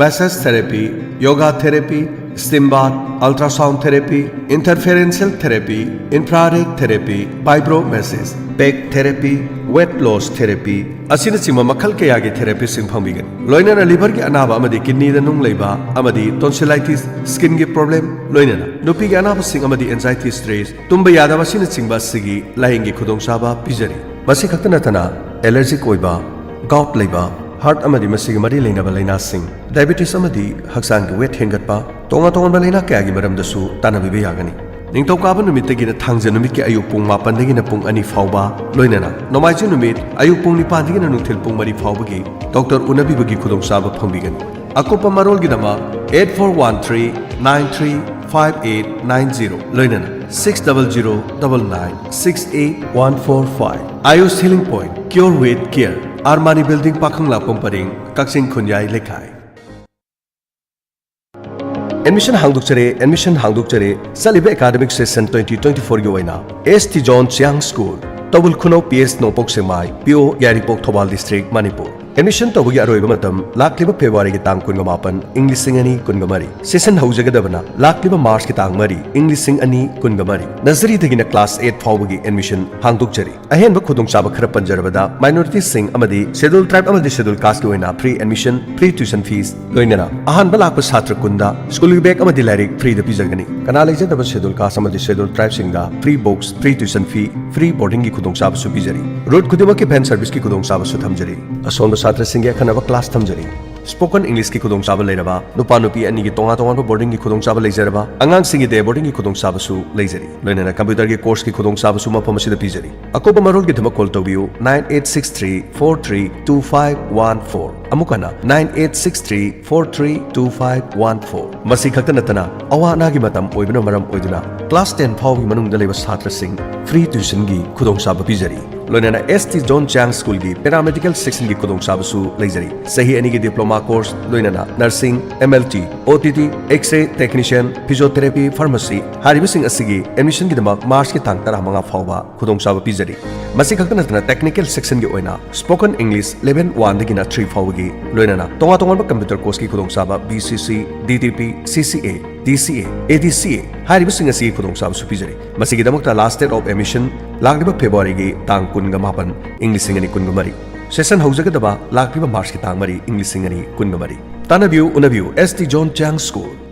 massage therapy yoga therapy steam bath ultrasound therapy interferential therapy infrared therapy vibromassage back therapy weight loss therapy asina chima makhal kaya gi therapy sing phangbigan loinana liver gi anaba amadi kidney da nung leiba amadi tonsillitis skin gi problem loinana nupi gi anaba sing amadi anxiety stress tumba yadaba sina chingba sigi laing gi khudong chaba pijari basi khaktana tana allergic oiba gout leiba heart amadi masigi mari leinaba leina sing diabetes amadi haksang gi weight hengatpa tonga tonga leina kaya gi maram dasu tanabi be yagani Ningtokaba numit tagina thangja numit ki ayuk pung 8 dagina pung 2 fawba loinana nomaiji numit ayuk pung 9 dagina nungthil pung 3 fawbagi Dr. Unabi bagi khudong saba phangbigani akopa marol gidama 8413935890 loinana 6009968145 Ayush Healing Point Cure with Care Armani Building Pakhang Lapam Paring Kaksing Khunyai Lekai Admission hangdukchare saliba academic session 2024 gi oina ST John Chiang School Tobul Khuno PS Nopok Semai PO Yaripok Thobal District Manipur admission तौबगी अरोइब मतम लाक्लिबा फेब्रुवारी की तांग 28 English सिंग अनि 23 session हौजगदबना लाक्लिबा मार्च की तांग 3 English सिंग अनि 23 नर्सरी दगिना क्लास 8 फाउबगी एडमिशन हांगदोकजरी अहेनबा खुदोंचाबा खरा पंजरबदा माइनॉरिटी सिंग अमदी शेड्यूल ट्राइब अमदी शेड्यूल कास्ट की ओइना free admission free tuition fees लोइनना अहानबा लाकपा छात्र कुंदा स्कूल की बैग अमदी लाइरिक फ्री द पिजगनी कना लेजदबा शेड्यूल कास्ट अमदी शेड्यूल ट्राइब सिंगा free books free tuition fee free boarding की खुदोंचाबा सु पिजरी रोड खुदिमा की वैन सर्विस की खुदोंचाबा सु थमजरी असोन छात्र सिंह खनब क्लास थमजरी स्पोकन इंग्लिश की खुदोंचाबा लेरबा नुपा नुपी अनि की तोंगा तोंगा बोर्डिंग की खुदोंचाबा लेजरबा अंगांग सिंह दे बोर्डिंग की खुदोंचाबा सु लेजरी लोइना कंप्यूटर की कोर्स की खुदोंचाबा सु मफम सिदा पिजरी अकोबा मरोल की धमक कॉल तोबियो 9863432514 अमुकना 9863432514 मसी खक्त नतना अवाना की मतम ओइबना मरम ओइदुना क्लास 10 फाउगी मनुंग दलेबा छात्र सिंह फ्री ट्यूशन की खुदोंचाबा पिजरी लोइना एसटी जॉन चांग स्कूल की पैरामेडिकल सेक्शन की खुदोंचाबा सु लेजरी सही अनि की डिप्लोमा कोर्स लोइना nursing MLT OTT x ray technician physiotherapy pharmacy हारिबसिंग असिगी एडमिशन की दमक मार्च की तांग 15 फाउबा खुदोंचाबा पिजरी मसी खक्त नतना टेक्निकल सेक्शन की ओइना स्पोकन इंग्लिश लेवल 1 दगिना 3 फाउगी लोइना तोंगा तोंगा कंप्यूटर कोर्स की खुदोंचाबा BCC DTP CCA DCA, ADCA, हारिबसिंग असि खुदोंचाबा सु पिजरी मसिगी दमकता लास्ट डेट ऑफ एडमिशन लागलिबा फेब्रुवारी की तांग 28 इंग्लिश सिंग अनि 23 सेशन हौजगदबा लागलिबा मार्च की तांग 3 इंग्लिश सिंग अनि 23 तानबियु उनबियु एसटी जॉन चांग स्कूल